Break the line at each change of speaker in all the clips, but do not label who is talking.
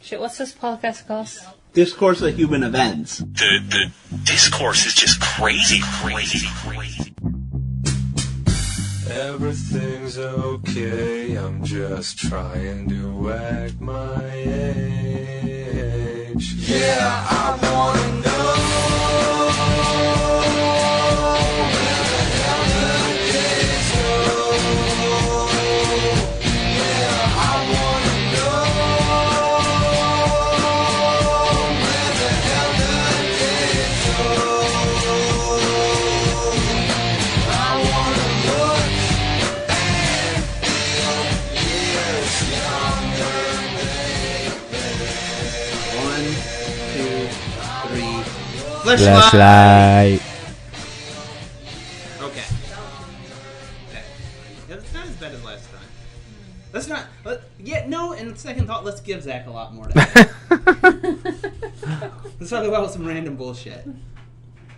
Shit, what's this podcast called?
Discourse of Human Events.
The discourse is just crazy.
Everything's okay, I'm just trying to act my age. Yeah, I wanna know where the hell the days go. Yeah, I wanna know where the hell the days go. I wanna look and feel years younger, baby.
1, 2, 3.
Flashlight.
Okay. It's not as bad as last time. Let's not. And second thought, let's give Zach a lot more to Let's talk about some random bullshit.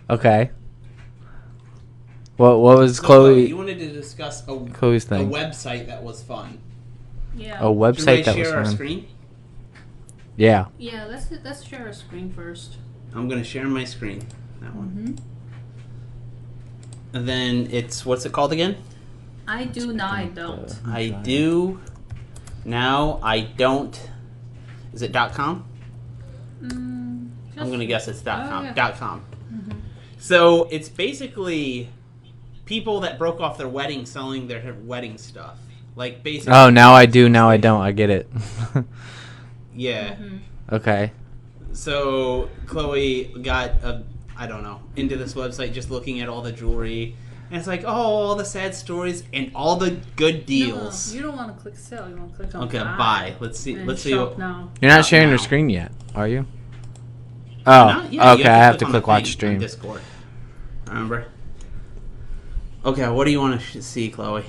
Okay. What was
So,
Chloe?
you wanted to discuss
Chloe's
a
thing.
website that was fun.
Yeah.
A website
Should
that
I
was
share our
fun.
screen?
Yeah.
Yeah, let's share a screen first.
I'm going to share my screen. That one. And then it's, what's it called again?
I do, now I don't.
I do. Now I don't. Is it .com? I'm going to guess it's .com.
yeah.
.com. So it's basically people that broke off their wedding selling their wedding stuff. Like basically.
Oh, now I do, now I don't. I get it.
Yeah.
Okay.
So Chloe got into this website just looking at all the jewelry, and it's like, oh, all the sad stories and all the good deals.
No, you don't want to click sell. You want to click on
Okay, buy. Let's see.
And
Let's see.
shop now.
You're not
Not
sharing
now.
your screen yet, are you? Oh,
Not yet.
okay. I have to
on
click
the
watch
thing
stream.
on Discord. Remember? Okay, what do you want to see, Chloe?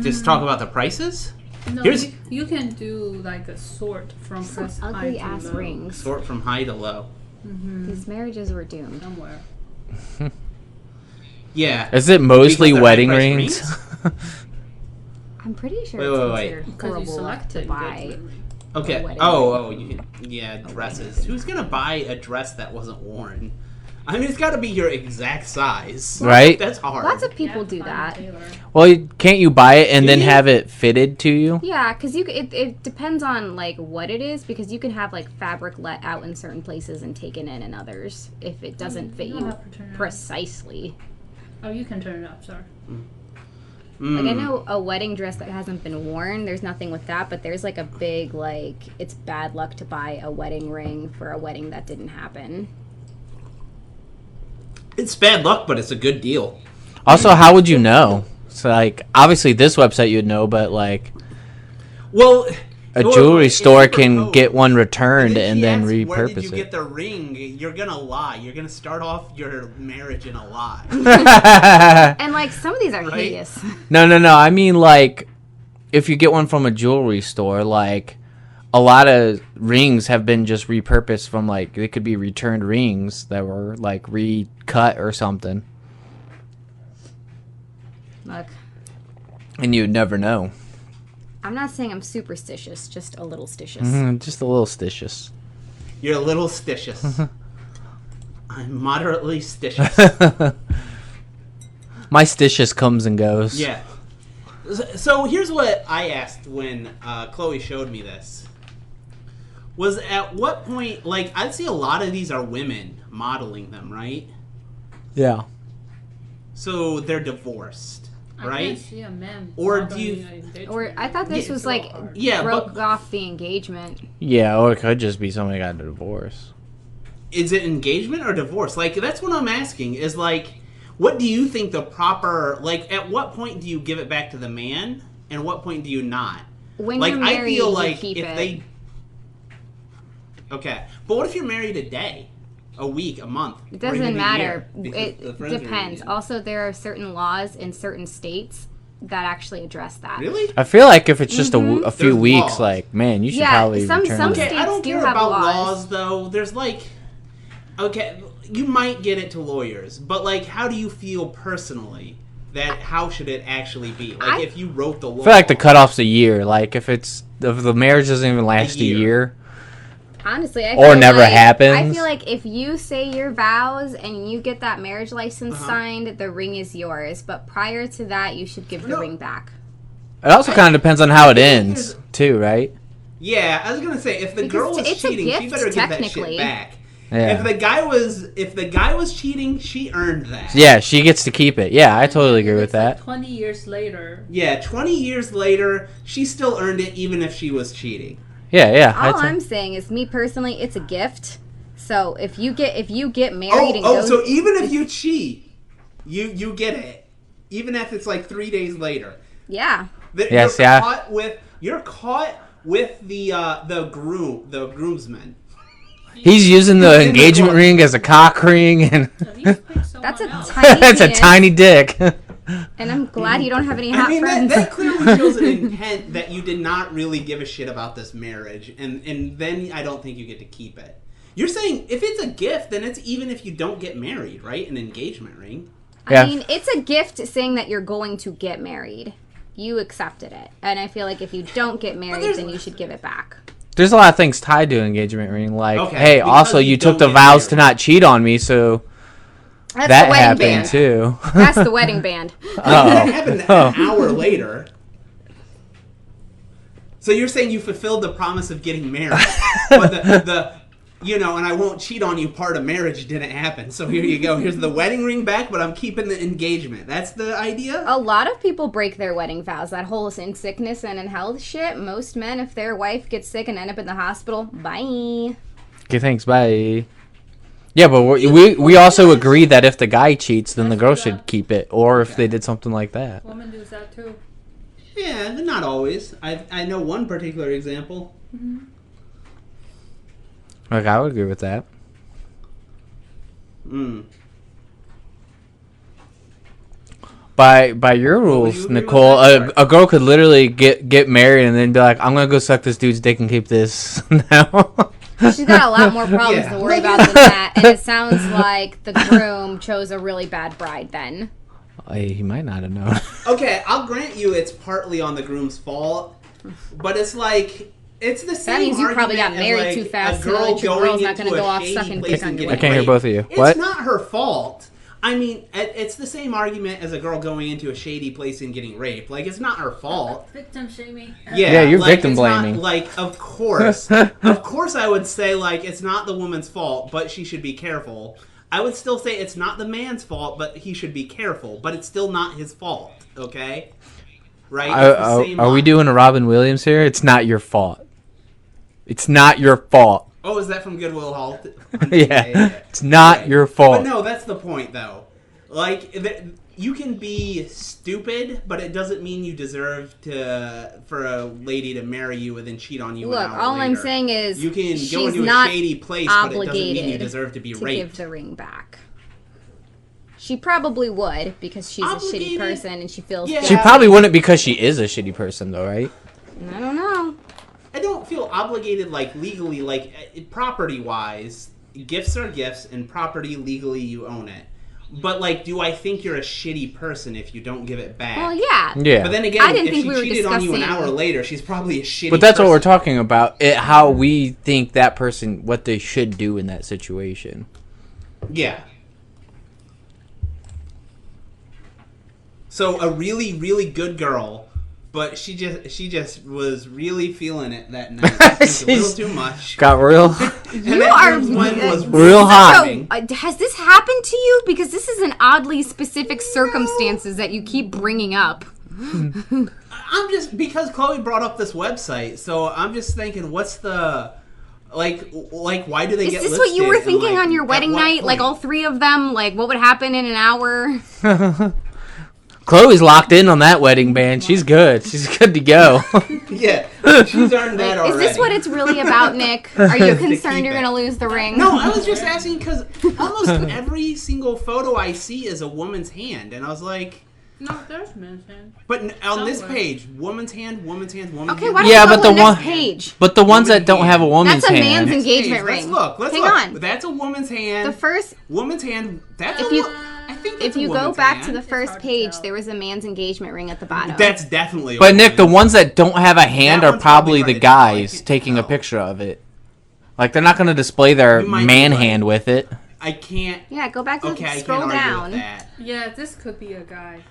Just talk about the prices?
No,
Here's-
you can do like a sort from
Some
press high
ugly
to
ass
low.
rings.
Sort from high to low.
These marriages were doomed.
Somewhere.
Yeah.
Is it mostly
Because they're
wedding
high-priced
rings?
I'm pretty sure
Wait,
it's
wait, wait.
considered
Because you
horrible luck to
selected
buy.
engagement ring.
Okay.
wedding
Oh, you can, yeah, dresses. Who's gonna buy a dress that wasn't worn? I mean, it's got to be your exact size,
Right?
That's hard.
Lots of people
Yeah,
do
find a
that.
tailor.
Well, can't you buy it and
Do
then
you?
have it fitted to you?
Yeah, because it depends on like what it is, because you can have like fabric let out in certain places and taken in others if it doesn't fit
you don't
you
have to turn it on.
precisely.
Oh, you can turn it up. Sorry.
Like I know a wedding dress that hasn't been worn, there's nothing with that, but there's like a big like it's bad luck to buy a wedding ring for a wedding that didn't happen.
It's bad luck, but it's a good deal.
Also, how would you know? So, like, obviously this website you'd know, but like
Well,
a
well,
jewelry
if
store
you
can
propose,
get one returned and
she
then
asks, where did
repurpose
you
it.
get the ring? You're gonna lie. You're gonna start off your marriage in a lie.
And like some of these are
Right?
hideous.
No. I mean, like, if you get one from a jewelry store, like, a lot of rings have been just repurposed from, like, they could be returned rings that were, like, recut or something.
Look,
And you'd never know.
I'm not saying I'm superstitious, just a little stitious.
Just a little stitious.
You're a little stitious. I'm moderately stitious.
My stitious comes and goes.
Yeah. So here's what I asked when Chloe showed me this. Was at what point, like, I'd see a lot of these are women modeling them, right?
Yeah.
So they're divorced,
I
right?
can't see a man.
Or
modeling
do you-
an engagement
Or I thought this
Yeah,
was
it's a
like
little hard.
Yeah,
broke
but
off the engagement.
Yeah, or it could just be somebody got a divorce.
is it engagement or divorce? Like, that's what I'm asking, is like, what do you think the proper, like, at what point do you give it back to the man, and what point do you not?
When
Like,
you're married,
I feel
you
like
keep
if
it.
they... Okay, but what if you're married a day, a week, a month?
It
or even
doesn't
a
matter.
year? Because the
It
friends are
depends.
reunion.
Also, there are certain laws in certain states that actually address that.
Really?
I feel like if it's just a few
There's
weeks,
laws.
like, man, you should
Yeah,
probably
some
return it.
states
Okay, I don't
do
care
have
about
laws.
laws, though. There's like... Okay, you might get it to lawyers, but, like, how do you feel personally? That how should it actually be? Like, if you wrote the law...
I feel like the cutoff's a year. Like, if the marriage doesn't even last a
year.
year,
Honestly, I
Or
feel
never
like,
happens.
I feel like if you say your vows and you get that marriage license signed, the ring is yours. But prior to that, you should give the ring back.
It also kind of depends on how it ends, too, right?
Yeah, I was gonna say if the
Because
girl was
it's a
cheating, she
gift,
better give that
technically.
shit back.
Yeah.
If the guy was cheating, she earned that.
Yeah, she gets to keep it. Yeah, I totally agree with that.
20 years later.
Yeah, 20 years later, she still earned it even if she was cheating.
Yeah.
All I'm saying is, me personally, it's a gift. So if you get married and go,
So even if you cheat, you get it, even if it's like 3 days later.
yeah.
You're caught with the groomsman.
He's using the engagement ring as a cock ring, and
That's a tiny.
that's a
penis,
tiny dick.
And I'm glad you don't have any hot
I mean,
friends.
that clearly shows an intent that you did not really give a shit about this marriage, and then I don't think you get to keep it. You're saying if it's a gift, then it's even if you don't get married, right? An engagement ring.
Yeah.
I mean, it's a gift saying that you're going to get married. You accepted it. And I feel like if you don't get married, then you should give it back.
There's a lot of things tied to an engagement ring, like,
Okay,
hey,
because
also
you
you took
don't
the
get
vows to
married.
not cheat on me, so
That's
that
the wedding
happened
band.
too.
That's the wedding band.
That happened an hour later. So you're saying you fulfilled the promise of getting married, but the and I won't cheat on you part of marriage didn't happen. So here you go. Here's the wedding ring back, but I'm keeping the engagement. That's the idea?
A lot of people break their wedding vows. That whole in sickness and in health shit. Most men, if their wife gets sick and end up in the hospital, bye.
Okay, thanks, bye. Yeah, but we also agree that if the guy cheats, then the girl should keep it, or if they did something like that.
Women do that too.
Yeah, but not always. I know one particular example.
Like, I would agree with that. By your rules,
you agree with
Nicole,
that?
a girl could literally get married and then be like, I'm gonna go suck this dude's dick and keep this now.
She's got a lot more problems
Yeah.
to worry about than that. And it sounds like the groom chose a really bad bride then.
He might not have known.
Okay, I'll grant you it's partly on the groom's fault, but it's like it's the same.
That means you probably got
argument as,
married
like,
too fast,
a
so that your
going
girl's not
into
gonna
a
go off
shady
sucking
place
dick
and
on your
getting
I can't hear
raped.
both of you.
It's
What?
not her fault. I mean, it's the same argument as a girl going into a shady place and getting raped. Like, it's not her fault.
Victim shaming.
Yeah, you're
like,
victim
it's not,
blaming.
like, of course I would say, like, it's not the woman's fault, but she should be careful. I would still say it's not the man's fault, but he should be careful. But it's still not his fault, okay? Right? It's the same
Are we
line.
doing a Robin Williams here? It's not your fault. It's not your fault.
Oh, is that from Goodwill Hunting?
Yeah. It's not
Okay.
your fault.
But no, that's the point, though. Like, you can be stupid, but it doesn't mean you deserve for a lady to marry you and then cheat on you.
Look,
an hour
all I'm
later.
saying is
you can
she's
go into a
not
shady place, but it doesn't mean you
obligated
deserve to be
to
raped.
give the ring back. She probably would because she's a shitty
Obligated?
person and she feels
Yeah.
She probably wouldn't because she is a shitty person, though, right?
I don't know.
I don't feel obligated, like, legally, like, property-wise. Gifts are gifts, and property, legally, you own it. But, like, do I think you're a shitty person if you don't give it back?
Well, yeah.
Yeah.
But then again,
I didn't
if
think
she
we were
cheated on you an
discussing-
hour later, she's probably a shitty
But that's what we're
person.
talking about. How we think that person, what they should do in that situation.
Yeah. So a really, really good girl, but she just was really feeling it that night. I think a little too much.
Got real.
And
You
that
are
groomsman was
real hot.
So, has this happened to you? Because this is an oddly specific circumstances that you keep bringing up.
I'm just because Chloe brought up this website, so I'm just thinking, what's the like? Why do they
Is
get?
this what you were
listed, and,
thinking
like,
on your
at
wedding
what
night? Like
point?
all three of them? Like what would happen in an hour?
Chloe's locked in on that wedding band. She's good. She's good to go.
Yeah, she's earned that
Is
already.
this what it's really about, Nick? Are you
To
concerned
keep
you're
it.
going to lose the ring?
No, I was just asking because almost every single photo I see is a woman's hand, and I was like,
No, there's men's hand.
but on this
Somewhere.
page, woman's hand, woman's hand, woman's
Okay,
hand.
why don't
Yeah,
we go
but
to
the
the next
one-
page?
But the ones that don't have a woman's
That's a
hand.
man's engagement
Let's
ring.
look. Let's
Hang
look.
on.
That's a woman's hand.
The first,
Woman's hand. That's
If
a
you-
wo- I think that's
if you
a
go
woman's
back
hand.
to the first
hard to
page,
tell.
there was a man's engagement ring at the bottom.
That's definitely. A
But Nick, the
woman's.
ones that don't have a hand
That
are
one's probably
probably the
hard to tell. I
guys
can't
taking a
tell.
picture of it. Like they're not going to display their
You might be
man
right.
hand with it.
I can't.
Yeah, go back to
Okay, I
scroll
can't argue
down.
with that.
Yeah, this could be a guy.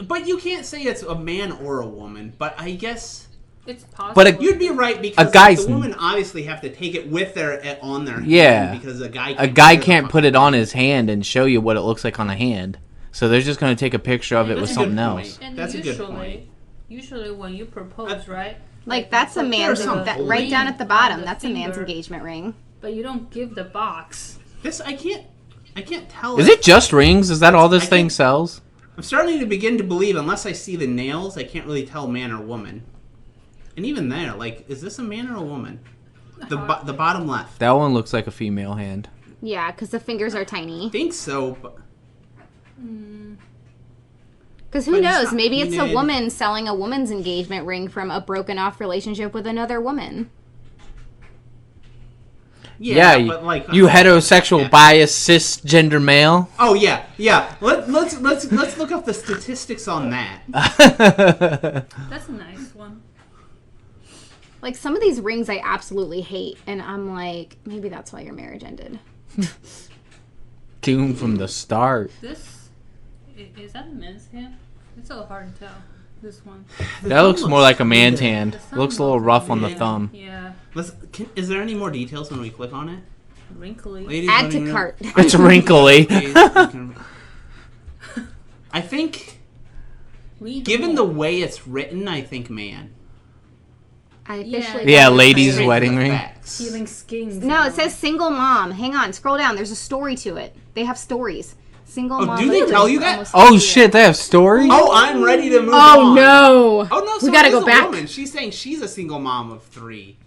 But you can't say it's a man or a woman. But I guess
It's possible.
But
you'd be right because
guy's-
the woman obviously have to take it with their on their hand.
Yeah.
Because a guy
Can't put it on his hand and show you what it looks like on a hand. So they're just going to take a picture of it with
That's a good
something
point.
else.
And
That's a good point.
Usually when you propose, right?
Like that's a man's
some
that,
holy
right down at the bottom.
on the
That's a man's
finger.
engagement ring.
But you don't give the box.
This I can't tell.
Is it just rings? Is that all this
I
thing
think-
sells?
I'm starting to begin to believe, unless I see the nails, I can't really tell man or woman. And even there, like, is this a man or a woman? The bottom left.
That one looks like a female hand.
Yeah, because the fingers are tiny.
I think so. But
Because who
But it's
knows?
not
Maybe it's a
painted.
woman selling a woman's engagement ring from a broken off relationship with another woman.
yeah, but like
you heterosexual
yeah.
biased cisgender male.
Oh yeah. Let's look up the statistics on that.
That's a nice one.
Like some of these rings I absolutely hate, and I'm like, maybe that's why your marriage ended.
Doomed from the start.
This is that a man's hand? It's so hard to tell. This one.
That looks more like a man's
good.
hand.
The thumb
Looks a little
looks
rough on the
yeah.
thumb.
Yeah,
Is there any more details when we click on it?
wrinkly.
Ladies,
Add
let
to
me know.
cart.
It's wrinkly.
I think,
Read
given
more.
the way it's written, I think man.
I
Yeah.
officially
Yeah,
got this
ladies'
right.
wedding ring.
Facts.
Healing skins.
No, it says single mom. Hang on, scroll down. There's a story to it. They have stories. Single
Oh,
mom.
do they
with
tell
kids
you that?
almost
Oh
2
shit, they have stories?
Oh, I'm ready to move
Oh
on.
no!
Oh no, so
we gotta
it
go
is a
back.
Woman. She's saying she's a single mom of 3.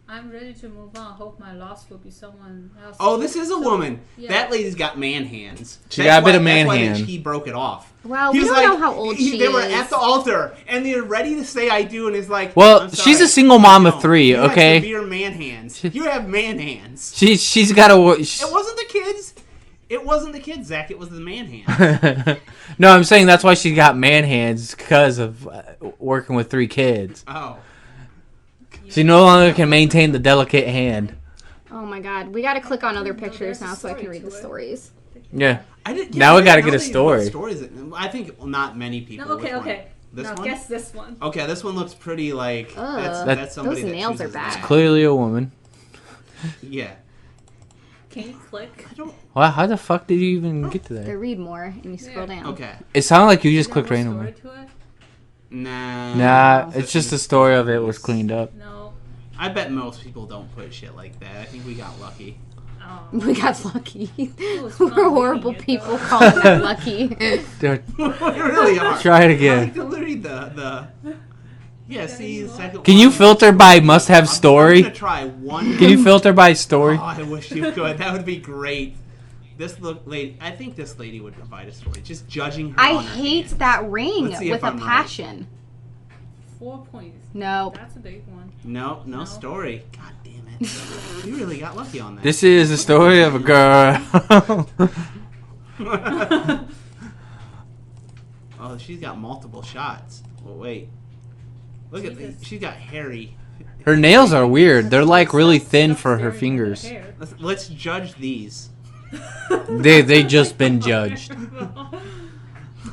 I'm ready to move on. Hope my loss will be someone else.
Oh, this is a woman.
Yeah.
That lady's got man hands.
She got a bit of man
that's why
hand.
He broke it off.
Well,
He
we
was
don't know how old she
They were
is.
at the altar, and they're ready to say "I do," and it's like,
Well,
I'm sorry,
she's a single mom of
no.
3,
You have
okay?
severe man hands. You have man hands.
She's got a.
It wasn't the kids. It wasn't the kids, Zach. It was the man hands.
No, I'm saying that's why she got man hands because of working with 3 kids.
Oh,
She no longer can maintain the delicate hand.
Oh my god, we gotta click on other pictures
there's a
now so I can
story
read the
to it.
stories.
Yeah.
I did.
Now
I
we gotta
didn't
get a
know they
story.
put Stories. I think not many people.
No, okay,
Which one?
okay.
This
now
one.
guess this one.
Okay, this one looks pretty like
Ugh.
that's somebody
Those
that
nails are
chooses
bad.
that.
Clearly a woman.
Yeah.
Can you click?
I don't.
Well, how the fuck did you even get to
They
there?
read more and you scroll
Yeah.
down.
Okay.
It sounded like you just
Is
clicked
there
right
more
on
story
it.
to it?
Nah.
Nah, it's just the story of it was cleaned up.
No.
I bet most people don't put shit like that. I think we got lucky.
Oh.
We got lucky.
was fun
We're horrible
reading it,
people
though.
calling them lucky.
Dude,
we really are.
try it
I like
again.
to read the. Yeah, see, the second
Can you
one.
filter by must have
I'm
story?
gonna try one.
Can you filter by story?
Oh, I wish you could. That would be great. This lady, I think this lady would provide a story. Just judging her.
I
on her
hate
hand.
that ring
Let's see
with
if
a
I'm right.
passion.
4 points.
No.
That's a big one.
No
No.
story. God damn it! You really got lucky on that.
This is the story of a girl.
Oh, she's got multiple shots. Well, wait. Look at
Jesus.
these. She's got hairy.
Her nails are weird. They're like really thin for her
Stop staring at
fingers.
hair.
Let's judge these.
They just been judged.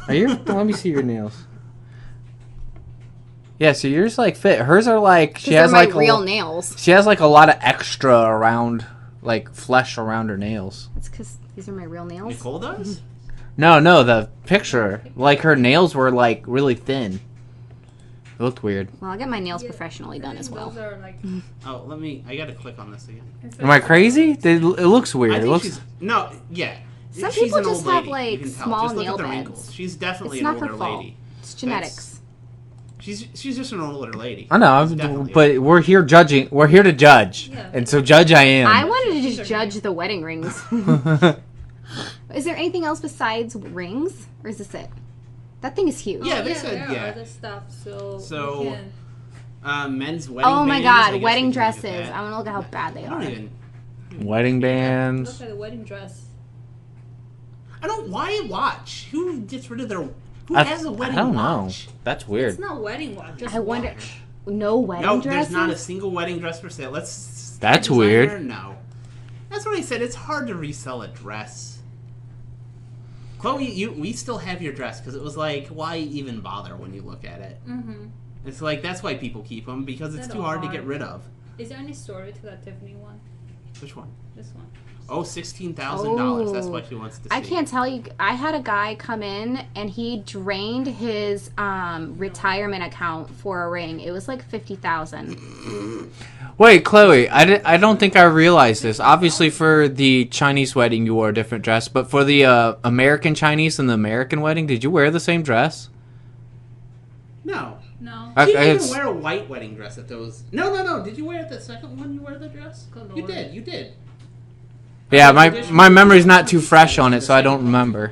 Are you? Let me see your nails. Yeah, so yours like fit. Hers are like she
These
has
are my
like
real nails.
she has like a lot of extra around, like flesh around her nails.
It's because these are my real nails.
Nicole does.
No, the picture, like her nails were like really thin. It looked weird.
Well, I'll get my nails
Yeah,
professionally done as well.
Those are like,
Oh, let me. I gotta click on this again.
Am I crazy? It looks weird.
I
It
think
looks.
she's no. Yeah.
Some
She's
people
an
just
old
have,
lady. You
like,
can tell.
small
Just look
nail
at the
beds.
wrinkles. She's definitely
It's
an
not her
older
fault.
lady.
It's genetics.
She's just an older lady.
I know,
She's definitely
but we're here judging. We're here to judge,
Yeah.
and so judge I am.
I wanted to just judge the wedding rings. Is there anything else besides rings? Or is this it? That thing is huge.
Yeah, they
yeah,
said
there
yeah.
are other stuff. So,
So,
we can,
Men's wedding.
Oh my
bands, I
god,
guess
wedding
we can look at
dresses.
that.
I want to look at how bad they
I
are.
don't even.
Wedding
look
bands.
at the wedding dress.
I don't. Why watch? Who gets rid of their? Who
I
has a wedding
don't know.
watch?
That's
It's
weird.
not wedding watch. Just
I wonder.
watch.
No wedding
No,
dresses?
there's not a single wedding dress for sale. Let's
That's
Designer?
weird.
No. That's what I said. It's hard to resell a dress. Chloe, we still have your dress because it was like, why even bother when you look at it?
Mm-hmm.
It's like, that's why people keep them, because it's too hard to get rid of.
Is there any story to that Tiffany one?
Which one?
This one.
Oh, $16,000. That's what she wants to see.
I can't tell you. I had a guy come in and he drained his retirement account for a ring. It was like $50,000.
Wait, Chloe, I don't think I realized this. Obviously, for the Chinese wedding, you wore a different dress. But for the American Chinese and the American wedding, did you wear the same dress?
No.
No.
She didn't even wear a white wedding dress at those. No. Did you wear the second one? You wear the dress?
Good
You
Lord.
did.
Yeah, my memory's not too fresh on it, so I don't remember.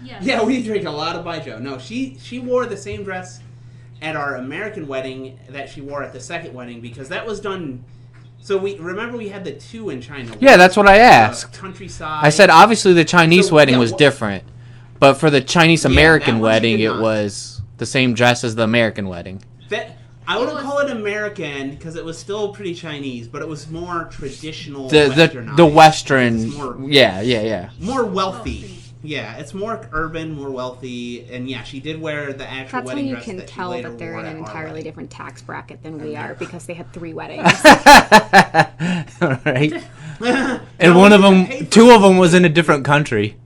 Yes.
Yeah, we drink a lot of Baijiu. No, she wore the same dress at our American wedding that she wore at the second wedding because that was done. So we had the two in China.
Yeah, that's what I asked.
Countryside.
I said obviously the Chinese
So,
wedding
yeah,
was
what-
different, but for the Chinese American
that one she
wedding,
did
it
not.
was the same dress as the American wedding.
That I wouldn't call it American because it was still pretty Chinese, but it was more traditional.
The
Westernized.
Western,
It's more,
yeah.
more wealthy. Yeah, it's more urban, more wealthy, and yeah, she did wear the actual
That's when
wedding
you
dress
can
that she
tell
later
that they're
wore
in
at
an
our
entirely
wedding.
different tax bracket than we are because they had 3 weddings.
Right. And one of them, 2 of them was in a different country.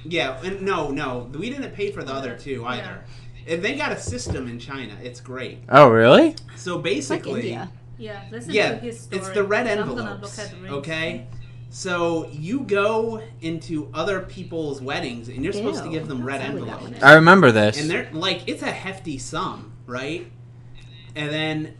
Yeah, and no, we didn't pay for the other 2 either. And they got a system in China. It's great.
Oh, really?
So
Like
basically,
India.
Yeah, listen
yeah,
to his story.
it's the red
I'm gonna look
envelopes.
at the rings.
Okay, so you go into other people's weddings and you're supposed to
Ew,
give them red
that's what that
envelopes.
one is.
I remember this.
And they're like, it's a hefty sum, right? And then,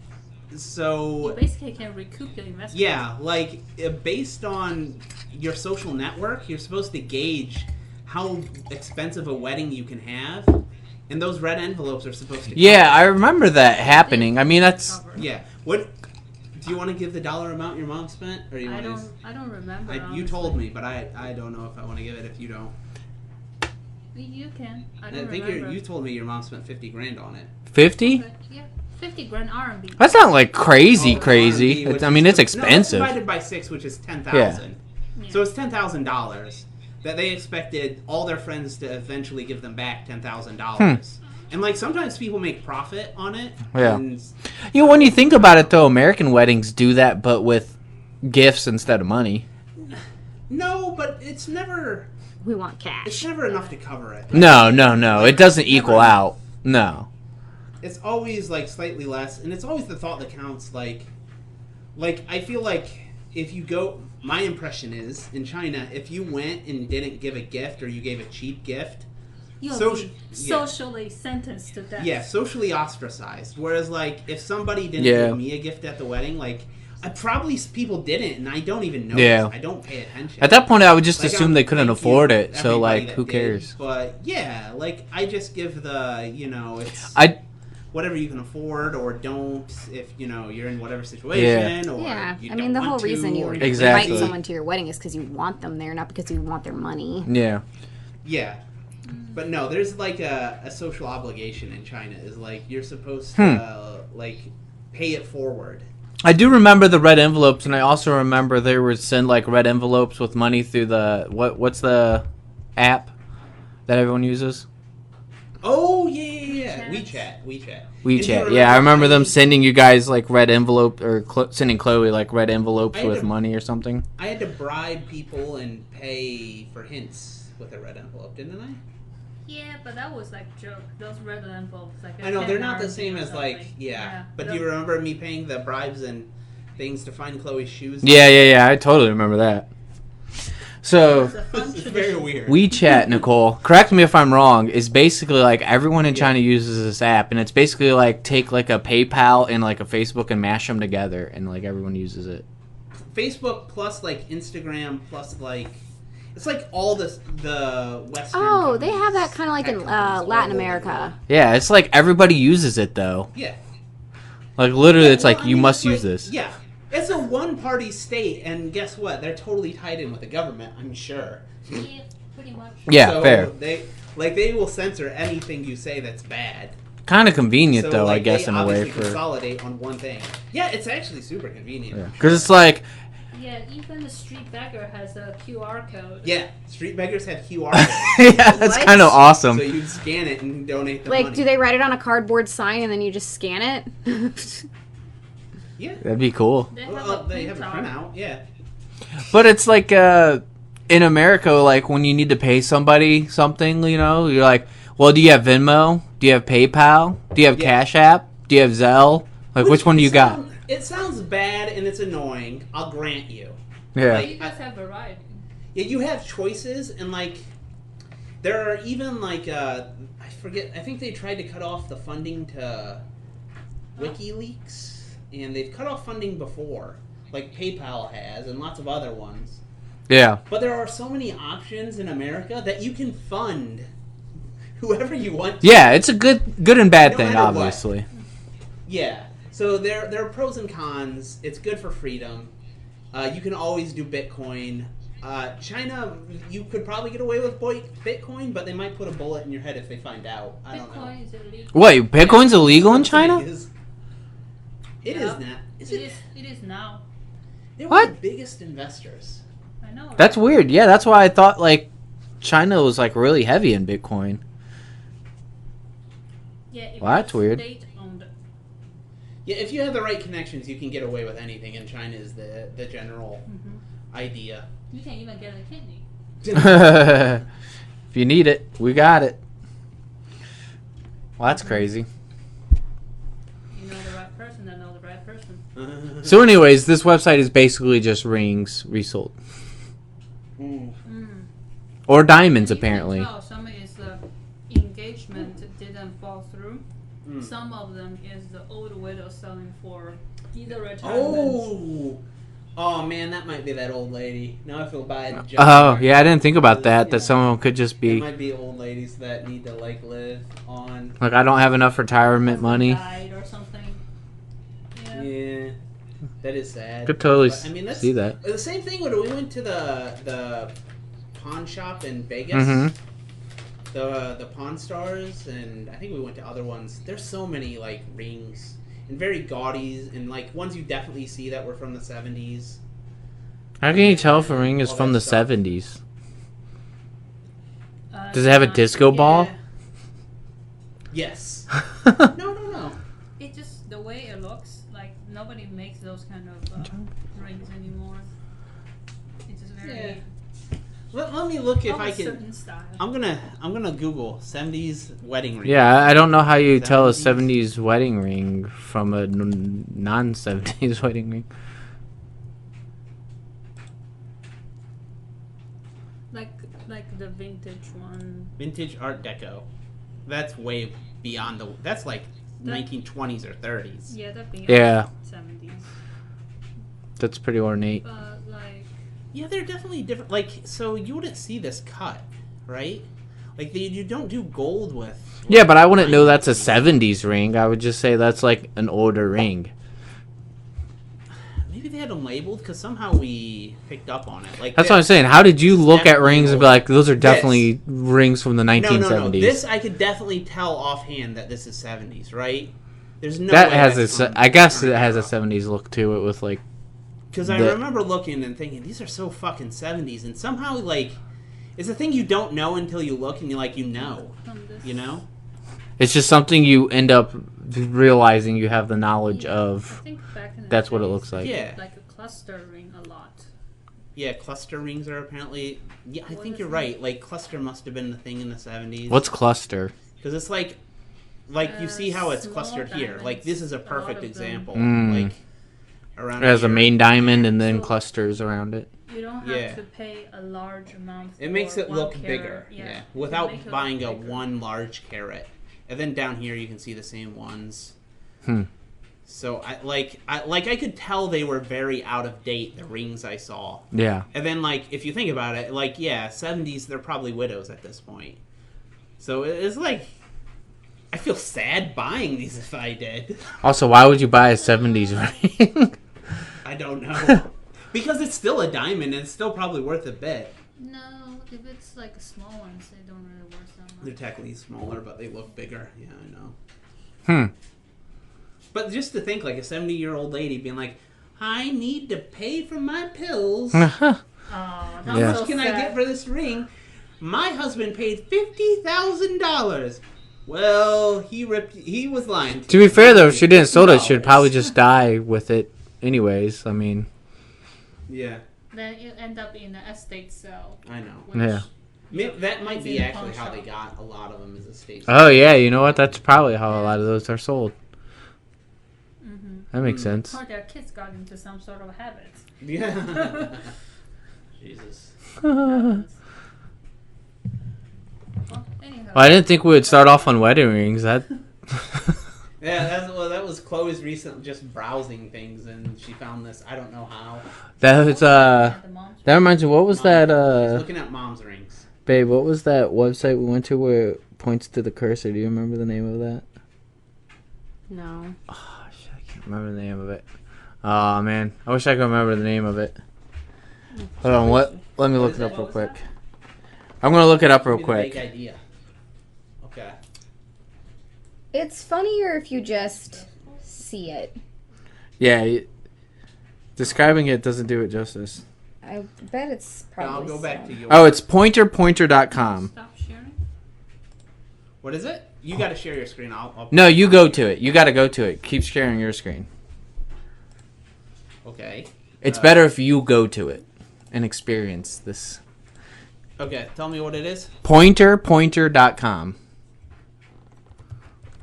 You
so
basically can recoup your investment.
yeah, like based on your social network, you're supposed to gauge how expensive a wedding you can have, and those red envelopes are supposed to.
Yeah, I remember that happening. I mean, that's
Yeah. What? Do you want to give the dollar amount your mom spent, or you
I
want
don't remember.
to? You
honestly.
told me, but I don't know if I want to give it if you don't.
You can. I
I
don't
think
remember.
you told me your mom spent $50,000 on it.
50.
Okay, yeah, 50 grand RMB.
That's not like crazy.
Oh, R&B,
It's,
which
I mean,
is-
it's expensive.
No, that's divided by 6, which is 10,000.
Yeah.
So it's $10,000 that they expected all their friends to eventually give them back $10,000. And like sometimes people make profit on it.
Yeah.
And
You know, when you think about it, though, American weddings do that, but with gifts instead of money.
no, but it's never
We want cash.
enough to cover it.
No, it doesn't equal
Never.
out. No.
It's always like slightly less, and it's always the thought that counts. Like I feel like if you go, my impression is in China, if you went and didn't give a gift or you gave a cheap gift,
You'll
Soci-
be
yeah.
socially sentenced to death.
yeah, socially ostracized. Whereas like if somebody didn't
Yeah.
give me a gift at the wedding, like people didn't, and I don't even know.
Yeah.
I don't pay attention.
At that point, I would just
Like,
assume they couldn't
thank
afford
you,
it. So,
everybody
like,
that
who
did.
cares?
But yeah, like I just give the it's
I
whatever you can afford or don't if you're in whatever situation or
Yeah,
you
I
don't
mean the
want
whole
to,
reason you
or
would
Exactly.
invite someone to your wedding is because you want them there, not because you want their money.
Yeah.
Yeah. But no, there's like a social obligation in China is like you're supposed to like pay it forward.
I do remember the red envelopes, and I also remember they would send like red envelopes with money through the what's the app that everyone uses?
Oh yeah. WeChat. And do you
WeChat. Yeah, I remember them sending you guys like red envelope or sending Chloe like red envelopes
I had
with
to-
money or something.
I had to bribe people and pay for hints with a red envelope, didn't I?
Yeah, but that was like joke. Those red envelopes, like
I know they're not the
10
same
RMB or
as like
something.
But do you remember me paying the bribes and things to find Chloe's shoes?
Yeah. I totally remember that. So
It's a fun
It's very
tradition.
weird.
WeChat, Nicole, correct me if I'm wrong, is basically like everyone in China uses this app, and it's basically like take like a PayPal and like a Facebook and mash them together, and like everyone uses it.
Facebook plus like Instagram plus like it's like all the Western.
Oh, they
companies,
have that kind of like
tech
in
companies all
Latin
over the
America.
world.
Yeah, it's like everybody uses it though.
Yeah.
Like literally, it's
Well,
like
I
you
mean,
must
it's
use
like-
this.
Yeah. It's a one-party state, and guess what? They're totally tied in with the government, I'm sure.
Yeah, pretty much.
Yeah,
So
fair.
They will censor anything you say that's bad.
Kind of convenient
So,
though,
like,
I guess,
they
in a way
obviously
for.
consolidate on one thing. Yeah, it's actually super convenient.
Because it's like,
Yeah, even the street beggar has a QR code.
Yeah, street beggars have QR codes.
yeah, that's
What?
kind of awesome.
So you scan it and donate the
Like,
money.
do they write it on a cardboard sign and then you just scan it?
Yeah.
That'd be cool.
They have
Well,
a
they have a
printout.
printout, yeah.
But it's like in America, like when you need to pay somebody something, you know, you're like, well, do you have Venmo? Do you have PayPal? Do you have
Yeah.
Cash App? Do you have Zelle? Like, which one do you got?
It sounds bad and it's annoying. I'll grant you.
Yeah.
Like,
You guys have variety.
Yeah, you have choices, and like, there are even like, I forget. I think they tried to cut off the funding to WikiLeaks, and they've cut off funding before, like PayPal has, and lots of other ones.
Yeah.
But there are so many options in America that you can fund whoever you want to.
Yeah, it's a good and bad
No
thing,
matter what.
obviously.
Yeah. So there are pros and cons. It's good for freedom. You can always do Bitcoin. China, you could probably get away with Bitcoin, but they might put a bullet in your head if they find out. I don't know.
Bitcoin is illegal.
Wait, Bitcoin's illegal in China?
It is
Yeah.
not. Is it?
It is now.
They're
What?
one of the biggest investors.
I know.
That's weird. Yeah, that's why I thought like China was like really heavy in Bitcoin.
Yeah, it
Well, that's
was
weird.
state-owned.
Yeah, if you have the right connections, you can get away with anything, and China is the general idea.
You can't even get a kidney.
If you need it, we got it. Well, that's crazy.
You know the right person that know the right person.
So, anyways, this website is basically just rings resold.
Mm.
Or diamonds,
You can
apparently.
tell some is the engagement didn't fall through.
Mm.
Some of them is the old widow selling for either retirement.
Oh man, that might be that old lady. Now I feel bad.
Oh, yeah, I didn't think about that. That someone could just
It
be
might be old ladies that need to like live on.
like, I don't have enough retirement money.
Died or something. Yeah.
Yeah, that is sad.
Could totally
But, I mean, that's
see that.
the same thing when we went to the pawn shop in Vegas.
Mhm.
The Pawn Stars, and I think we went to other ones. There's so many like rings and very gaudy, and like ones you definitely see that were from the 70s.
How can you tell if a ring is
All
from
that
the
stuff.
70s? Does it have a disco
Yeah.
ball?
Yes. No.
It just the way it looks like nobody makes those kind of rings anymore. It's just very
Yeah. Let me look if
of
I
a
can.
certain style.
I'm gonna Google 70s wedding ring.
Yeah, I don't know how you tell a
70s.
70s wedding ring from a non-70s wedding ring.
Like the vintage one.
Vintage Art Deco. That's way beyond the. That's like 1920s or 30s.
Yeah, that'd be
Yeah.
70s.
That's pretty ornate.
But like
Yeah, they're definitely different. Like, so you wouldn't see this cut, right? Like, you don't do gold with.
Yeah, but I wouldn't know that's a 70s ring. I would just say that's like an older ring.
Maybe they had them labeled because somehow we picked up on it. Like
That's what I'm saying. How did you look at
definitely
rings and be
older.
like, those are definitely rings from the 1970s?
No. This I could definitely tell offhand that this is 70s, right? There's no
That
way
has
that's
a,
from
I guess it
current
has a
era.
70s look to it with like.
Because I
the-
remember looking and thinking, these are so fucking 70s. And somehow, like, it's a thing you don't know until you look and you're like, you know.
from this.
You know?
It's just something you end up realizing you have the knowledge
I
of.
think back in the
That's what it
days,
looks like.
Yeah.
Like a cluster ring a lot.
Yeah, cluster rings are apparently. Yeah, I
What
think
is
you're
it?
right. Like, cluster must have been the thing in the 70s.
What's cluster?
Because it's like you see how it's
Small
clustered here. Like, this is a
diamonds, a lot
perfect
of them.
example.
Mm.
Like, around
It has a
here.
main diamond and then
So-
clusters around it.
You don't have
Yeah.
to pay a large amount.
It makes
for
it
one
look
carat.
bigger.
Yeah.
Yeah.
It
Without
makes it look
buying a
bigger.
one large carat. And then down here you can see the same ones.
Hmm.
So I could tell they were very out of date, the rings I saw.
Yeah.
And then like if you think about it, like yeah, 70s they're probably widows at this point. So it's like I feel sad buying these if I did.
Also, why would you buy a 70s ring?
I don't know. Because it's still a diamond and it's still probably worth a bit.
No, if it's like small ones, they don't really worth that
They're
much.
technically smaller, but they look bigger. Yeah, I know. But just to think, like a 70-year-old lady being like, I need to pay for my pills.
Oh,
How
Yeah.
much can I get for this ring? My husband paid $50,000. Well, he was lying.
To be fair, though, if she didn't sold it, she'd probably just die with it anyways. I mean,
Yeah,
Then you end up in an estate sale.
I know.
Yeah.
That might be
in a
actually
pawn
how they
shop.
got a lot of them as estate.
oh yeah, you know what? That's probably how a lot of those are sold. That makes sense.
Or their kids got into some sort of habit.
Yeah. Jesus.
Well,
Anyhow.
I didn't think we would start off on wedding rings. That.
Yeah, that was Chloe's recent just browsing things, and she found this. I don't know how.
That was
At the mom's
That reminds me. What was that?
She's looking at mom's rings.
Babe, what was that website we went to where it points to the cursor? Do you remember the name of that?
No.
Oh, shit, I can't remember the name of it. Oh, man. I wish I could remember the name of it. Hold on. Let me look it up real quick. I'm going to look it up real
Give me the
quick.
vague idea. Okay.
It's funnier if you just see it.
Yeah. Describing it doesn't do it justice.
I bet it's probably.
I'll go back
so.
to you.
Oh, it's pointer.com.
Stop sharing.
What is it? You got to share your screen. I'll
No, you go to it. You got to go to it. Keep sharing your screen.
Okay.
It's better if you go to it and experience this.
Okay. Tell me what it is.
Pointer.com.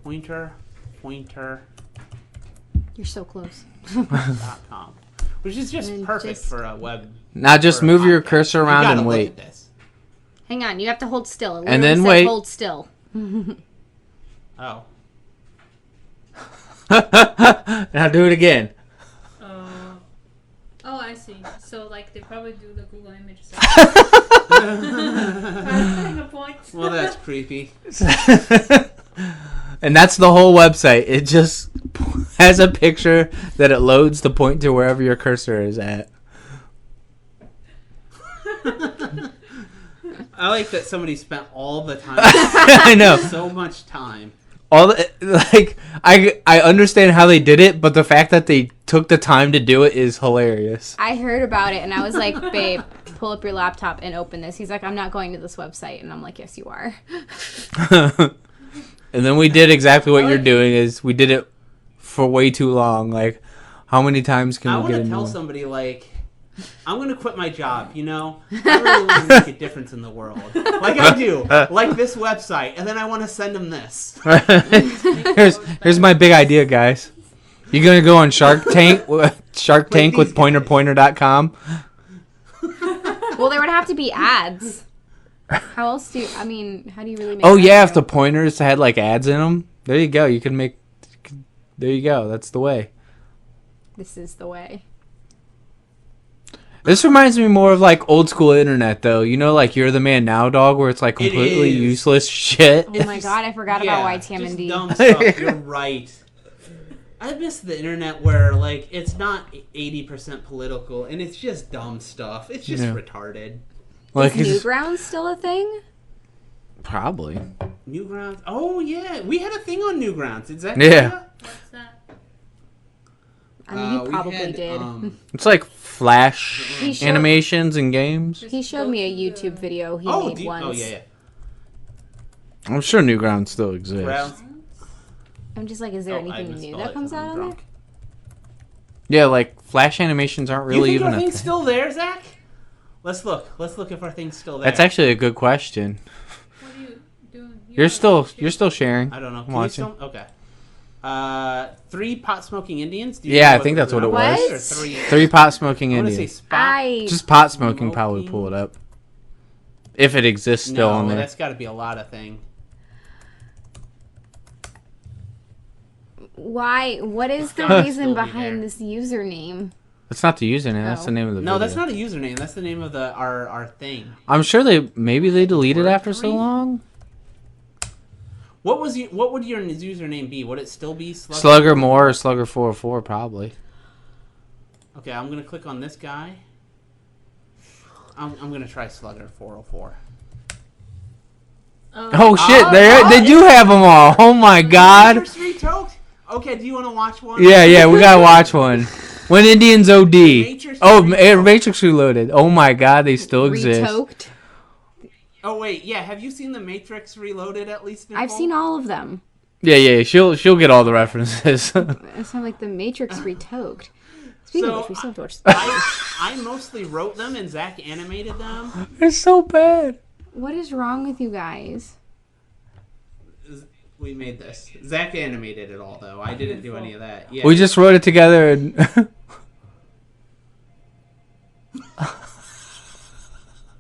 Pointer.com.
You're so close.
Which is just
And then
perfect
just-
for a web.
Now just
for a
move your
podcast.
cursor
You
around
gotta
and
look
wait.
at this.
Hang on, you have to hold still. It
And
literally
then
says
wait.
Hold still.
Oh.
Now do it again.
Oh, I see. So, like, they probably do the Google image search. A point.
Well, that's creepy.
And that's the whole website. It just has a picture that it loads to point to wherever your cursor is at.
I like that somebody spent all the time.
I know.
So much time.
I understand how they did it, but the fact that they took the time to do it is hilarious.
I heard about it and I was like, babe, pull up your laptop and open this. He's like, I'm not going to this website. And I'm like, yes, you are.
And then we did exactly what you're doing. Is we did it for way too long. Like, how many times can
I
we
want
get
to
a
tell
new
somebody, like, I'm going to quit my job, you know? I really want to make a difference in the world. Like I do. Like this website. And then I want to send them this.
here's my big idea, guys. You gonna go on Shark Tank with pointer.com?
Well, there would have to be ads. How else do you, how do you really make
Oh
ads,
yeah, if
though?
the pointers had like ads in them, there you go. You can make. There you go. That's the way.
This is the way.
This reminds me more of like old school internet, though. You know, like You're the Man Now, dog, where it's like completely
is.
useless shit.
Oh my god, I forgot about
just
YTMND.
dumb stuff. You're right. I miss the internet where, like, it's not 80% political, and it's just dumb stuff. It's just
Yeah.
retarded.
Like
Is
it's-
Newgrounds still a thing?
probably.
Newgrounds? Oh, yeah. We had a thing on Newgrounds. Is that
Yeah.
What's that?
I mean,
we
he probably
had,
did.
It's like Flash
He showed-
animations and games.
He showed me a YouTube video he made once.
Oh, yeah.
I'm sure Newgrounds still exists.
Grounds.
I'm just like, is there
Oh, I
anything new
misspelled
that
it
comes
'cause I'm
out on
drunk.
there?
Yeah, like Flash animations aren't really
You think
even
our
a
thing's
thing.
still there, Zach? Let's look. Let's look if our thing's still there.
That's actually a good question.
What are you doing?
You're still sharing.
I don't know.
I'm
Can we
watching.
still? Okay. 3 pot smoking Indians. Do you
Yeah,
know
I think that's what it
was.
Or 3.
3 pot smoking
I want to say
Indians.
spot.
Just pot smoking probably pull it up. If it exists still
no,
on there.
that's got to be a lot of thing.
Why? What is the
gotta
reason
still be
behind
there.
this username?
That's not the username. That's
Oh.
the name of the
No,
video.
that's not a username. That's the name of our thing.
I'm sure maybe they deleted after so
3?
long.
What would your username be? Would it still be
Slugger More or Slugger 404 probably.
Okay, I'm gonna click on this guy. I'm gonna try Slugger 404.
Oh shit! They do have them all. Oh my god!
First retweet. choked? Okay, do you want to watch one?
Yeah, we gotta watch one. When Indians OD.
Matrix
Matrix Reloaded. Oh my god, they still exist.
Retoked.
Oh wait, yeah. Have you seen the Matrix Reloaded at least? Nicole?
I've seen all of them.
Yeah, she'll get all the references.
It's not like the Matrix retoked. Speaking of which, we still have to watch.
I mostly wrote them and Zach animated them.
It's so bad.
What is wrong with you guys?
We made this. Zach animated it all though. I didn't do any of that. Yeah.
We just wrote it together and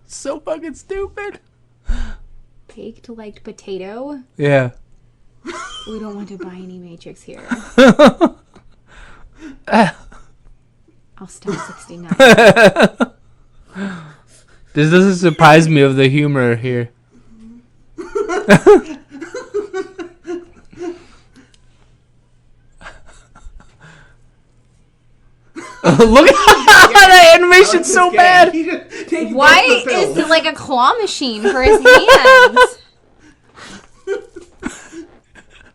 so fucking stupid.
Baked like potato?
Yeah.
We don't want to buy any Matrix here. I'll stop 69.
This doesn't surprise me of the humor here. Look at that animation's so bad.
Why is it like a claw machine for his hands?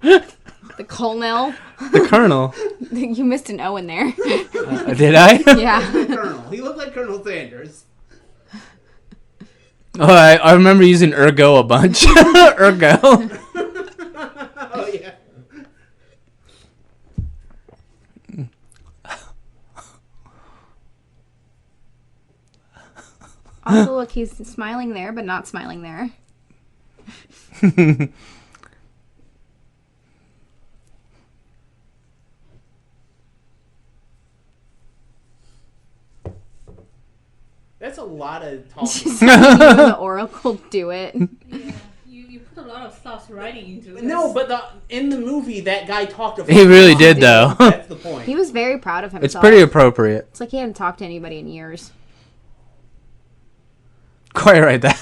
The colonel.
The Colonel.
You missed an O in there.
Did I?
Yeah.
Colonel. He looked like Colonel Sanders.
Oh, I remember using Ergo a bunch. Ergo.
Oh yeah.
Also, look, he's smiling there, but not smiling there.
That's a lot of talking.
Just you and the Oracle do it.
Yeah, you put a lot of thoughts writing into it.
No, but in the movie, that guy talked.
He really did, though.
That's the point.
He was very proud of himself.
It's pretty appropriate.
It's like he hadn't talked to anybody in years.
Quite right there.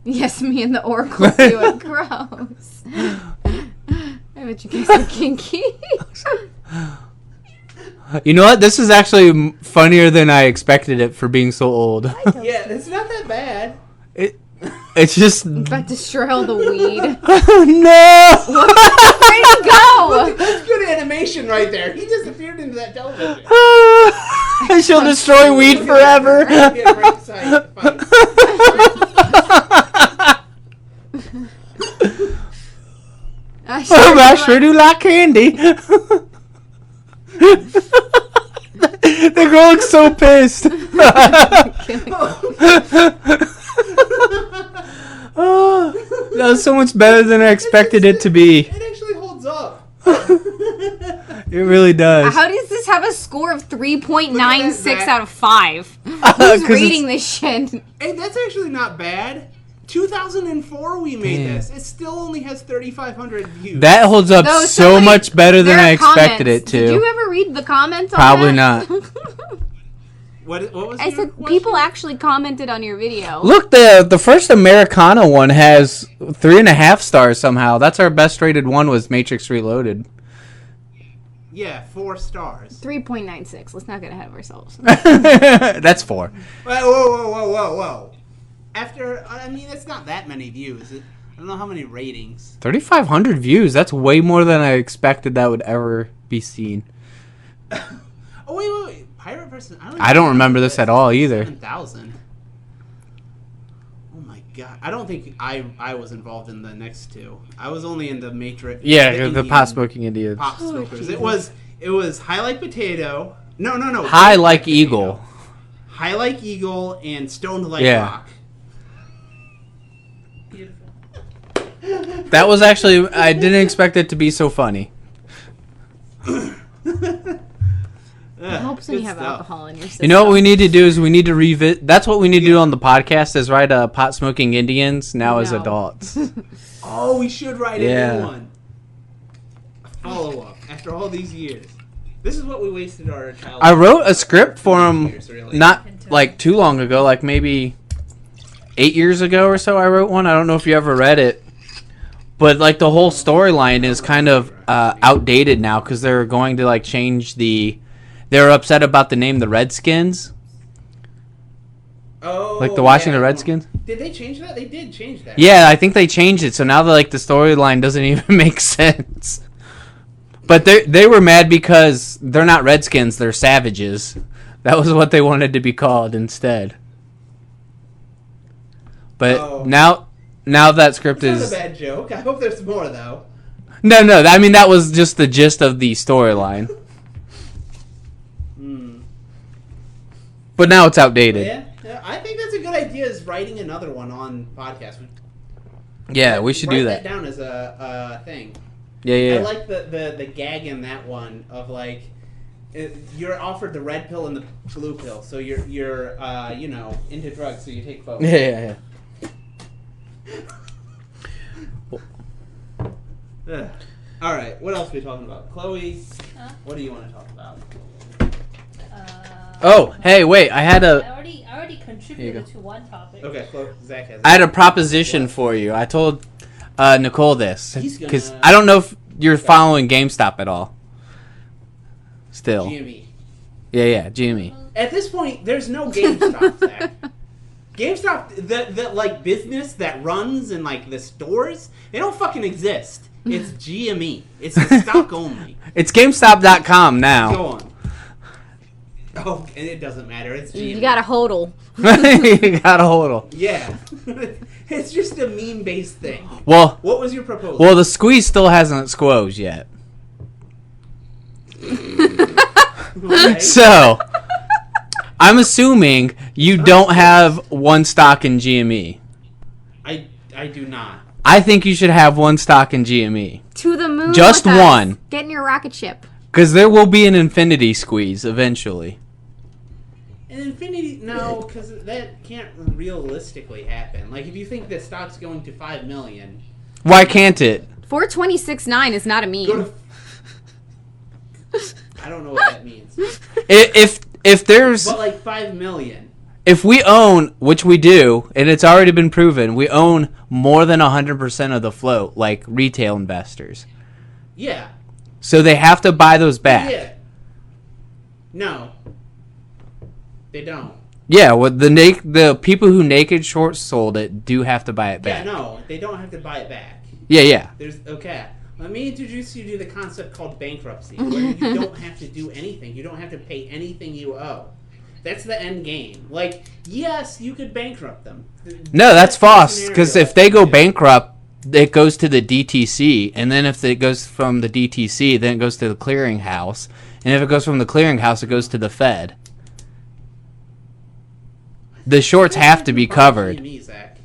Yes, me and the Oracle do it. Gross. I bet you guys are kinky.
You know what? This is actually funnier than I expected it for being so old.
Yeah, it's not that bad.
It's just...
About to straddle the weed.
No!
Where'd he go?
That's good animation right there. He disappeared into that television.
She'll destroy weed forever.
Yeah, right side. Fine.
I sure do like candy. The girl looks so pissed. Oh, that was so much better than I expected it to be.
It actually holds up.
It really does.
How does this have a score of 3.96
Zach.
out of 5? Who's
'Cause
reading this shit?
Hey, that's actually not bad. 2004 we made this. It still only has 3,500 views.
That holds up
No,
so
somebody-
much better than
there
I
are
expected
comments.
it to.
Did you ever read the comments on
Probably
that?
not.
What was
I
your
said
question?
people actually commented on your video.
Look, the first Americana one has 3.5 stars somehow. That's our best rated one, was Matrix Reloaded.
Yeah, 4 stars.
3.96. Let's not get ahead of ourselves.
That's 4.
Whoa. After, I mean, it's not that many views. I don't know how many ratings.
3,500 views. That's way more than I expected that would ever be seen.
Oh, wait. Pirate versus...
I don't remember this at all either.
7,000. Oh my god. I don't think I was involved in the next two. I was only in the Matrix.
Yeah, the
Indian
pot smoking Indians.
Pop smokers. It was High Like Potato. No.
High
Baked
Like
Potato.
Eagle.
High Like Eagle and Stoned Like
Yeah.
Rock.
Beautiful.
That was actually... I didn't expect it to be so funny.
It helps when
good
you have
stuff.
alcohol in your system.
You know what we need to do is we need to revisit... That's what we need to do on the podcast, is write pot smoking Indians now as
No.
adults.
Oh, we should write a
Yeah.
new one. A follow-up after all these years. This is what we wasted our childhood.
I wrote a script for him
Years, really.
not like too long ago, like maybe 8 years ago or so. I wrote one. I don't know if you ever read it, but like the whole storyline is kind of outdated now because they're going to like change the. They were upset about the name the Redskins,
Oh,
Like the Washington
yeah.
Redskins?
Did they change that? They did change that.
Yeah, I think they changed it, so now the storyline doesn't even make sense. But they were mad because they're not Redskins, they're Savages. That was what they wanted to be called instead. But now that script
That's
is...
not a bad joke. I hope there's more, though.
No, I mean, that was just the gist of the storyline. But now it's outdated.
Yeah, I think that's a good idea, is writing another one on podcast.
Yeah, we should do
Write
that.
down as a thing.
Yeah.
I like the gag in that one of like you're offered the red pill and the blue pill, so you're into drugs, so you take both.
Yeah.
Ugh. All right, what else are we talking about? Chloe,
Huh?
what do you want to talk about?
Oh, hey, wait, I had
I
a
already contributed to one topic.
Okay, Zach has.
I had a proposition for you. I told Nicole this
He's gonna-
because I don't know if you're following GameStop at all. Still,
GME.
yeah, GME.
At this point, there's no GameStop, Zach. GameStop, the like business that runs in like the stores, they don't fucking exist. It's GME. It's the stock only.
It's GameStop.com now.
Go on. Oh, and it doesn't matter. It's GME.
You got a hodl.
You got a hold.
Yeah. It's just a meme-based thing.
Well,
What was your proposal?
the squeeze still hasn't squoze yet.
Okay.
So, I'm assuming you don't have one stock in GME.
I do not.
I think you should have one stock in GME.
To the moon.
Just
with us.
one.
Get in your rocket ship.
Because there will be an infinity squeeze eventually.
And Infinity, no, because that can't realistically happen. Like, if you think the stock's going to 5 million,
Why can't it?
426.9 is not a
go
meme.
to... I don't know what that means.
If there's...
But, like, 5 million.
If we own, which we do, and it's already been proven, we own more than 100% of the float, like retail investors.
Yeah.
So they have to buy those back.
Yeah. No. They don't.
Yeah, well, the people who naked short sold it do have to buy it
Yeah,
back.
no. They don't have to buy it back.
Yeah.
Okay. Let me introduce you to the concept called bankruptcy, where you don't have to do anything. You don't have to pay anything you owe. That's the end game. Like, yes, you could bankrupt them.
No, that's false.
scenario.
Because if they go bankrupt, it goes to the DTC, and then if it goes from the DTC, then it goes to the clearinghouse, and if it goes from the clearinghouse, it goes to the Fed. The shorts have to be covered.
Me, Zach.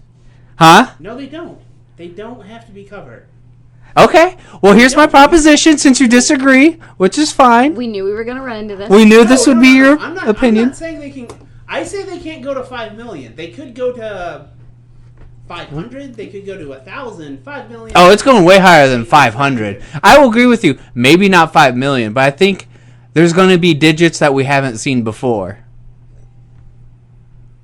Huh?
No, they don't. They don't have to be covered.
Okay. Well, here's my proposition since you disagree, which is fine.
We knew we were going to run into this.
We knew this would be your
I'm not
opinion.
saying they can. I say they can't go to 5 million. They could go to 500. They could go to 1,000. 5 million.
Oh, it's going way higher than 500. I will agree with you. Maybe not 5 million, but I think there's going to be digits that we haven't seen before.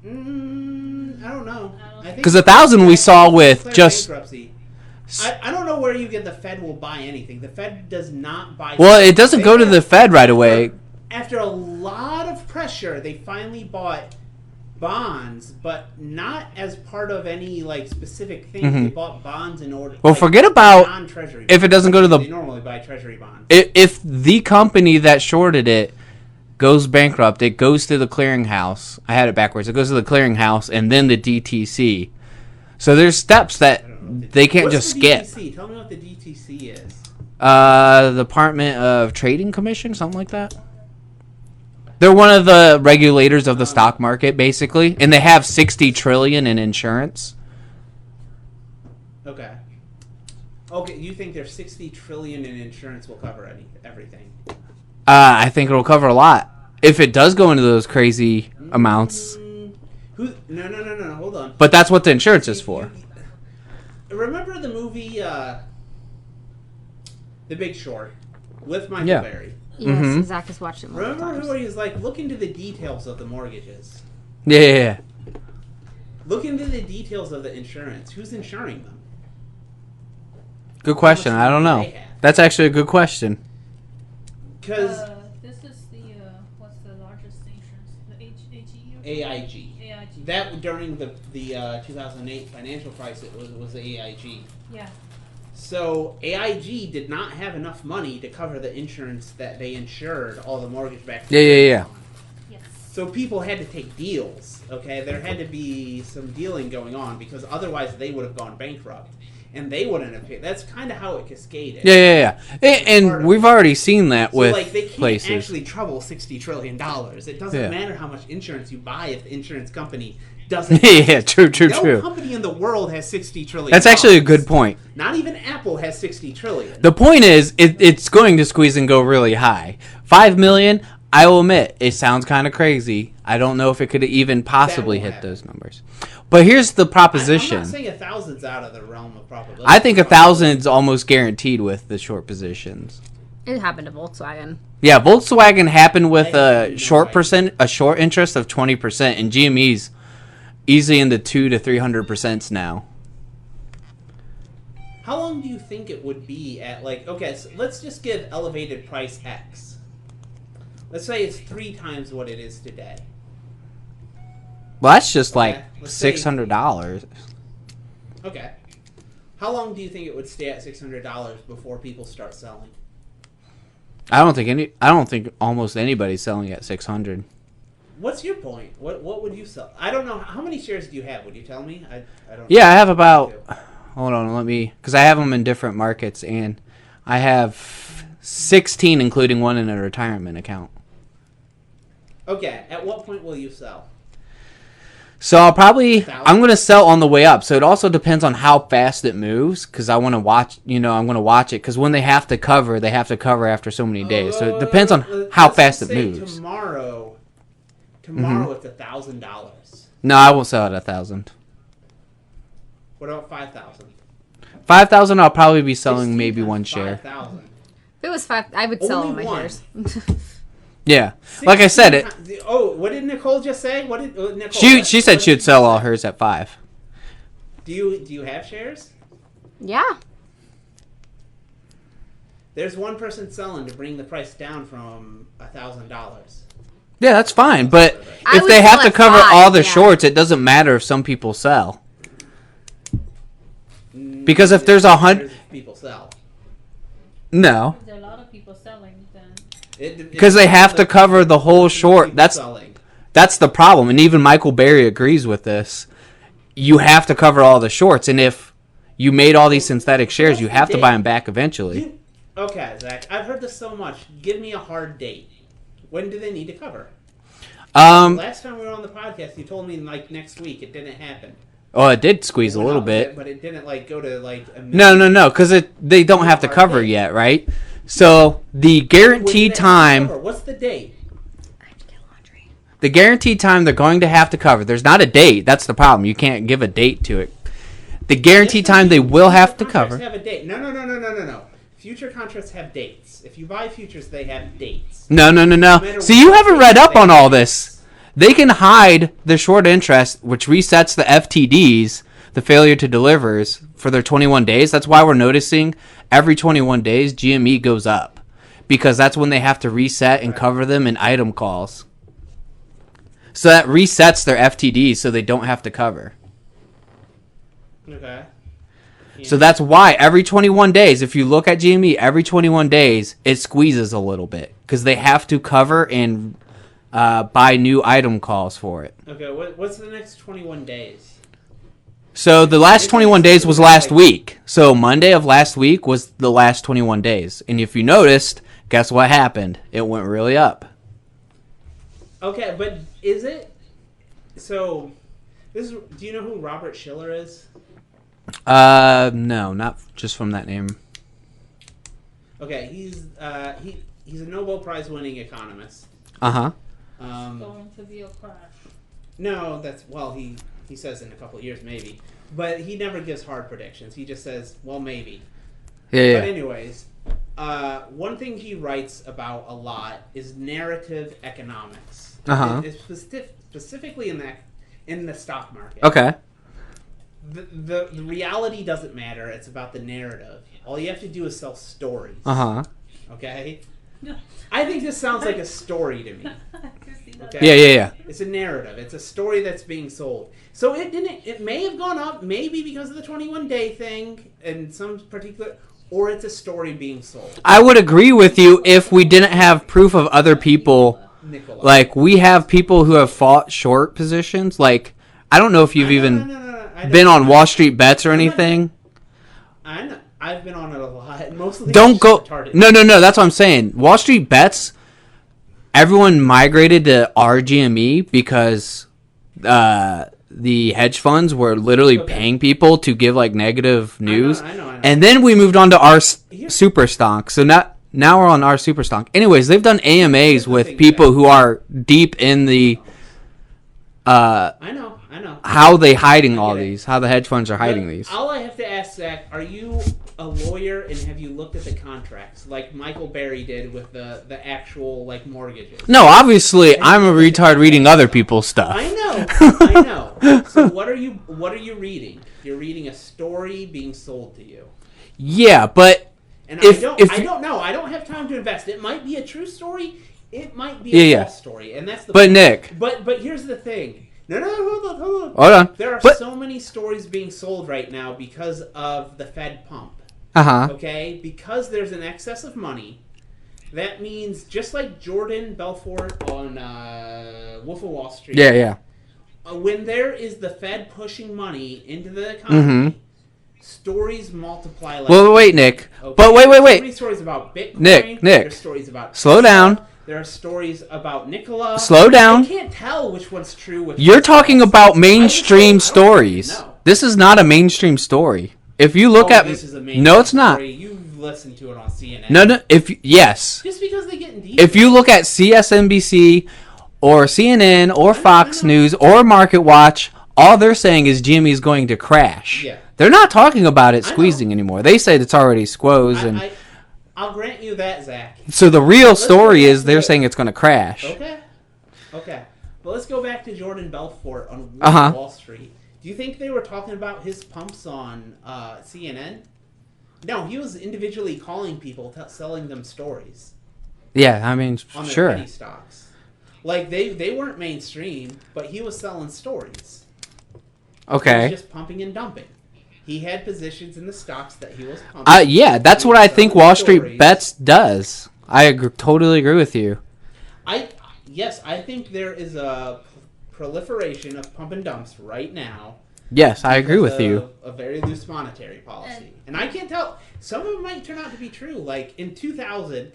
I don't know.
Because 1,000 we saw with just...
bankruptcy. I don't know where you get the Fed will buy anything. The Fed does not buy...
Well, it doesn't go to the Fed right away.
After a lot of pressure, they finally bought bonds, but not as part of any like specific thing. They bought bonds in order...
Well,
like,
forget about
non-treasury
if it doesn't go to the...
They normally buy treasury bonds.
If the company that shorted it goes bankrupt, it goes to the clearinghouse. I had it backwards. It goes to the clearinghouse and then the DTC. So there's steps that they can't
What's
just
the
skip.
DTC? Tell me what the DTC is.
The Department of Trading Commission, something like that. They're one of the regulators of the stock market, basically, and they have $60 trillion in insurance.
Okay. Okay, you think there's $60 trillion in insurance will cover everything?
I think it'll cover a lot if it does go into those crazy amounts.
No, hold on.
But that's what the insurance is for.
Remember the movie The Big Short with Michael
Yeah.
Berry?
Yes, Zach has watched it multiple
Remember
times.
who he's like, look into the details of the mortgages.
Yeah.
Look into the details of the insurance. Who's insuring them?
Good question. I don't know. That's actually a good question.
Because
This is the what's the largest insurance? The HE or
AIG.
AIG.
that during the 2008 financial crisis was AIG.
Yeah.
So AIG did not have enough money to cover the insurance that they insured all the mortgage-backed
Yeah.
on.
Yes.
So people had to take deals, okay? There had to be some dealing going on because otherwise they would have gone bankrupt. And they wouldn't have paid. That's kind of how it cascaded.
Yeah. And we've already seen that
So,
with
like, they can't
places.
actually trouble $60 trillion. It doesn't matter how much insurance you buy if the insurance company doesn't.
Yeah, true.
No company in the world has $60 trillion.
That's actually a good point.
Not even Apple has $60 trillion.
The point is, it's going to squeeze and go really high. 5 million, I will admit, it sounds kind of crazy. I don't know if it could even possibly hit those numbers. But here's the proposition.
I'm not saying 1,000's out of the realm of probability.
I think 1,000's almost guaranteed with the short positions.
It happened to Volkswagen.
Yeah, Volkswagen happened with a short interest of 20%, and GME's easily in the 200 to 300% now.
How long do you think it would be at, like, okay, so let's just give elevated price X. Let's say it's 3 times what it is today.
Well, that's just like
let's say-
$600.
Okay. How long do you think it would stay at $600 before people start selling?
I don't think almost anybody's selling at 600.
What's your point? What would you sell? I don't know. How many shares do you have? Would you tell me? I don't.
Yeah, I have about. Hold on, because I have them in different markets, and I have 16, including one in a retirement account.
Okay. At what point will you sell?
So I'm going to sell on the way up. So it also depends on how fast it moves, because I want to watch. I'm going to watch it because when they have to cover after so many days. So it depends on how fast it moves.
Tomorrow it's $1,000.
No, I won't sell at 1,000.
What about 5,000?
5,000, I'll probably be selling maybe one share.
5,000.
If it was 5, I would sell all
Only
my
one.
shares.
Yeah, like I said, it.
Oh, what did Nicole just say? What did Nicole?
She said she'd sell all hers at 5.
Do you have shares?
Yeah.
There's one person selling to bring the price down from $1,000.
Yeah, that's fine. But
I
if
would
they have
sell
to
at
cover
5,
all the
yeah.
shorts, it doesn't matter if some people sell. Because if there's 100,
people sell.
no,
If there are a lot of people selling, then
because they have to cover the whole short. That's the problem, and even Michael Berry agrees with this. You have to cover all the shorts, and if you made all these synthetic shares, you have to buy them back eventually.
Okay, Zach, I've heard this so much. Give me a hard date. When do they need to cover? Last time we were on the podcast, you told me like next week. It didn't happen.
Oh, it did squeeze a little bit,
but it didn't like go to like a
No, because they don't have to cover yet, right? So the guaranteed time.
What's the date?
I have to get laundry.
The guaranteed time they're going to have to cover. There's not a date. That's the problem. You can't give a date to it. The guaranteed time they will have to cover.
Have a date. No. Future contracts have dates. If you buy futures, they have dates.
No. So you haven't read up on all this. They can hide the short interest, which resets the FTDs, the failure to delivers, for their 21 days. That's why we're noticing every 21 days GME goes up. Because that's when they have to reset and cover them in item calls. So that resets their FTDs so they don't have to cover.
Okay. Yeah.
So that's why every 21 days, if you look at GME, every 21 days, it squeezes a little bit. Because they have to cover and buy new item calls for it.
Okay, what's the next 21 days?
So the last 21 days was last week. So Monday of last week was the last 21 days. And if you noticed, guess what happened? It went really up.
Okay, but is it? So, do you know who Robert Shiller is?
No, not just from that name.
Okay, he's a Nobel Prize winning economist.
Uh-huh.
going to be a crash.
No, he says in a couple of years maybe, but he never gives hard predictions. He just says, well, maybe.
Yeah.
But anyways, one thing he writes about a lot is narrative economics.
Uh-huh.
It's specifically in the stock market.
Okay.
The reality doesn't matter. It's about the narrative. All you have to do is sell stories.
Uh-huh.
Okay? I think this sounds like a story to me. Okay?
Yeah.
It's a narrative. It's a story that's being sold. So it may have gone up, maybe because of the 21-day thing and some particular, or it's a story being sold.
I would agree with you if we didn't have proof of other people.
Nicola.
Like, we have people who have fought short positions. Like, I don't know if you've even been on Wall Street Bets or anything.
I know. I've been on it a lot. Mostly
Don't go.
retarded.
No. That's what I'm saying. Wall Street Bets. Everyone migrated to RGME because the hedge funds were literally paying people to give like negative news.
I know.
And then we moved on to our super stock. So now we're on our super stock. Anyways, they've done AMAs with people who are deep in the.
I know.
How they hiding all these? How the hedge funds are hiding these?
All I have to ask, Zach, are you a lawyer and have you looked at the contracts like Michael Berry did with the actual like mortgages?
No, obviously I'm a retard reading other people's stuff.
I know. So what are you reading? You're reading a story being sold to you.
Yeah, but
and I don't know. I don't have time to invest. It might be a true story. It might be a false story, and that's the.
But Nick.
But here's the thing. No, hold
on.
There are so many stories being sold right now because of the Fed pump. Okay? Because there's an excess of money. That means, just like Jordan Belfort on Wolf of Wall Street.
Yeah.
When there is the Fed pushing money into the economy, stories multiply like...
Well, wait, Nick.
Okay?
But wait.
There's so many stories about Bitcoin.
Nick.
There's stories about...
Slow down.
There are stories about Nicola.
Slow down.
I can't tell which one's true.
You're talking about mainstream stories. This is not a mainstream story. If you look at...
This is a mainstream
no, it's not.
story. You've listened to it on CNN.
No. Yes.
Just because they get in detail.
If you look at CSNBC or CNN or Fox News or Market Watch, all they're saying is GME is going to crash.
Yeah.
They're not talking about it squeezing anymore. They said it's already squoze and...
I'll grant you that, Zach.
So the real story is they're saying it's going to crash.
Okay. But let's go back to Jordan Belfort on Wall Street. Do you think they were talking about his pumps on CNN? No, he was individually calling people, selling them stories.
Yeah, I mean,
on their
sure.
penny stocks. Like, they weren't mainstream, but he was selling stories.
Okay.
He was just pumping and dumping. He had positions in the stocks that he was pumping.
Yeah, that's what I think Wall Street Bets does. I totally agree with you.
Yes, I think there is a proliferation of pump and dumps right now.
Yes, I agree with you.
A very loose monetary policy. And I can't tell. Some of them might turn out to be true. Like, in 2000,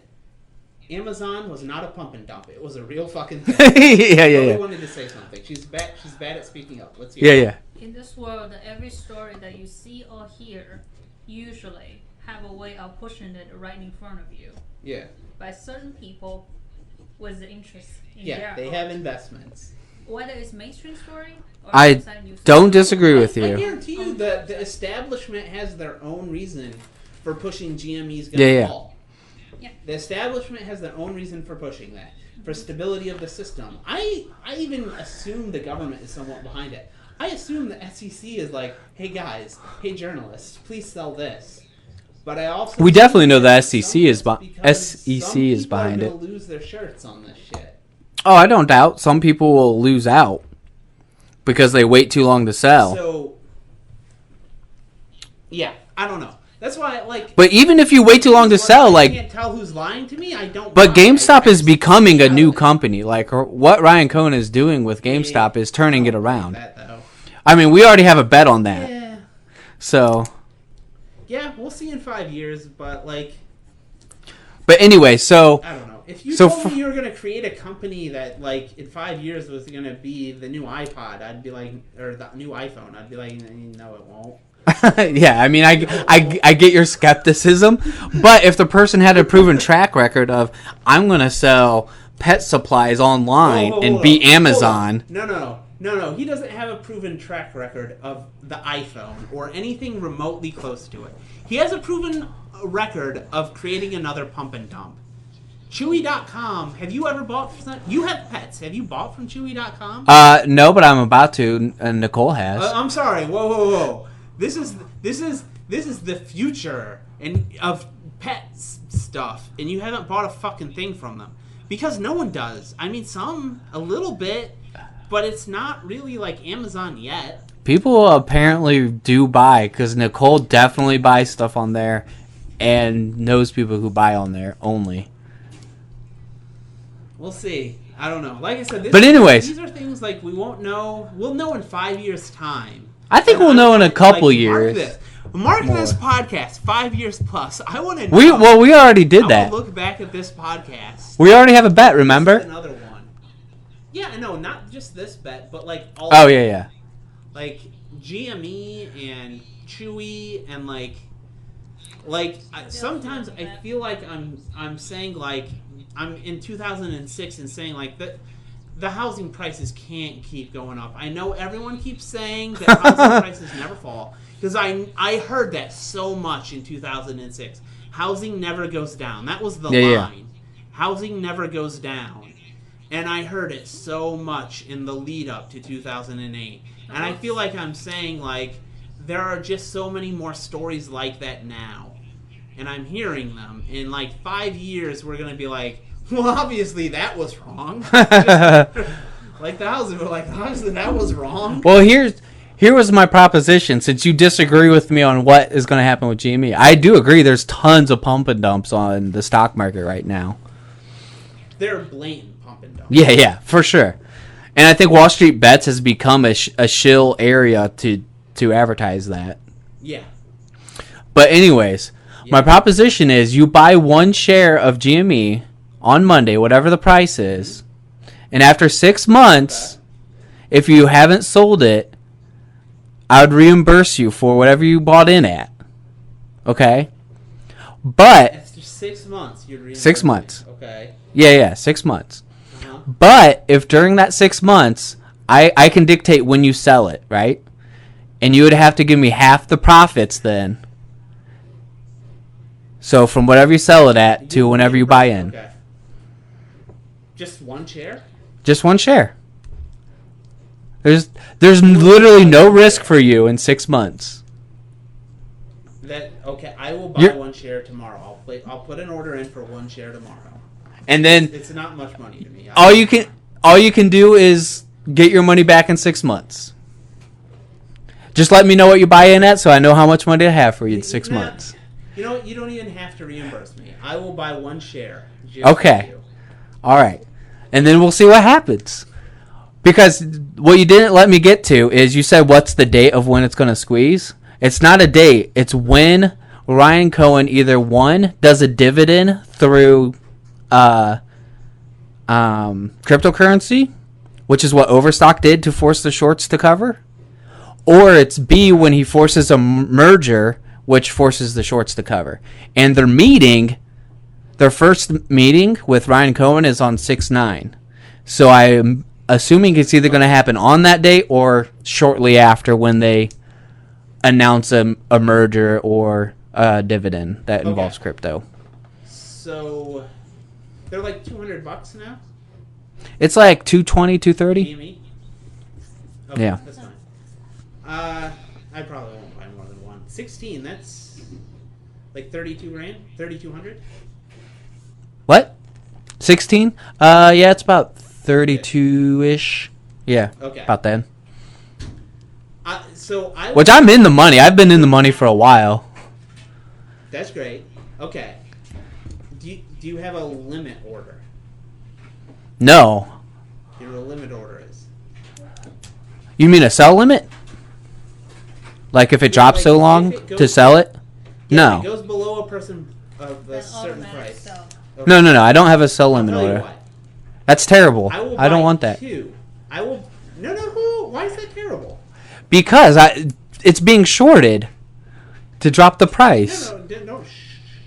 Amazon was not a pump and dump. It was a real fucking thing.
Yeah.
wanted to say something. She's bad at speaking up. Let's hear
Yeah.
In this world, every story that you see or hear usually have a way of pushing it right in front of you.
Yeah.
By certain people with the interest in
Yeah, they have investments.
Whether it's mainstream story or
I
outside news
don't
story.
disagree with
I
you.
guarantee you that the establishment has their own reason for pushing GME's going to fall.
Yeah.
The establishment has their own reason for pushing that. For stability of the system. I even assume the government is somewhat behind it. I assume the SEC is like, hey guys, hey journalists, please sell this. But I also
We definitely know the SEC is
behind
behind it.
Some people are going to lose their shirts on this shit.
Oh, I don't doubt. Some people will lose out because they wait too long to sell.
So, yeah, I don't know. That's why, like...
But even if you wait too long to sell,
I
like...
can't tell who's lying to me, I don't
But
buy.
GameStop is becoming a new company. Like, what Ryan Cohen is doing with GameStop is turning it around.
That, though.
I mean, we already have a bet on that.
Yeah.
So...
Yeah, we'll see in 5 years, but, like...
But anyway, so...
I don't know. If you
So
told me you were going to create a company that, like, in 5 years was going to be the new iPod, I'd be like... Or the new iPhone, I'd be like, no, it won't.
Yeah, I mean, I get your skepticism, but if the person had a proven track record of, I'm going to sell pet supplies online and be Amazon...
No, he doesn't have a proven track record of the iPhone or anything remotely close to it. He has a proven record of creating another pump and dump. Chewy.com, have you ever bought from that? You have pets. Have you bought from Chewy.com?
No, but I'm about to, and Nicole has.
I'm sorry. Whoa. This is the future of pet stuff, and you haven't bought a fucking thing from them. Because no one does. I mean, some, a little bit, but it's not really like Amazon yet.
People apparently do buy, because Nicole definitely buys stuff on there and knows people who buy on there only.
We'll see. I don't know. Like I said,
But anyways.
these are things like we won't know. We'll know in 5 years' time.
I think we'll know in a couple years.
Mark this podcast 5 years plus. I want to know.
We already did
I
that.
want to look back at this podcast.
We already have a bet, remember?
Another one. Yeah, no, not just this bet, but like all.
Oh, yeah.
Like GME and Chewy and sometimes I feel like I'm saying like I'm in 2006 and saying like the housing prices can't keep going up. I know everyone keeps saying that housing prices never fall because I heard that so much in 2006. Housing never goes down. That was the line.
Yeah.
Housing never goes down. And I heard it so much in the lead up to 2008. And I feel like I'm saying like there are just so many more stories like that now. And I'm hearing them. In like 5 years we're going to be like, well, obviously that was wrong. Like the housing, we're like, obviously that was wrong.
Well, here was my proposition. Since you disagree with me on what is going to happen with GME, I do agree there's tons of pump and dumps on the stock market right now.
They're blatant pump and dump.
Yeah, for sure. And I think Wall Street Bets has become a shill area to advertise that.
Yeah.
But anyways, my proposition is you buy one share of GME on Monday, whatever the price is, and after 6 months, if you haven't sold it, I would reimburse you for whatever you bought in at. Okay? But
After 6 months, you'd reimburse
6 months.
me. Okay.
Yeah, 6 months.
Uh-huh.
But if during that 6 months, I can dictate when you sell it, right? And you would have to give me half the profits then. So from whatever you sell it at to whenever you buy in.
Okay. Just one share?
Just one share. There's literally no risk for you in 6 months.
Okay, I will buy one share tomorrow. I'll put an order in for one share tomorrow.
And then
It's not much money to me.
all you can do is get your money back in 6 months. Just let me know what you buy in at so I know how much money I have for you in 6 months.
You know what? You don't even have to reimburse me. I will buy one share. Just
Okay.
for you.
All right. And then we'll see what happens. Because what you didn't let me get to is you said what's the date of when it's going to squeeze? It's not a date. It's when Ryan Cohen either one does a dividend through cryptocurrency, which is what Overstock did to force the shorts to cover, or it's B when he forces a merger, which forces the shorts to cover. And their first meeting with Ryan Cohen is on 6/9. So I'm assuming it's either going to happen on that date or shortly after when they announce a merger or a dividend that involves crypto.
So they're like $200 now?
It's like 220, 230.
GME? Okay,
Yeah.
That's fine. I probably won't buy more than one. 16, that's like 32 grand? 3,200?
What? 16? Yeah, it's about 32-ish. Yeah,
Okay.
about then.
Which
I'm in the money. I've been in the money for a while.
That's great. Okay. Do you have a limit order?
No.
You know what a limit order is?
You mean a sell limit? Like if it drops
like
so
if
long
it goes-
to sell it?
Yeah,
No.
If it goes below a person of a
Then
certain
automatic
price.
sell.
Okay.
No. I don't have a sell
I'll
limit
tell you
order.
what.
That's terrible.
I will
I don't
buy
want that.
two. I will. No. Why is that terrible?
Because it's being shorted to drop the price.
No, don't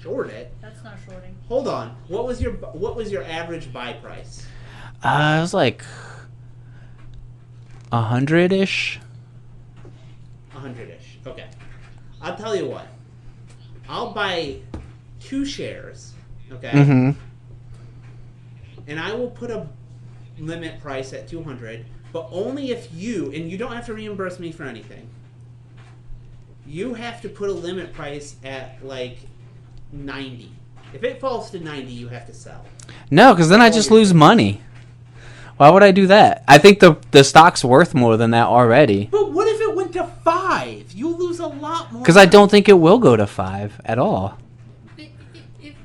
short it.
That's not shorting.
Hold on. What was your average buy price?
It was like 100-ish.
100-ish. Okay. I'll tell you what. I'll buy 2 shares. Okay.
Mm-hmm.
And I will put a limit price at 200, but only if you don't have to reimburse me for anything. You have to put a limit price at like 90. If it falls to 90, you have to sell.
No, because then I just lose money. Why would I do that? I think the stock's worth more than that already.
But what if it went to 5? You'll lose a lot more.
Because I don't think it will go to 5 at all.
If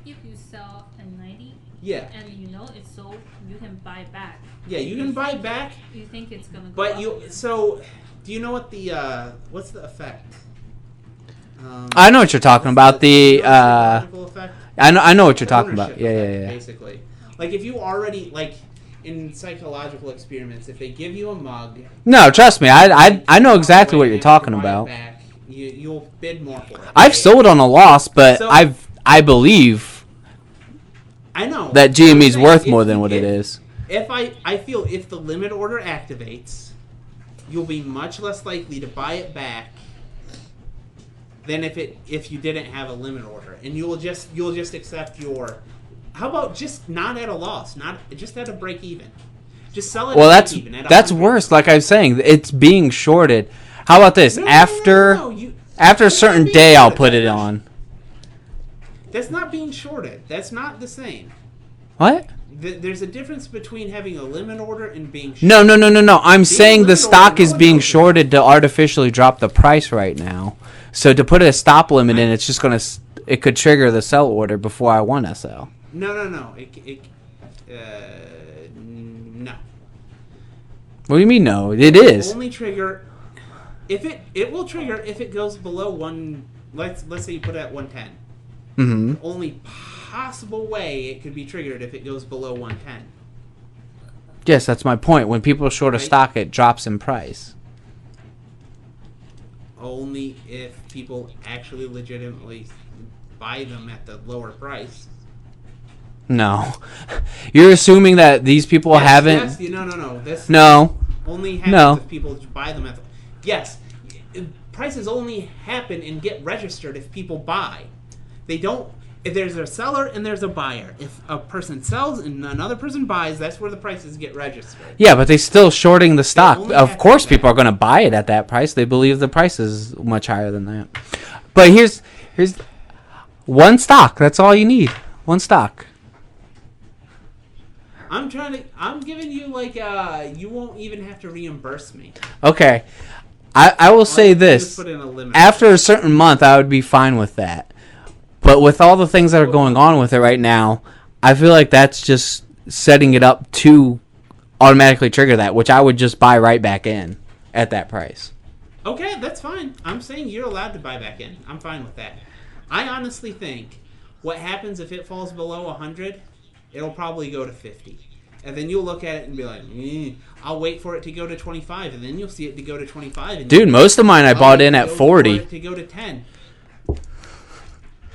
you sell at 90,
yeah,
and you know it's sold, you can buy back.
Yeah, you can buy back.
You think it's gonna go
But
up
you
again.
so do you know what the what's the effect?
I know what you're talking about. The
psychological effect?
I know what you're talking about.
Ownership
Yeah,
effect,
yeah, yeah.
Basically, like if you already like in psychological experiments, if they give you a mug,
No, trust me. I know exactly what
and
you're
you
talking
buy it
about.
back, you'll bid more for it.
I've sold on a loss, but
So-
I believe
I know
that GME's
I'm
worth
saying
more
if
than
you
what it
get-
is.
If I feel if the limit order activates, you'll be much less likely to buy it back than if you didn't have a limit order, and you'll just accept your. How about just not at a loss, not just at a break even, just sell it.
Well,
at break even, at
that's
100.
worse. Like I was saying, it's being shorted. How about this?
No,
after
you-
after a
that's not
certain
being
day, I'll
shorted.
put it on.
That's not being shorted. That's not the same.
What?
There's a difference between having a limit order and being shorted.
No. I'm saying the
limited
stock
order,
is
no
being
one knows
shorted to artificially drop the price right now. So to put a stop limit in, it's just it could trigger the sell order before I want to sell.
No. No.
What do you mean? No, it
It will
is.
only trigger if it will trigger if it goes below one. Let's say you put it at 110.
Mm-hmm.
The only possible way it could be triggered if it goes below 110.
Yes, that's my point. When people short a
Right.
stock, it drops in price.
Only if people actually legitimately buy them at the lower price.
No, you're assuming that these people haven't.
Yes, no. This
No,
only happens
No.
if people buy them at the. Yes, prices only happen and get registered if people buy. They don't. If there's a seller and there's a buyer, if a person sells and another person buys, that's where the prices get registered.
yeah, but they still shorting the stock.
only
Of
have
course,
to-
people are going to buy it at that price. They believe the price is much higher than that. But here's one stock. That's all you need. One stock.
I'm giving you you won't even have to reimburse me.
Okay, I will say
Just
this.
put in a limit.
After a certain month, I would be fine with that. But with all the things that are going on with it right now, I feel like that's just setting it up to automatically trigger that, which I would just buy right back in at that price.
Okay, that's fine. I'm saying you're allowed to buy back in. I'm fine with that. I honestly think what happens if it falls below 100, it'll probably go to 50. And then you'll look at it and be like, I'll wait for it to go to 25, and then you'll see it to go to 25. And
Dude, most of mine I
I'll
bought
wait
in
to
at
go
40.
for it to go to 10.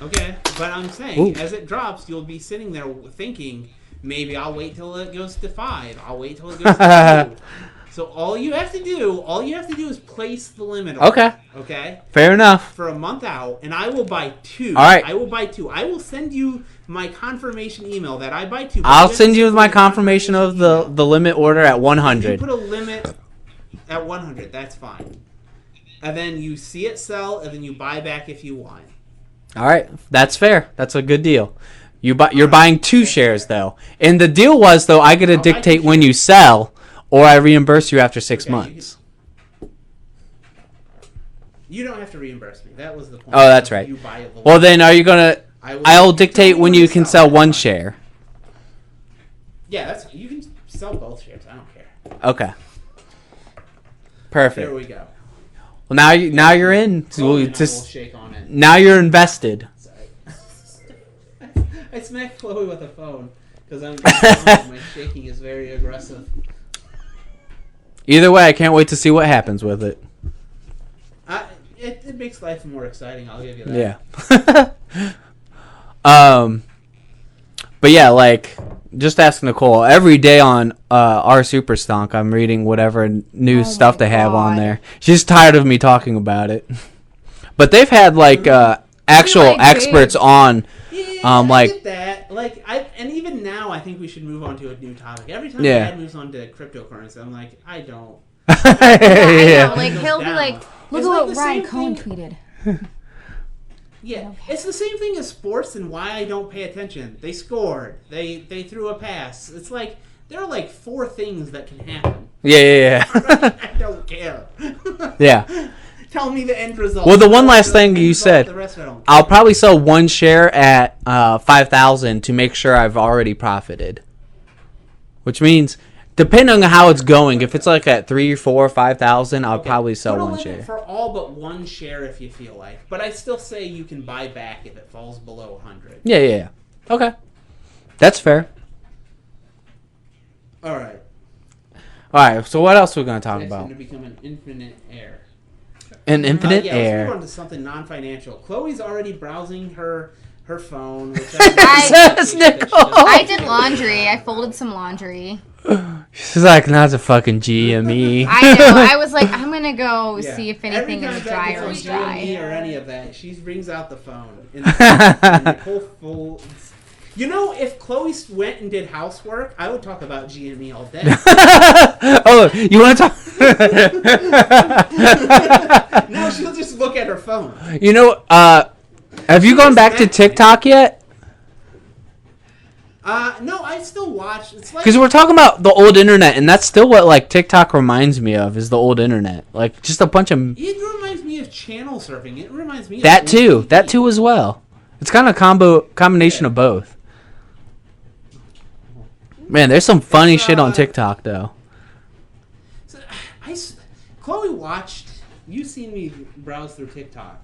Okay, but I'm saying, as it drops, you'll be sitting there thinking, maybe I'll wait till it goes to 5. I'll wait till it goes to 2. So all you have to do is place the limit order.
Okay.
Okay?
Fair enough.
For a month out, and I will buy 2.
All right.
I will buy 2. I will send you my confirmation email that I buy 2.
I'll send you my confirmation of the limit order at
You
100.
put a limit at 100. That's fine. And then you see it sell, and then you buy back if you want.
All right, that's fair. That's a good deal. You're buying 2 shares though, and the deal was though I get to
I'll buy 2
dictate when you sell, or I reimburse you after 6
Okay,
months.
You don't have to reimburse me. That was the point.
Oh, that's right.
You buy it.
Well, then are you gonna? I'll dictate when you can sell
That's
1
fine.
share.
Yeah, you can sell both shares. I don't care.
Okay.
There
Perfect.
we go.
Well, now you're in. So
Chloe
we'll
and I
just
will shake on it.
now you're invested.
Sorry. I smacked Chloe with a phone because my shaking is very aggressive.
Either way, I can't wait to see what happens with it.
It makes life more exciting. I'll give you that.
Yeah. But yeah, like just ask Nicole every day on our Super Stonk. I'm reading whatever new stuff they have on
God.
there. She's tired of me talking about it. But they've had like actual
like
experts on.
Yeah,
Like-
I get that. And even now, I think we should move on to a new topic. Every time
Yeah.
Dad moves on to cryptocurrency, I'm like, I don't.
I
Yeah.
know, like he'll be
Down.
like, look
It's
at
like
what
the
Ryan
same
Cohen
thing-
tweeted.
Yeah, it's the same thing as sports and why I don't pay attention. They scored. They threw a pass. It's like there are like 4 things that can happen.
Yeah.
I don't care.
Yeah.
Tell me the end result.
Well, the one last thing you said,
The rest I don't care.
I'll probably sell 1 share at 5,000 to make sure I've already profited. Which means, depending on how it's going, if it's like at 3, 4, 5,000, I'll probably sell
Put a
1
limit
share.
for all but 1 share if you feel like. But I still say you can buy back if it falls below 100.
Yeah. Okay. That's fair.
All right.
Alright, so what else are we going to talk
Next
about?
one to become an infinite heir.
An infinite
Let's move
air.
on to something non-financial. Chloe's already browsing her phone. Which
Says Nicole.
I did laundry. I folded some laundry.
She's like, not a fucking GME.
I know. I was like, I'm gonna go
Yeah.
see if anything
Every
is
time
dry
that
or
gets
is
on GME
dry.
or any of that, she brings out the phone. And Nicole folds. You know, if Chloe went and did housework, I would talk about GME all day.
Oh, you want to talk?
No, she'll just look at her phone.
You know, have you gone back to TikTok yet?
No, I still watch. It's like
Because we're talking about the old internet, and that's still what like TikTok reminds me of is the old internet. Like just a bunch of
it reminds me of channel surfing. It reminds me
that
of
too,
TV.
that too as well. It's kind of combination of both. Man, there's some funny shit on TikTok though.
So, Chloe watched. You've seen me browse through TikTok.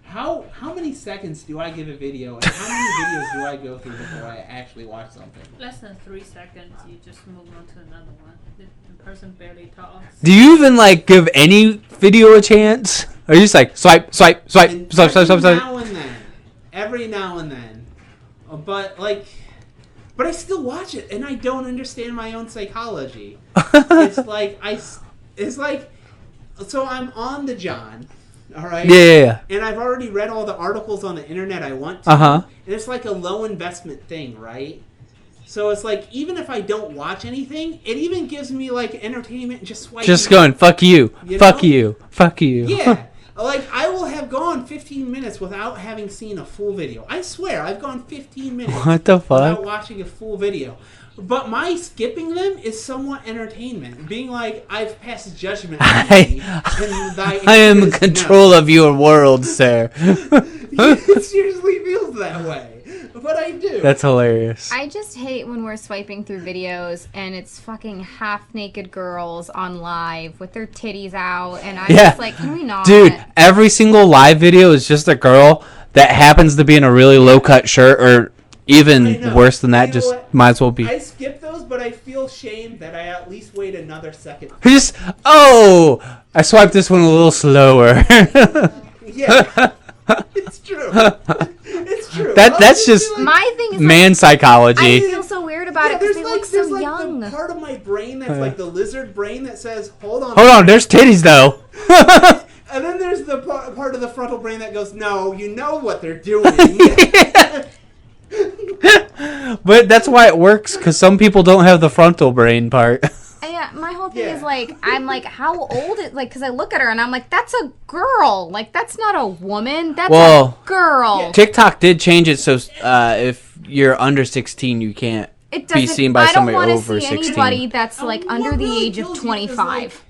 How many seconds do I give a video, and how many videos do I go through before I actually watch something?
Less than 3 seconds, you just move on to another one. The person barely talks.
Do you even like give any video a chance? Or you just like swipe, swipe, swipe,
And
swipe, swipe, swipe, swipe?
every now and then, but I still watch it, and I don't understand my own psychology. It's like, so I'm on the John. All right.
Yeah.
And I've already read all the articles on the internet I want to.
Uh-huh.
And it's like a low investment thing, right? So it's like, even if I don't watch anything, it even gives me like entertainment just swiping.
Just going, fuck you,
You
fuck
know?
you, fuck you.
Yeah. Like, I will have gone 15 minutes without having seen a full video. I swear, I've gone 15 minutes
What the
without
fuck?
watching a full video. But my skipping them is somewhat entertainment. Being like, I've passed judgment on thee, and thy
I am in
answer is
control
no.
of your world, sir.
It seriously feels that way. But I do.
That's hilarious.
I just hate when we're swiping through videos and it's fucking half-naked girls on live with their titties out, and I'm
Yeah.
just like, can we not?
Dude, every single live video is just a girl that happens to be in a really low-cut shirt, or
I
even
know.
worse than that,
You know
just
what?
might as well be.
I skip those, but I feel shame that I at least wait another second.
Just, oh, I swiped this one a little slower.
Yeah. It's true. It's true.
That's just
My thing is,
man
I
psychology.
feel so weird about it because they look so young.
the part of my brain that's like the lizard brain that says, hold on.
Hold on, there's titties though.
And then there's the part of the frontal brain that goes, no, you know what they're doing.
But that's why it works, because some people don't have the frontal brain part.
Yeah, my whole thing
Yeah.
is like, I'm like, how old is, like, because I look at her and I'm like, that's a girl. Like, that's not a woman. That's
Well,
a girl.
Yeah.
TikTok did change it so if you're under 16, you can't
It
be
doesn't.
seen by
I don't
somebody
want to
over
see
16.
anybody that's like
What
under the
really
age of
kills you is,
25.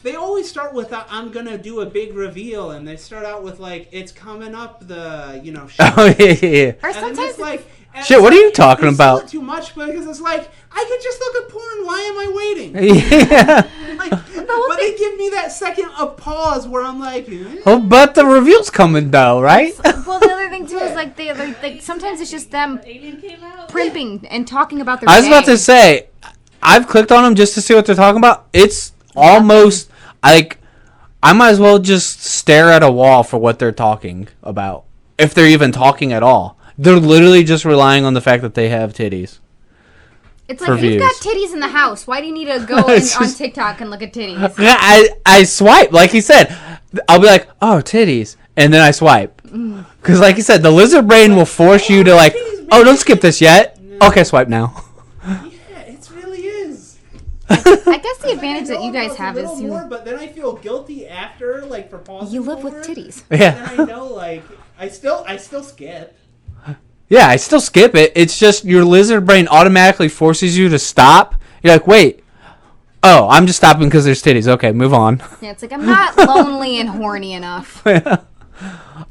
They always start with, I'm going to do a big reveal, and they start out with, like, it's coming up the, shit.
Oh, yeah.
Or
And then
sometimes
it's like, and
Shit,
it's
what are
like,
you talking
they sell
about?
it too much because it's like, I could just look at porn. Why am I waiting?
Yeah.
Like, but they give me that second of pause where I'm like,
Oh, but the reveal's coming though, right?
well, the other thing too is like they like sometimes it's just them
Alien came out.
primping and talking about their.
I was about
day.
to say, I've clicked on them just to see what they're talking about. It's almost like I might as well just stare at a wall for what they're talking about, if they're even talking at all. They're literally just relying on the fact that they have titties.
It's
for
like you've got
views.
titties in the house. Why do you need to go in,
It's
on
just-
TikTok and look at titties?
Yeah, I swipe, like he said. I'll be like, oh, titties, and then I swipe. Because like he said, the lizard brain will force you to like, oh, don't skip this yet. Okay, swipe now.
yeah, it really is.
I guess the advantage that you guys have is
more, but then I feel guilty after, like, for pausing
you live with
forward.
titties.
Yeah.
And I know, like, I still skip.
Yeah, I still skip it. It's just your lizard brain automatically forces you to stop. You're like, wait. Oh, I'm just stopping because there's titties. Okay, move on.
Yeah, it's like I'm not lonely and horny enough.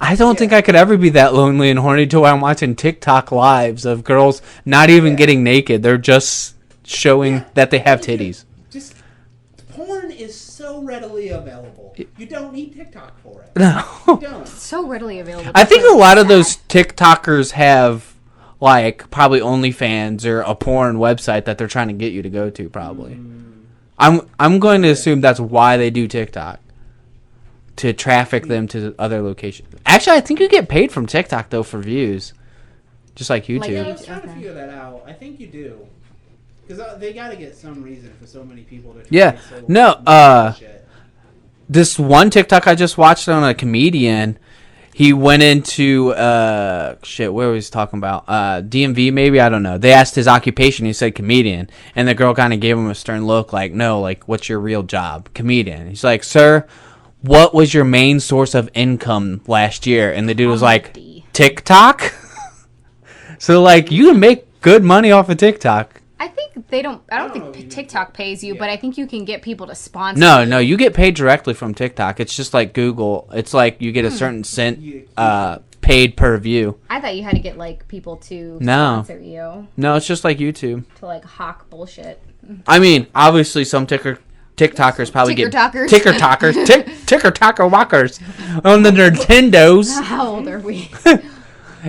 I don't think I could ever be that lonely and horny till I'm watching TikTok lives of girls not even getting naked. They're just showing that they have titties.
Just porn is so readily available. You don't need TikTok for it.
No.
You don't.
So readily available.
I think a lot of those TikTokers have, like, probably OnlyFans or a porn website that they're trying to get you to go to, probably. I'm going to assume that's why they do TikTok. To traffic them to other locations. Actually, I think you get paid from TikTok, though, for views. Just like YouTube.
Yeah, I was trying to figure that out. I think you do. Because they got to get some reason for so many people to try
this one TikTok I just watched on a comedian, he went into, where was he talking about? DMV, maybe? I don't know. They asked his occupation. He said comedian. And the girl kind of gave him a stern look like, no, like, what's your real job? Comedian. He's like, sir, what was your main source of income last year? And the dude was like, TikTok? So, like, you can make good money off of TikTok.
I think I don't think TikTok pays you, but I think you can get people to sponsor.
No, you get paid directly from TikTok. It's just like Google. It's like you get a certain cent paid per view.
I thought you had to get, like, people to sponsor you.
No, it's just like YouTube.
To, like, hawk bullshit.
I mean, obviously some TikTokers probably get ticker-talker walkers on the Nintendos.
How old are we?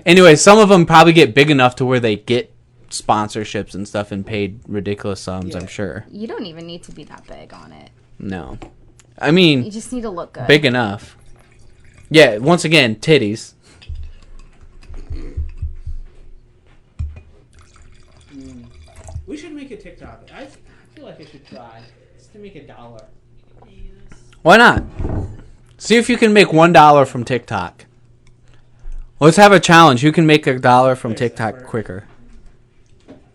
Anyway, some of them probably get big enough to where they get sponsorships and stuff and paid ridiculous sums, I'm sure.
You don't even need to be that big on it.
No. I mean,
you just need to look good.
Big enough. Yeah, once again, titties.
We should make a TikTok. I feel like I should try. Just to make $1.
Why not? See if you can make $1 from TikTok. Let's have a challenge. Who can make $1 from TikTok quicker?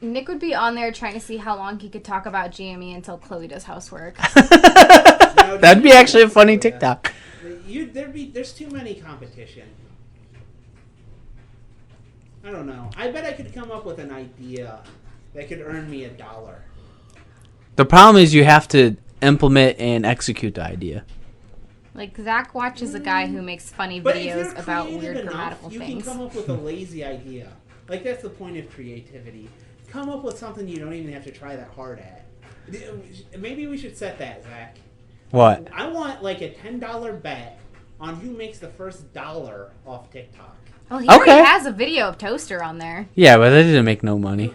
Nick would be on there trying to see how long he could talk about GME until Chloe does housework.
That'd be actually a funny TikTok.
There's too many competition. I don't know. I bet I could come up with an idea that could earn me $1.
The problem is you have to implement and execute the idea.
Like, Zach watches a guy who makes funny
But
videos about weird grammatical
you
things.
You can come up with a lazy idea. Like, that's the point of creativity. Come up with something you don't even have to try that hard at. Maybe we should set that, Zach.
What?
I want, like, a $10 bet on who makes the first $1 off TikTok.
Well, he already has a video of Toaster on there.
Yeah, but that didn't make no money.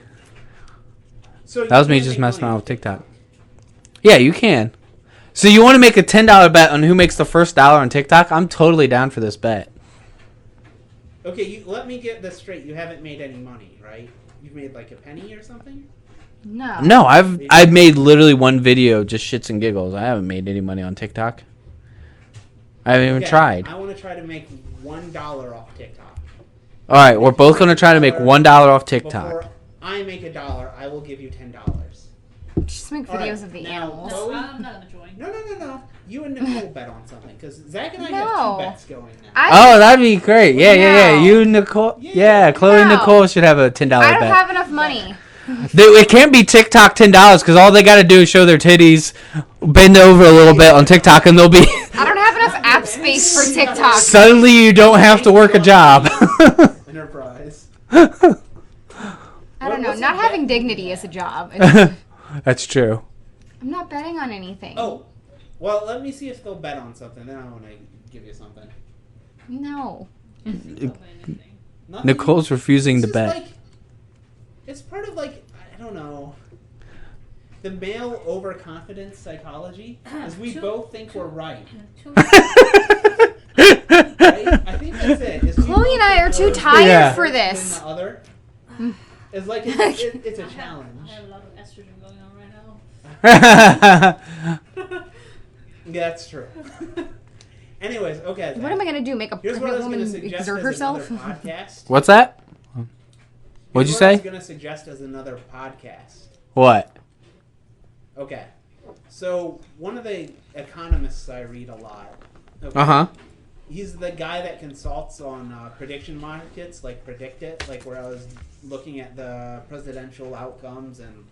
So
that was me just messing around with TikTok. Yeah, you can. So you want to make a $10 bet on who makes the first $1 on TikTok? I'm totally down for this bet.
Okay, let me get this straight. You haven't made any money, right? You've made like a penny or something?
No, I've made literally one video, just shits and giggles. I haven't made any money on TikTok. I haven't even tried.
I want to try to make $1 off TikTok.
All right, we're both going to try to make $1 off TikTok.
Before I make $1, I will give you $10.
Just make videos of the animals.
No, I'm not going to join.
No. You and Nicole bet on something, because Zach and I have 2 bets going now.
Oh, that'd be great. Yeah. You and Nicole. Yeah, Chloe and Nicole should have a $10 bet.
I don't have enough money.
It can't be TikTok $10 because all they got to do is show their titties, bend over a little bit on TikTok, and they'll be.
I don't have enough app space for TikTok.
Suddenly, you don't have to work a job.
Enterprise.
I don't know. Not having dignity is a job.
That's true.
I'm not betting on anything.
Oh, well, let me see if they'll bet on something. Then I want to give you something.
No.
Nicole's refusing to bet.
Like, it's part of, like, I don't know, the male overconfidence psychology, is we both think we're right. Right? I think that's it.
Chloe and I are too tired for this.
The other. It's like it's a challenge.
I have a lot of estrogen going on right now.
Yeah, that's true. Anyways, okay.
What am I gonna do? Make a pregnant woman exert herself?
What's that? What'd you say?
I was gonna suggest as another podcast.
What?
Okay, so one of the economists I read a lot. Okay, He's the guy that consults on prediction markets, like Predict It, like where I was looking at the presidential outcomes and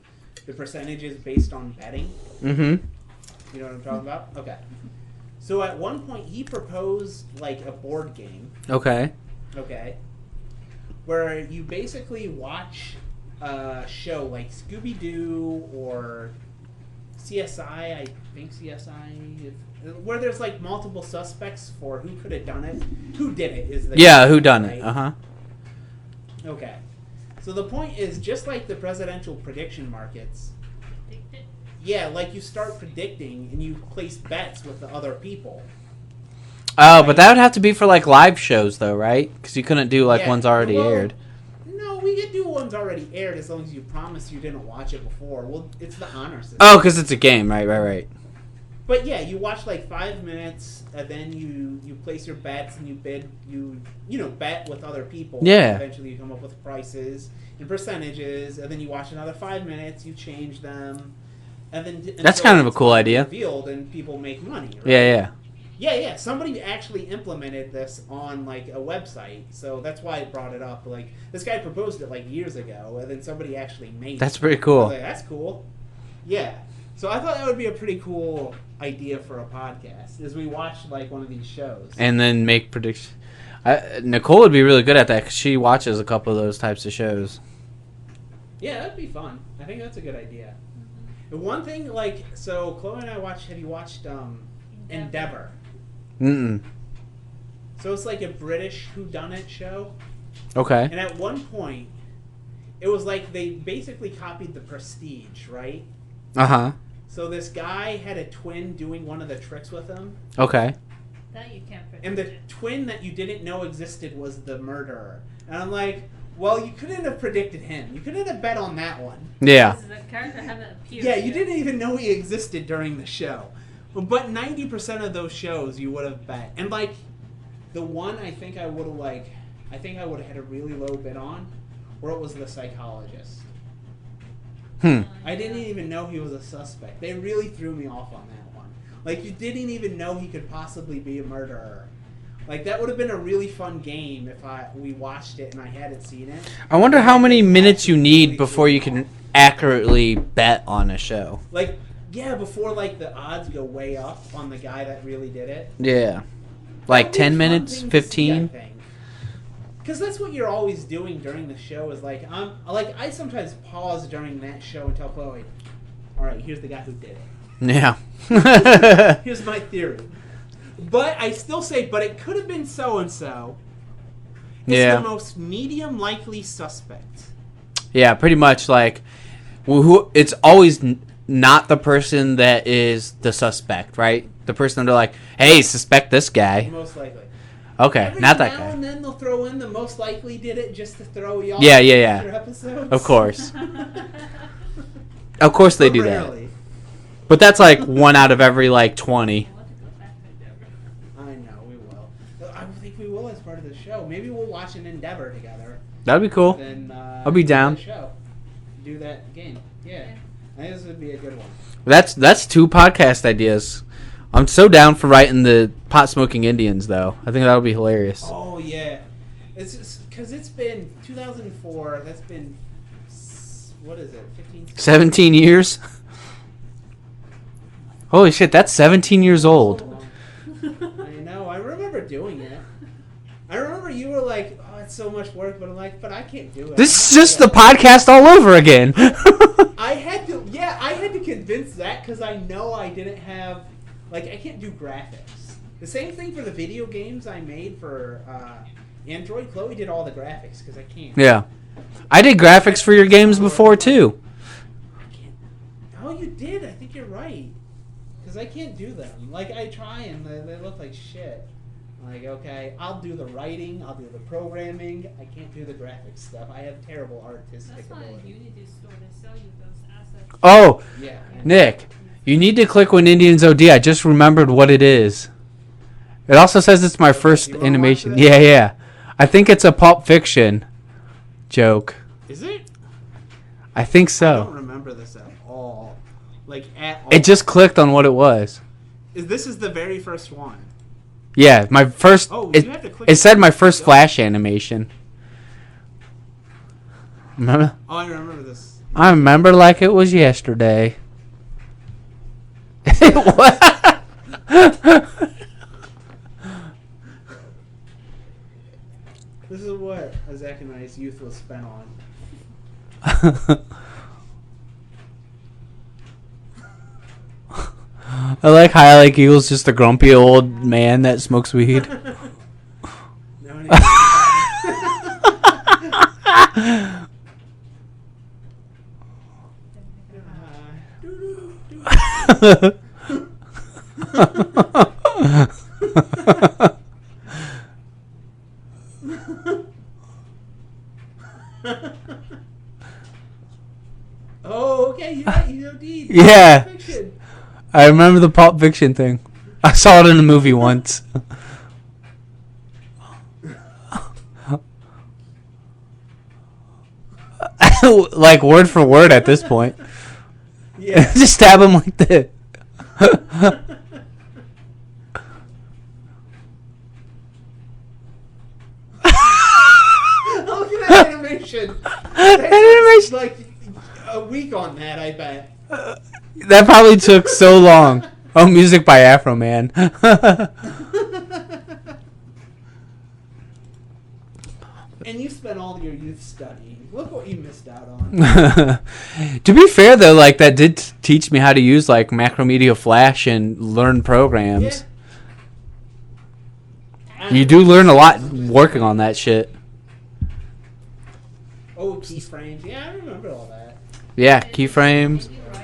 the percentages based on betting.
Mm-hmm.
You know what I'm talking about? Okay. So at one point he proposed like a board game.
Okay.
Okay. Where you basically watch a show like Scooby-Doo or CSI, I think CSI, where there's like multiple suspects for who could have done it. Who did it is the
Yeah,
question,
who done
right?
it? Uh-huh.
Okay. So the point is, just like the presidential prediction markets, yeah, like you start predicting and you place bets with the other people.
Oh, but that would have to be for like live shows though, right? Because you couldn't do like
Yeah,
ones already
well,
aired.
No, we could do ones already aired as long as you promise you didn't watch it before. Well, it's the honor system.
Oh, because it's a game, right.
But yeah, you watch like 5 minutes, and then you place your bets and you bid, you bet with other people.
Yeah.
Eventually, you come up with prices and percentages, and then you watch another 5 minutes, you change them, and then
That's
until
kind of a
it's
cool idea.
Revealed, and people make money. Right?
Yeah.
Yeah. Somebody actually implemented this on like a website, so that's why I brought it up. Like this guy proposed it like years ago, and then somebody actually made it.
That's pretty
I was
cool.
like, that's cool. Yeah. So I thought that would be a pretty cool idea for a podcast, is we watch like one of these shows.
And then make predictions. Nicole would be really good at that because she watches a couple of those types of shows.
Yeah, that'd be fun. I think that's a good idea. The one thing, like, so Chloe and I watched. Have you watched Endeavor?
Mm-mm.
So it's like a British whodunit show.
Okay.
And at one point, it was like they basically copied The Prestige, right?
Uh-huh.
So this guy had a twin doing one of the tricks with him.
Okay.
That you can't predict.
And the twin that you didn't know existed was the murderer. And I'm like, well, you couldn't have predicted him. You couldn't have bet on that one.
Yeah.
The character haven't appeared.
Yeah, you
yet.
didn't even know he existed during the show. But 90% of those shows you would have bet. And like, the one I think I would have had a really low bid on, where it was The Psychologist. I didn't even know he was a suspect. They really threw me off on that one. Like, you didn't even know he could possibly be a murderer. Like, that would have been a really fun game if we watched it and I hadn't seen it.
I wonder how many minutes you need
Really
before you
threw me
can accurately bet on a show.
Like, yeah, before, like, the odds go way up on the guy that really did it.
Yeah.
That
Like
would be a
10
fun
minutes?
thing to see, I
15?
think. Because that's what you're always doing during the show is, like, I sometimes pause during that show and tell Chloe, all right, here's the guy who did it.
Yeah.
Here's my theory. But I still say, but it could have been so-and-so. It's
Yeah.
the most medium likely suspect.
Yeah, pretty much like it's always not the person that is the suspect, right? The person they're like, hey, suspect this guy.
Most likely.
Okay,
Every
not that
now
guy.
and then they'll throw in the most likely did it just to throw y'all
Yeah,
in
yeah.
future episodes.
Of course. Of course they
But
do that.
rarely.
But that's like 1 out of every like 20.
I want to go back to Endeavor.
I know, we will. I think we will as part of the show. Maybe we'll watch an Endeavor together.
That'd be cool.
Then,
I'll be
do
down.
that show. Do that game. Yeah. I think this would be a good one.
That's 2 podcast ideas. I'm so down for writing the pot smoking Indians though. I think that'll be hilarious.
Oh, yeah. It's just because it's been 2004. That's been, what is it, 15?
17 years? Holy shit, that's 17 years old.
I know. I remember doing it. I remember you were like, oh, it's so much work. But I'm like, but I can't do it.
This is just the podcast all over again.
I had to convince that because I know I didn't have, like, I can't do graphics. The same thing for the video games I made for Android. Chloe did all the graphics because I can't.
Yeah. I did graphics for your games before too.
I can't. Oh, you did. I think you're right. Because I can't do them. Like, I try and they look like shit. Like, okay, I'll do the writing, I'll do the programming. I can't do the graphics stuff. I have terrible artistic
That's why
ability.
Unity store they sell you those assets.
Oh,
Yeah.
Nick, you need to click when Indians OD. I just remembered what it is. It also says it's my first
you wanna
animation.
watch it?
Yeah. I think it's a Pulp Fiction joke.
Is it?
I think
I don't
so.
remember this at all. Like, at all.
It just clicked on what it was.
This is the very first one.
Yeah, my first.
Oh, you have to click
It said my first Flash animation. Remember?
Oh, I remember this.
I remember like it was yesterday. What?
This is what Zach and I's youth was spent on.
I like how like Eagle's just a grumpy old man that smokes weed.
No one Oh, okay, you're right, you know, Deed.
Yeah.
Fiction.
I remember the Pulp Fiction thing. I saw it in a movie once. Like word for word at this point.
Yeah.
Just stab him like this.
Look at that animation.
Animation.
Like a week on that, I bet.
That probably took so long. Oh, music by Afro Man.
And you spent all your youth studying. Look what you missed out on.
To be fair, though, like that did teach me how to use like Macromedia Flash and learn programs.
Yeah.
You do learn a lot working on that shit.
Oh, keyframes. Yeah, I remember all that.
Yeah, keyframes.
Did you write the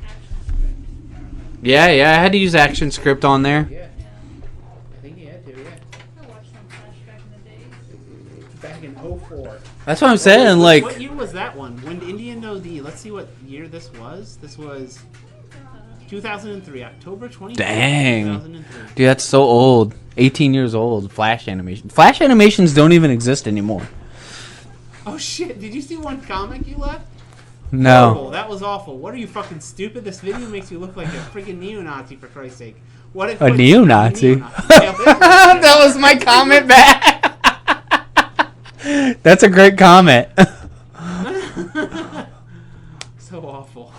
action script?
Yeah, I had to use ActionScript on there.
Yeah. I think you had to, yeah.
I watched some Flash back in the day.
Back in 04.
That's what I'm saying. Like,
What year was that one? When did Indian know the... Let's see what year this was. This was 2003. October 20th.
dang,
2003.
dude, that's so old. 18 years old. Flash animation. Flash animations don't even exist anymore.
Oh, shit. Did you see one comic you left?
No.
Horrible. That was awful. What are you, fucking stupid? This video makes you look like a freaking neo-Nazi, for Christ's sake. What if
A neo-Nazi?
That
That was my comment back. That's a great comment.
So awful.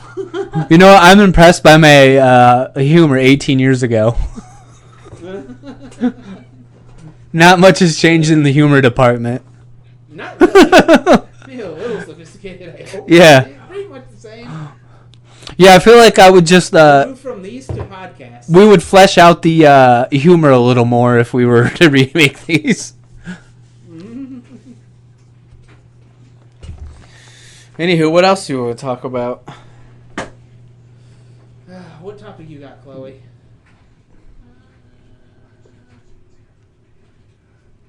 You know, I'm impressed by my humor 18 years ago. Not much has changed in the humor department.
Not really. Maybe a little sophisticated, I hope.
Yeah.
Pretty much the same.
Yeah, I feel like I would just
Move from these to podcasts.
we would flesh out the humor a little more if we were to remake these. Anywho, what else do you want to talk about?
What topic you got, Chloe?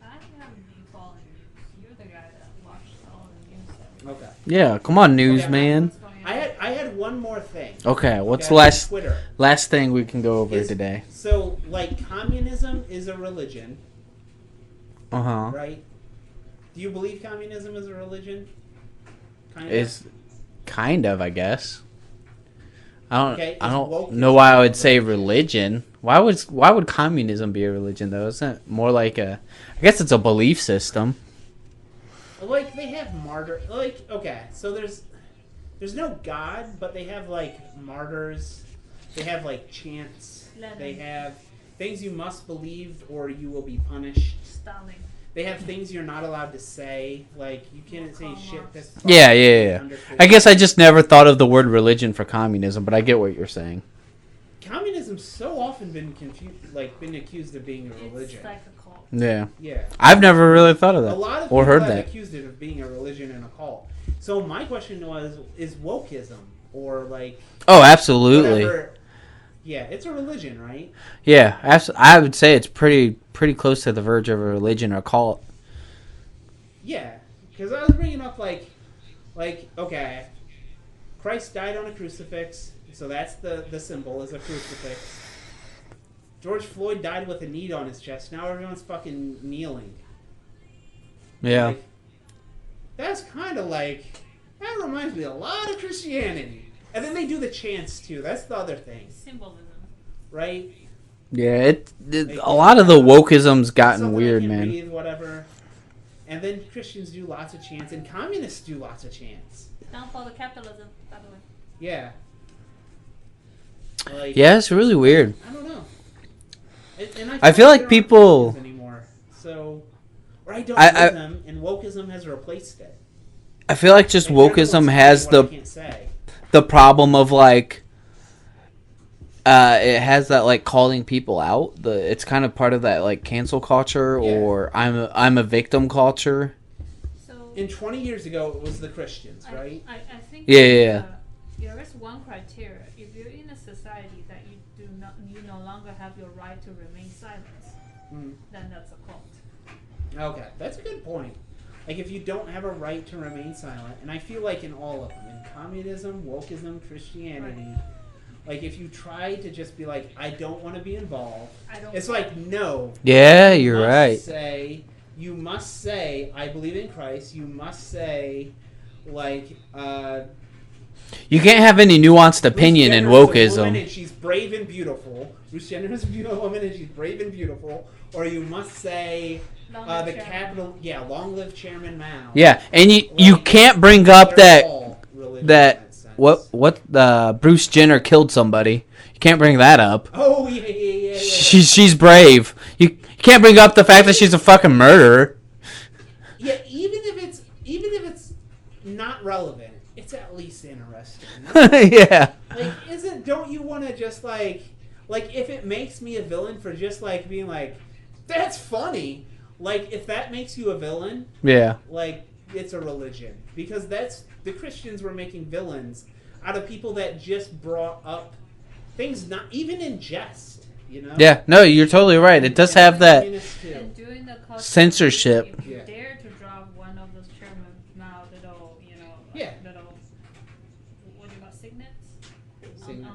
I haven't been following news. You're the guy that watched all the news that we
Okay.
Yeah, come on, news
Okay.
man.
what's going on.
I had one more thing.
Okay, what's
Okay,
the last
Twitter.
last thing we can go over
Is-
today?
So, like, communism is a religion,
Uh huh.
right? Do you believe communism is a religion? Kind of.
Is kind of, I guess.
Okay,
I
is
don't
woke
know why I would
is
say
religion?
religion. Why would communism be a religion though? Isn't it more like a? I guess it's a belief system.
Like, they have martyr. Like, okay, so there's no God, but they have, like, martyrs. They have, like, chants. They have things you must believe or you will be punished.
Stalin.
They have things you're not allowed to say. Like, you can't say shit that's...
Yeah. I guess I just never thought of the word religion for communism, but I get what you're saying.
Communism's so often been been accused of being a religion.
It's like a cult.
Yeah.
Yeah.
I've never really thought of
A
that
lot of
or
people
heard
have
that.
accused it of being a religion and a cult. So my question was, is wokeism or, like...
Oh, absolutely.
Whatever, yeah, it's a religion, right?
Yeah, I would say it's pretty close to the verge of a religion or cult.
Yeah, because I was bringing up, like, okay, Christ died on a crucifix, so that's the symbol is a crucifix. George Floyd died with a knee on his chest. Now everyone's fucking kneeling.
Yeah.
Like, that's kind of like, that reminds me a lot of Christianity. And then they do the chants, too. That's the other thing,
Symbolism.
right?
Yeah, a lot of the wokeism's gotten
something
weird,
I can
man.
read, whatever. And then Christians do lots of chants, and communists do lots of chants.
Downfall of capitalism, by the way.
Yeah. Like,
Yeah, it's really weird.
I don't know. And
I feel like
there aren't
people-
Christians anymore. So, or I don't
I-
know them, and wokeism has replaced it.
I feel like just
Like, everyone's
wokeism has
saying what I
the
can't say.
problem of like it has that like calling people out. It's kind of part of that like cancel culture
Yeah.
or I'm a victim culture.
So
And 20 years ago, it was the Christians, right?
I think
Yeah.
there is one criteria. If you're in a society that you no longer have your right to remain silent, then that's a cult.
Okay, that's a good point. Like, if you don't have a right to remain silent, and I feel like in all of them, in communism, wokeism, Christianity, like, if you try to just be like, I don't want to be involved, it's like, no.
Yeah, you're right.
You must say, I believe in Christ. You must say, like,
You can't have any nuanced opinion in
Bruce Jenner is a woman
wokeism.
and she's brave and beautiful. Bruce Jenner is a woman and she's brave and beautiful. Or you must say,
Long
the
live Chairman.
capital, long live Chairman Mao.
Yeah, and you
Like,
can't bring up
they're
that
all religious
that
in that sense.
what Bruce Jenner killed somebody. You can't bring that up.
Oh yeah.
She's brave. You can't bring up the fact that she's a fucking murderer.
Yeah, even if it's not relevant, it's at least interesting.
Yeah.
Like, don't you want to just like if it makes me a villain for just like being like, that's funny. Like, if that makes you a villain,
Yeah.
like, it's a religion. Because the Christians were making villains out of people that just brought up things not even in jest, you know?
Yeah. No, you're totally right. It does
And
have that.
communists too.
And during the culture
Censorship.
if you
Yeah.
dare to drop one of those Chairman Mao little,
Yeah.
little, what do you call signets
Signet.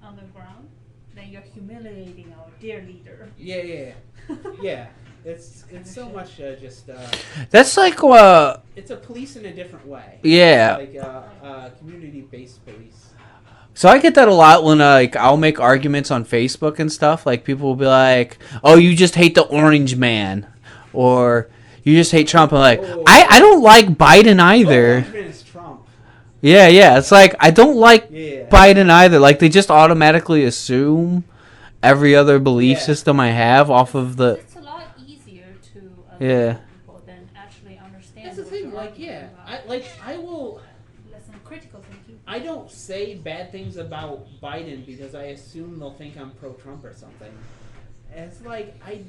on the ground, then you're humiliating our dear leader.
Yeah. Yeah. It's so much just
That's like
it's a police in a different way.
yeah.
Like community-based police.
So I get that a lot when like I'll make arguments on Facebook and stuff. Like people will be like, "Oh, you just hate the orange man," or "You just hate Trump." I'm like,
Oh.
I don't like Biden either.
Orange man is Trump.
Yeah. It's like I don't like
Yeah.
Biden either. Like they just automatically assume every other belief
Yeah.
system I have off of the.
It's a lot easier to
Yeah.
people than actually understand.
That's the
what
thing.
you're
Like,
arguing
yeah,
about.
I will.
Listen, critical thinking.
I don't say bad things about Biden because I assume they'll think I'm pro-Trump or something. And it's like I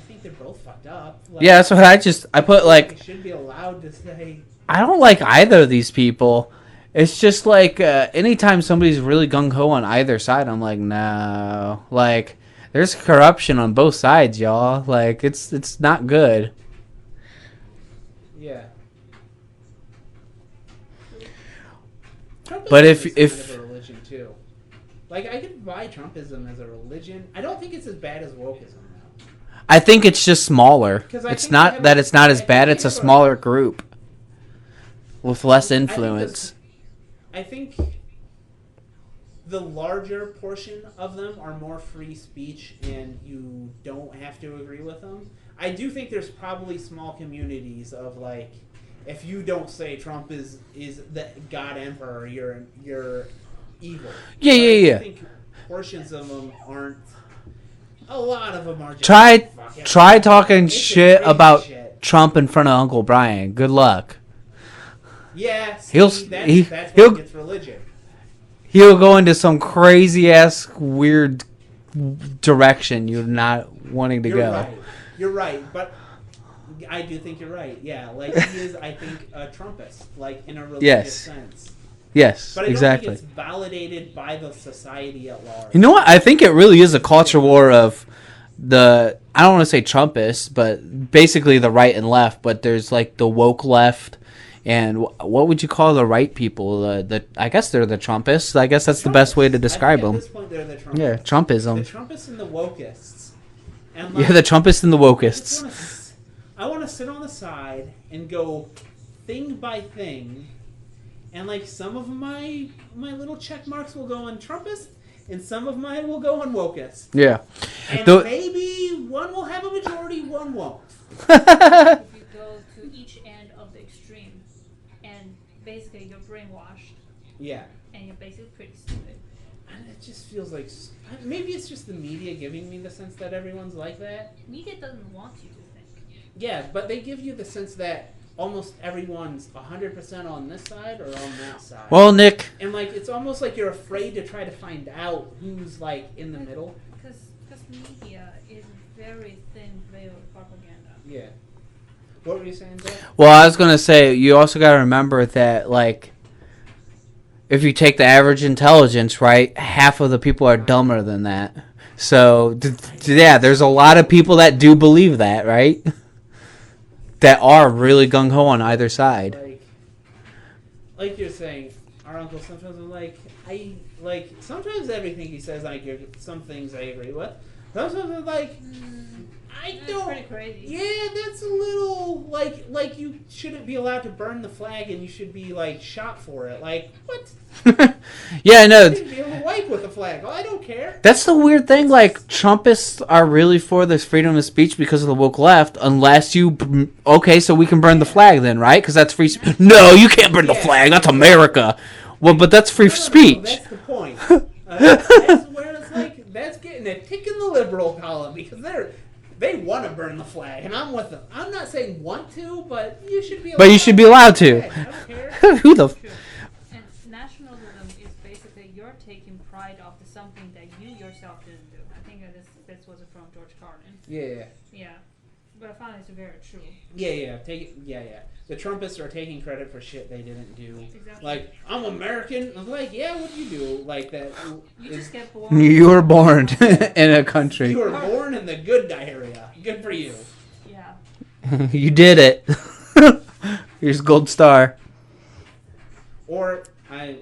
think they're both fucked up. Like,
Yeah, that's what I put like.
I should be allowed to say.
I don't like either of these people. It's just like anytime somebody's really gung ho on either side, I'm like, no. Like, there's corruption on both sides, y'all. Like, it's not good.
Yeah. Trumpism
But if-
is
if-
kind of a religion too, like I could buy Trumpism as a religion. I don't think it's as bad as wokeism though.
I think it's just smaller.
'Cause I
It's
think
not
they have
that
a-
it's not as
I think
bad.
they
It's a
have a-
smaller group with less
I think
influence.
I think the larger portion of them are more free speech, and you don't have to agree with them. I do think there's probably small communities of like, if you don't say Trump is the God Emperor, you're evil.
Yeah,
But
yeah.
I think portions of them aren't. A lot of them are. Just
Try
fucking-
talking
It's
shit
crazy
about
shit.
Trump in front of Uncle Brian. Good luck.
Yeah, see,
He'll-
that's
he-
that's
he'll-
what gets religion.
He'll go into some crazy ass weird direction you're not wanting to
You're
go.
right. You're right, but I do think you're right. Yeah, like he is, I think, a Trumpist, like in a religious
Yes.
sense.
Yes,
But I don't
exactly.
think it's validated by the society at large.
You know what? I think it really is a culture war of the, I don't want to say Trumpists, but basically the right and left. But there's like the woke left, and what would you call the right people? I guess they're the Trumpists. I guess that's the best way to describe
I
them.
think at this point, they're the Trumpists.
Yeah, Trumpism.
The Trumpists and the wokists. And
Yeah, the Trumpists and the wokists.
I want to sit on the side and go thing by thing, and like some of my little check marks will go on Trumpist, and some of mine will go unwokest.
Yeah.
And
The-
maybe one will have a majority, one won't.
If you go to each end of the extreme, and basically you're brainwashed,
Yeah.
and you're basically pretty stupid.
And it just feels like maybe it's just the media giving me the sense that everyone's like that.
Media doesn't want you to think.
Yeah, but they give you the sense that almost everyone's 100% on this side or on that side.
Well, Nick.
And like it's almost like you're afraid to try to find out who's like in the middle.
Because media is very thin veiled propaganda.
Yeah. What were you saying, Joe?
Well, I was gonna say you also gotta remember that like, if you take the average intelligence, right, half of the people are dumber than that. So yeah, there's a lot of people that do believe that, right? That are really gung ho on either side.
Like you're saying, our uncle sometimes sometimes everything he says I agree. Some things I agree with. Sometimes I'm like, I
That's
don't.
pretty crazy.
Yeah, that's a little like you shouldn't be allowed to burn the flag and you should be like shot for it. Like what?
Yeah, I
You
know.
should be able to wipe with a flag. Oh, I don't care.
That's the weird thing. Like, Trumpists are really for this freedom of speech because of the woke left. Unless you, okay, so we can burn the flag then, right? Because that's free speech. No, you can't burn the flag. That's America. Well, but that's free
No,
speech.
that's the point. That's where it's like that's getting a tick in the liberal column because they want to burn the flag, and I'm with them. I'm not saying want to, but you should be.
But you should be allowed to.
I don't care.
Who the?
True. And nationalism is basically you're taking pride of something that you yourself didn't do. I think this was from George Carlin.
Yeah.
Yeah. But I found it's very true.
Yeah. Take it. Yeah. The Trumpists are taking credit for shit they didn't do.
Exactly.
Like, I'm American. I'm like, yeah, what do you do? Like that.
You just get born.
You were born in a country.
You were born in the good area. Good for you.
Yeah.
You did it. Here's gold star.
Or I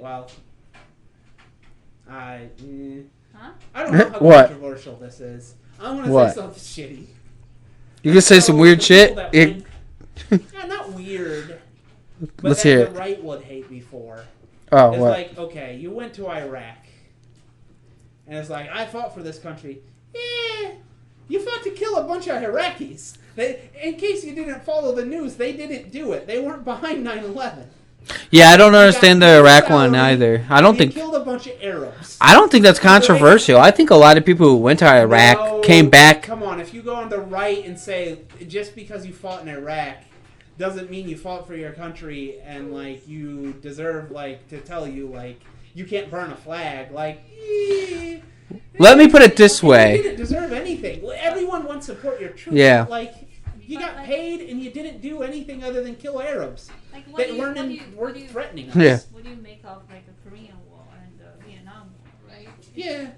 don't know how
What?
controversial this is. I'm gonna
What?
say something shitty.
You can say some weird
the
shit.
people that went- yeah, not weird. But
Let's
that
hear
the
it.
right would hate before.
Oh,
It's
what?
like, okay, you went to Iraq. And it's like, I fought for this country. Yeah, you fought to kill a bunch of Iraqis. In case you didn't follow the news, they didn't do it. They weren't behind 9/11.
Yeah, I don't understand the
You got
Iraq one
salary,
either.
you killed a bunch of Arabs.
I don't think that's controversial. I think a lot of people who went to Iraq
No,
came back.
Come on, if you go on the right and say just because you fought in Iraq doesn't mean you fought for your country and like you deserve like to tell you like you can't burn a flag. Like,
Let me put it this
you
way.
didn't deserve anything. Well, everyone wants to support your troops.
Yeah.
Like you got paid and you didn't do anything other than kill Arabs.
Like
That
what
weren't threatening us.
Yeah.
What do you make of like the Korean War and the Vietnam War, right?
Yeah.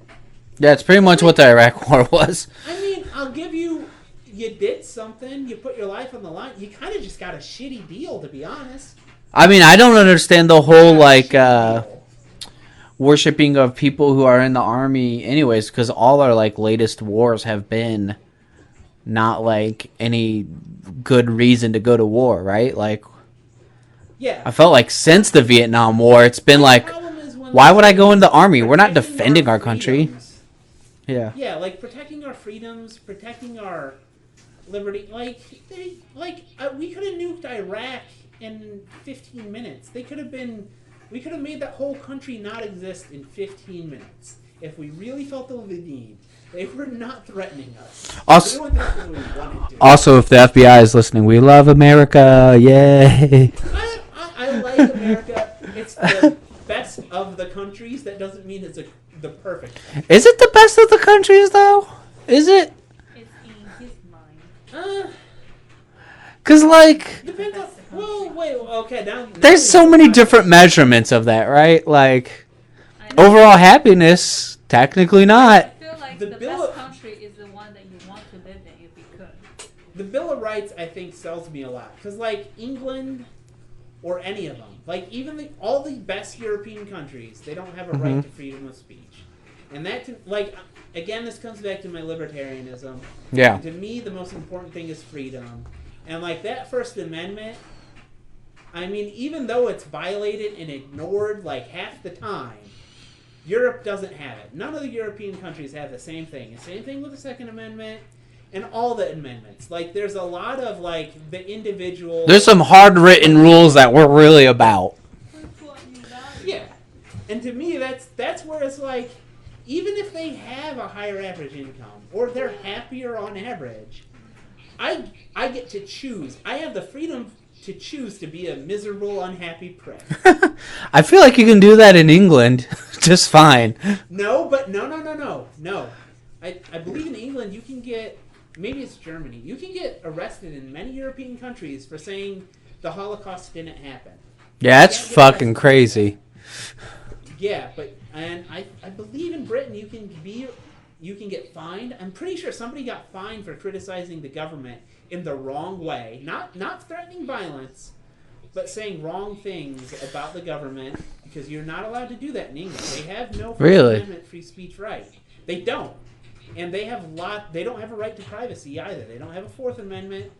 Yeah, it's pretty much what the Iraq War was.
I mean, I'll give you. You did something. You put your life on the line. You kind of just got a shitty deal, to be honest.
I mean, I don't understand the whole like worshipping of people who are in the army, anyways, because all our like latest wars have been not like any good reason to go to war, right? Like,
Yeah.
I felt like since the Vietnam War, it's been like, why would I go in the army? We're not defending our country. Yeah.
Yeah, like protecting our freedoms, protecting our liberty. Like, we could have nuked Iraq in 15 minutes. We could have made that whole country not exist in 15 minutes if we really felt the need. They were not threatening us.
Also,
We doing what we wanted to.
also, if the FBI is listening, we love America. Yay.
I like America. It's the best of the countries. That doesn't mean it's the perfect.
Is it the best of the countries, though? Is it?
It's in his mind.
Because, like,
Depends on. Well, wait. Okay, now
there's so many different measurements of that, right? Like, overall happiness, technically
I
not.
feel like
The
the
Bill
best
of-
country is the one that you want to live in if you could.
The Bill of Rights, I think, sells me a lot. Because, like, England or any of them, like, even all the best European countries, they don't have a right to freedom of speech. And that, like, again, this comes back to my libertarianism.
Yeah.
To me, the most important thing is freedom. And, like, that First Amendment, I mean, even though it's violated and ignored, like, half the time, Europe doesn't have it. None of the European countries have the same thing. The same thing with the Second Amendment and all the amendments. Like, there's a lot of, like, the individual...
There's some hard-written rules that we're really about.
Yeah. And to me, that's where it's like, even if they have a higher average income, or they're happier on average, I get to choose. I have the freedom to choose to be a miserable, unhappy prick.
I feel like you can do that in England just fine.
No. I believe in England you can get, maybe it's Germany, you can get arrested in many European countries for saying the Holocaust didn't happen.
Yeah, that's fucking crazy.
Yeah, and I believe in Britain you can get fined. I'm pretty sure somebody got fined for criticizing the government in the wrong way. Not threatening violence, but saying wrong things about the government, because you're not allowed to do that in England. They have no First Amendment free speech right. They don't. And they don't have a right to privacy either. They don't have a Fourth Amendment.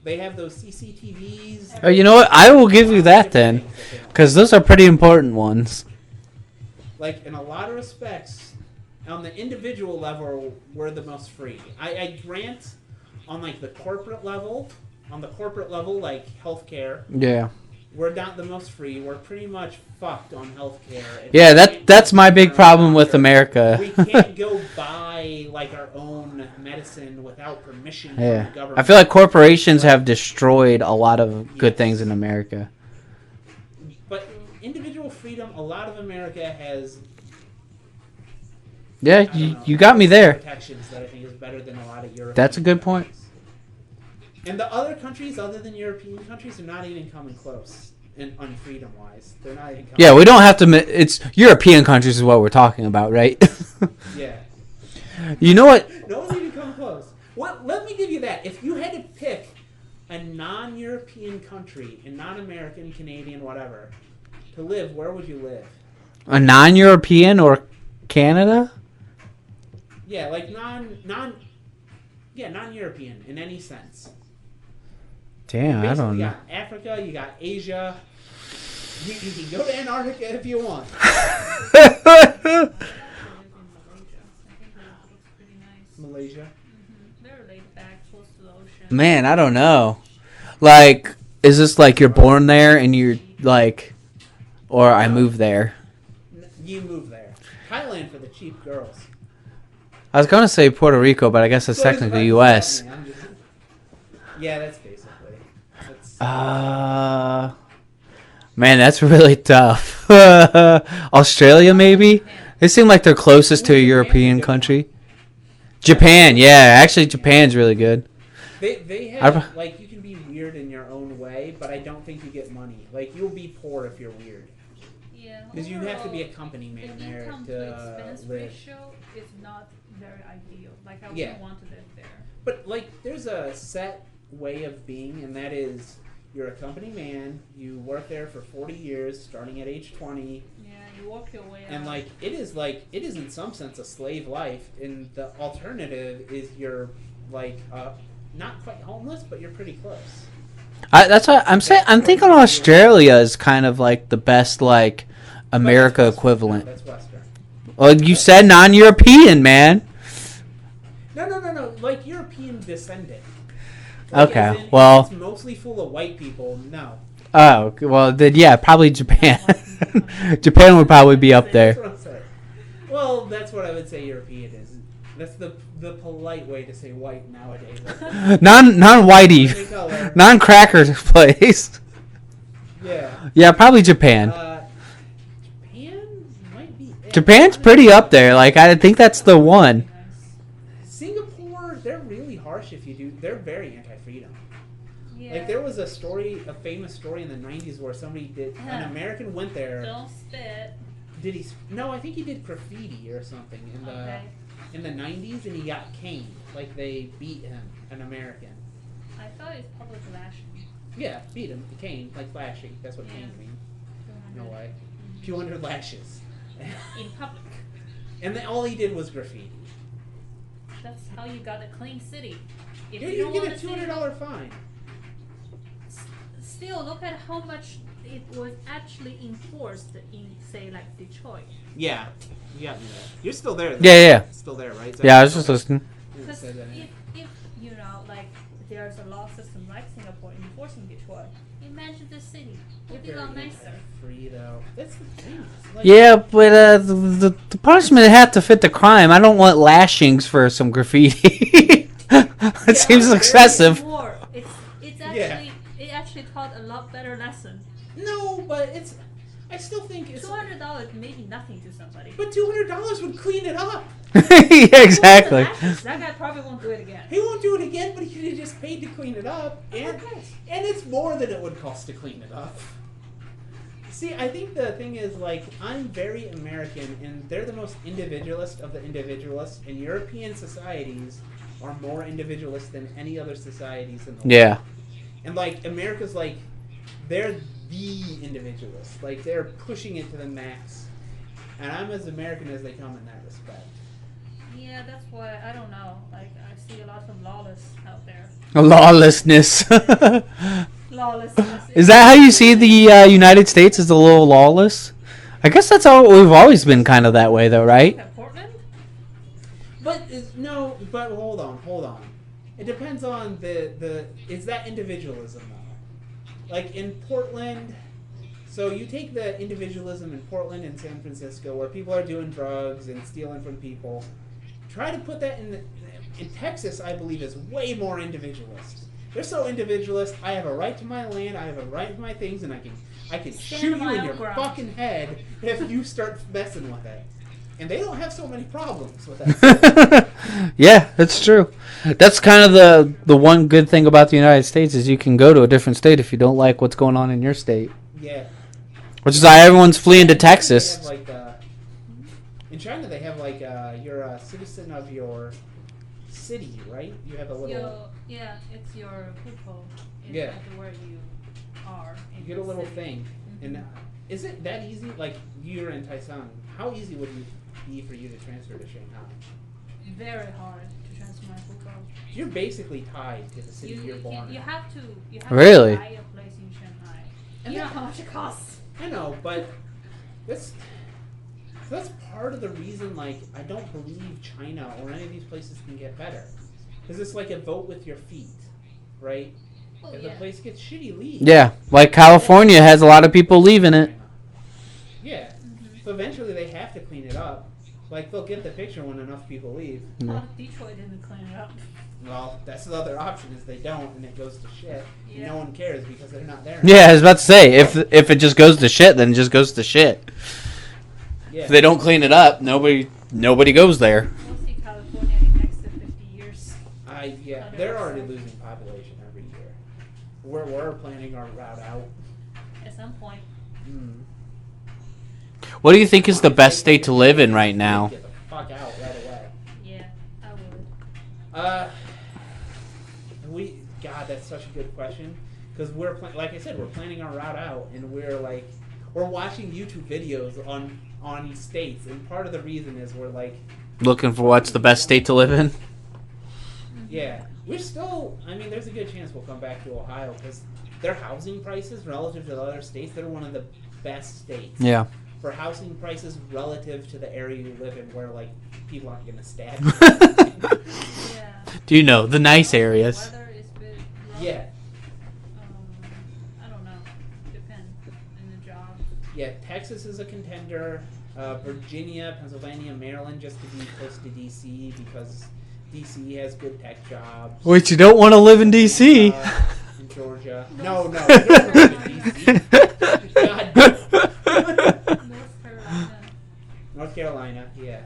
They have those CCTVs.
Oh, you know what? I will give you that then, because those are pretty important ones.
Like, in a lot of respects, on the individual level, we're the most free. I grant on, like, the corporate level, like healthcare.
Yeah.
We're not the most free. We're pretty much fucked on healthcare.
Yeah, that's my big problem with America.
We can't go buy, like, our own medicine without permission from the government.
I feel like corporations have destroyed a lot of good things in America.
But individual freedom, a lot of America has...
Yeah, you got me there.
...protections that I think is better than a lot of European
That's a good point.
And the other countries, other than European countries, are not even coming close, on freedom-wise. They're not even coming
Yeah, we don't have to... It's European countries is what we're talking about, right?
Yeah.
You know what?
No one's even come close. Let me give you that. If you had to pick a non-European country, a non-American, Canadian, whatever, to live, where would you live?
A non-European or Canada?
Yeah, like non-European in any sense.
Damn, I don't know.
You got Africa, you got Asia. You can go to Antarctica if you want. Malaysia.
They're laid back, close to the ocean.
Man, I don't know. Like, is this like you're born there and you're like, or I moved there?
You move there. Thailand for the cheap girls.
I was gonna say Puerto Rico, but I guess it's technically U.S.
Yeah, that's basically.
Man, that's really tough. Australia, maybe? They seem like they're closest to a European country. Japan, yeah. Actually, Japan's really good.
They have, like, you can be weird in your own way, but I don't think you get money. Like, you'll be poor if you're weird.
Yeah.
Because you have to be a company man
the
there
income
to
expense
live.
ratio is not very ideal. Like, I wouldn't want to live there.
But, like, there's a set way of being, and that is you're a company man, you work there for 40 years, starting at age 20.
Yeah, you walk your way
and,
out.
it is in some sense a slave life, and the alternative is you're, like, not quite homeless, but you're pretty close.
That's what I'm saying. I'm thinking Australia is kind of like the best, like, America equivalent.
No, that's Western.
Well, you said non-European, man.
No. Like, European descendant. Like,
Okay, well...
It's mostly full of white people, no.
Oh, well, then, yeah, probably Japan. Japan would probably be up there.
That's what I'm saying. Well, that's what I would say European is. That's the polite way to say white nowadays.
Non-whitey. Non-cracker place.
Yeah.
Yeah, probably Japan.
Japan might be it.
Japan's pretty up there. Like, I think that's the one.
Singapore, they're really harsh if you do. They're very anti-freedom.
Yeah.
Like, there was a famous story in the 90s where an American went there.
Don't spit.
Did he? No, I think he did graffiti or something in the 90s, and he got caned. Like, they beat him, an American.
I thought it's public lashing.
Yeah, beat him, cane, like flashing. That's what cane means. No way. 200 lashes.
In public.
And then all he did was graffiti.
That's how you got a clean city. If
You
don't
get
wanna
a $200 fine.
still, look at how much it was actually enforced in, say, like Detroit.
Yeah. You got me there. You're still there.
Yeah.
Still there, right?
Yeah, I was just listening.
Because if you know, like, there's a law system like Singapore enforcing Detroit, imagine the city. It would be a lot nicer.
Free though. That's the thing. Like,
Yeah, but the punishment had to fit the crime. I don't want lashings for some graffiti. It seems excessive.
More. It's actually it actually taught a lot better lesson.
No, but I still think it's.
$200 may be nothing to somebody.
But $200 would clean it up.
Yeah, exactly.
That guy probably won't do it again.
He won't do it again, but he could have just paid to clean it up, and it's more than it would cost to clean it up. See, I think the thing is, like, I'm very American, and they're the most individualist of the individualists, and European societies are more individualist than any other societies in the world.
Yeah.
And, like, America's, like, they're the individualists. Like, they're pushing it to the max. And I'm as American as they come in that respect.
Yeah, that's why I don't know. Like, I see a lot of lawless out there.
Lawlessness.
Lawlessness.
Is that how you see the United States as a little lawless? I guess that's how we've always been kind of that way, though, right?
Portland?
But no, but hold on. It depends on the is that individualism though? Like in Portland, so you take the individualism in Portland and San Francisco where people are doing drugs and stealing from people. Try to put that in Texas, I believe, is way more individualist. They're so individualist. I have a right to my land. I have a right to my things, and I can shoot you in your fucking head if you start messing with it. And they don't have so many problems with that.
Yeah, that's true. That's kind of the one good thing about the United States is you can go to a different state if you don't like what's going on in your state.
Yeah.
Which is why everyone's fleeing to Texas.
They have, like, in China, they have like you're a citizen of your city, right? You have a little.
Yeah, it's your people. It's
Yeah.
like where you are.
You get a little thing, and is it that easy? Like you're in Taiwan, how easy would it be for you to transfer to Shanghai?
Very hard to transfer my people.
You're basically tied to the city you're born.
You have to.
Really?
To buy a place in Shanghai. You know how much it costs.
I know, but that's part of the reason. Like, I don't believe China or any of these places can get better, because it's like a vote with your feet, right?
Well,
If the place gets shitty, leave.
Yeah, like California has a lot of people leaving it.
Yeah. So eventually they have to clean it up. Like, they'll get the picture when enough people leave.
Detroit didn't clean it up.
Well, that's the other option is they don't, and it goes to shit.
Yeah.
And no one cares because they're not there.
Yeah, I was about to say, if it just goes to shit, then it just goes to shit.
Yeah.
If they don't clean it up, nobody goes there.
We'll see California in next to 50 years.
Yeah, they're already losing population every year. We're planning our route out.
At some point.
What do you think is the best state to live in right now?
Get the fuck out right away.
Yeah, I would.
God, that's such a good question. Because like I said, we're planning our route out, and we're watching YouTube videos on these states, and part of the reason is we're like
Looking for what's the best state to live in?
Yeah, we're still. I mean, there's a good chance we'll come back to Ohio because their housing prices relative to the other states, they're one of the best states.
Yeah.
For housing prices relative to the area you live in, where like people aren't gonna stab you.
Yeah.
Do you know the nice areas?
Weather is a bit rough.
Yeah.
I don't know. Depends on the job.
Yeah, Texas is a contender. Virginia, Pennsylvania, Maryland, just to be close to D.C. because D.C. has good tech jobs.
Wait, you don't want to live in D.C.?
In Georgia. No, you don't want to live in D.C. God. North Carolina, yeah.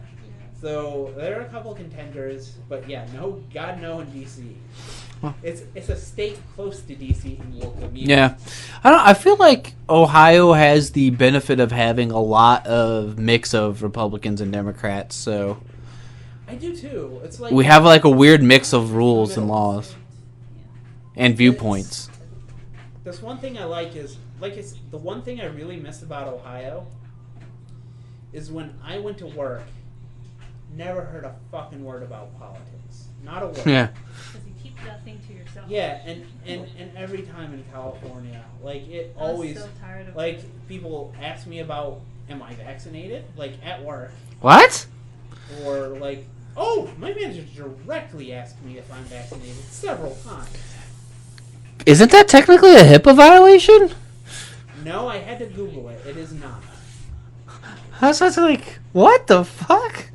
So there are a couple contenders, but yeah, no, God no in DC. It's a state close to DC and will commute.
Yeah, I feel like Ohio has the benefit of having a lot of mix of Republicans and Democrats. So
I do too. It's like
we have like a weird mix of rules and laws and viewpoints.
This one thing I like is it's the one thing I really miss about Ohio is when I went to work. Never heard a fucking word about politics. Not a word.
Yeah.
Because you keep that thing to yourself.
Yeah, and every time in California, like it
I'm
always,
so tired of
like
it.
people ask me about, am I vaccinated? Like at work,
What?
or like, oh, my manager directly asked me if I'm vaccinated several times.
Isn't that technically a HIPAA violation?
No, I had to Google it. It is not.
I was just like, what the fuck?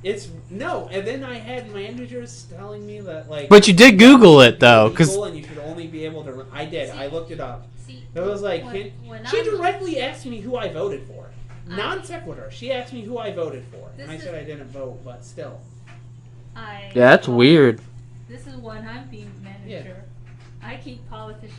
It's no, and then I had managers telling me that like.
But you did Google it though, because
Google, and you should only be able to. I did. I looked it up.
See,
It was like
when
she
I'm-
directly asked me who I voted for. Non sequitur. She asked me who I voted for, and I
This
said
is-
I didn't vote, but still.
yeah, that's weird.
This is when I'm being manager. I keep politics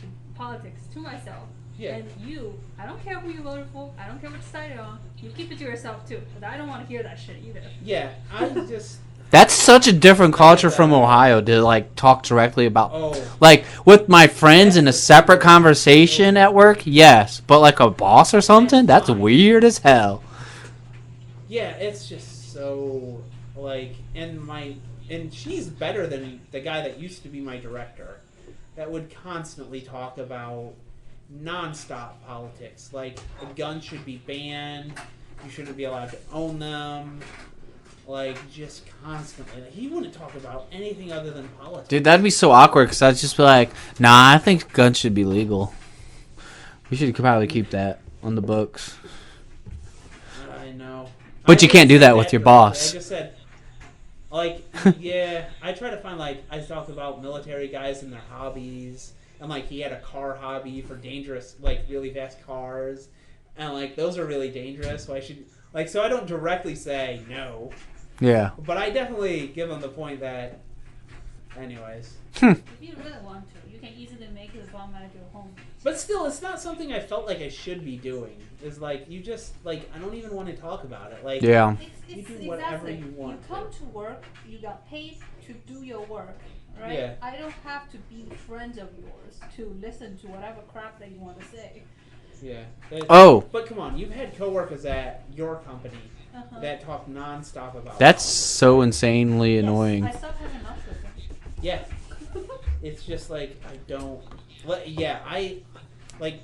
to myself.
Yeah.
And you, I don't care who you voted for. I don't care which side you're on. You keep it to yourself too, because I don't want to hear that shit either.
Yeah, I just.
That's such a different culture from Ohio to like talk directly about.
Oh.
Like with my friends in a separate conversation at work, yes, but like a boss or something, that's weird as hell.
Yeah, it's just so like, and she's better than the guy that used to be my director, that would constantly talk about nonstop politics. Like a gun should be banned, you shouldn't be allowed to own them. Like just constantly, like, he wouldn't talk about anything other than politics.
Dude, that'd be so awkward because I'd just be like, nah, I think guns should be legal. We should probably keep that on the books.
I know.
But you
I
can't do
didn't
that
say
with your
directly.
boss.
I just said, like, yeah, I try to find, like, I talk about military guys and their hobbies. And, like, he had a car hobby for dangerous, like, really fast cars. And, like, those are really dangerous. So I should, like, so I don't directly say no.
Yeah.
But I definitely give him the point that, anyways.
If you really want to, you can easily make the bomb at your home.
But still, it's not something I felt like I should be doing. Is like, you just, like, I don't even want to talk about it. Like,
Yeah.
You do whatever
exactly.
you want
You come
to.
to work, you got paid to do your work, right?
Yeah.
I don't have to be friends of yours to listen to whatever crap that you want to say.
Yeah.
Oh.
But come on, you've had coworkers at your company
Uh-huh.
that talk nonstop about
That's
politics.
so insanely
Yes,
annoying.
I stopped having lunch with them.
Yeah. It's just like, I don't. Yeah, I. Like.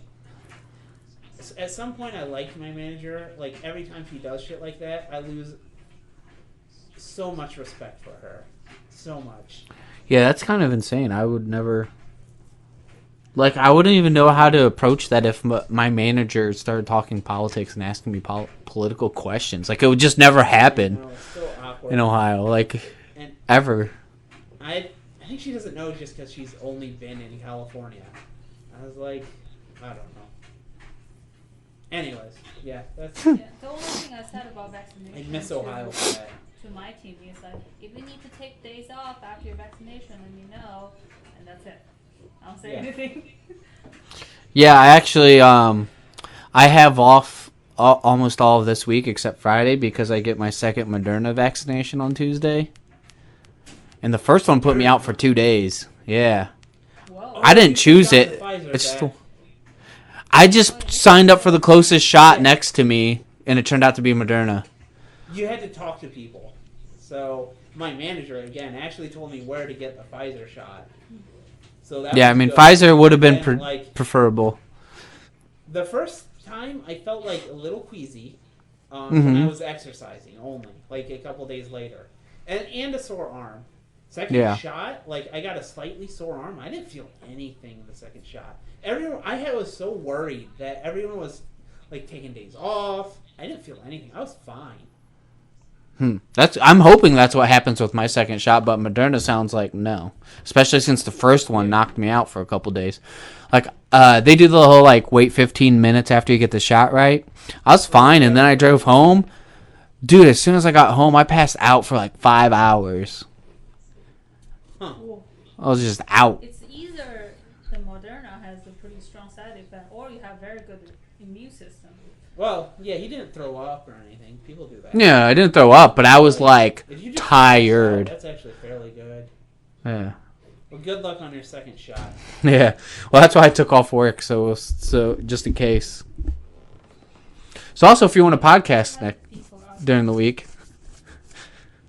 At some point, I liked my manager. Like, every time she does shit like that, I lose so much respect for her. So much.
Yeah, that's kind of insane. I would never. Like, I wouldn't even know how to approach that if my manager started talking politics and asking me political questions. Like, it would just never happen
No, it's so awkward.
in Ohio. Like,
And
ever.
I think she doesn't know just because she's only been in California. I was like, I don't know. Anyways, yeah, that's.
Yeah, the only thing I said about vaccination
I miss Ohio for that.
to my team is that if you need to take days off after your vaccination, then you know, and that's it. I don't say
Yeah.
anything.
Yeah, I actually, I have off almost all of this week except Friday because I get my second Moderna vaccination on Tuesday. And the first one put me out for 2 days. Yeah.
Whoa.
I didn't choose
got
it.
the Pfizer
It's
back.
still. I just signed up for the closest shot next to me, and it turned out to be Moderna.
You had to talk to people. So my manager again actually told me where to get the Pfizer shot. So that
Yeah, I
was
mean,
good.
Pfizer would have been
And, like,
preferable.
the first time I felt like a little queasy when
Mhm.
I was exercising only, like a couple days later, and a sore arm. Second
Yeah.
shot, like I got a slightly sore arm. I didn't feel anything the second shot. Everyone, was so worried that everyone was like taking days off. I didn't feel anything. I was fine.
I'm hoping that's what happens with my second shot, but Moderna sounds like no. Especially since the first one knocked me out for a couple days. Like, they do the whole, like, wait 15 minutes after you get the shot, right? I was fine, and then I drove home. Dude, as soon as I got home, I passed out for, like, 5 hours.
Huh.
I was just out.
It's either the Moderna has a pretty strong side effect, or you have very good immune system.
Well, yeah, he didn't throw up or anything. People do that.
Yeah, I didn't throw up, but I was, like,
If you just
tired.
That's actually fairly good.
Yeah.
Well, good luck on your second shot.
Yeah. Well, that's why I took off work, so just in case. So also, if you want a podcast
People are
during the week.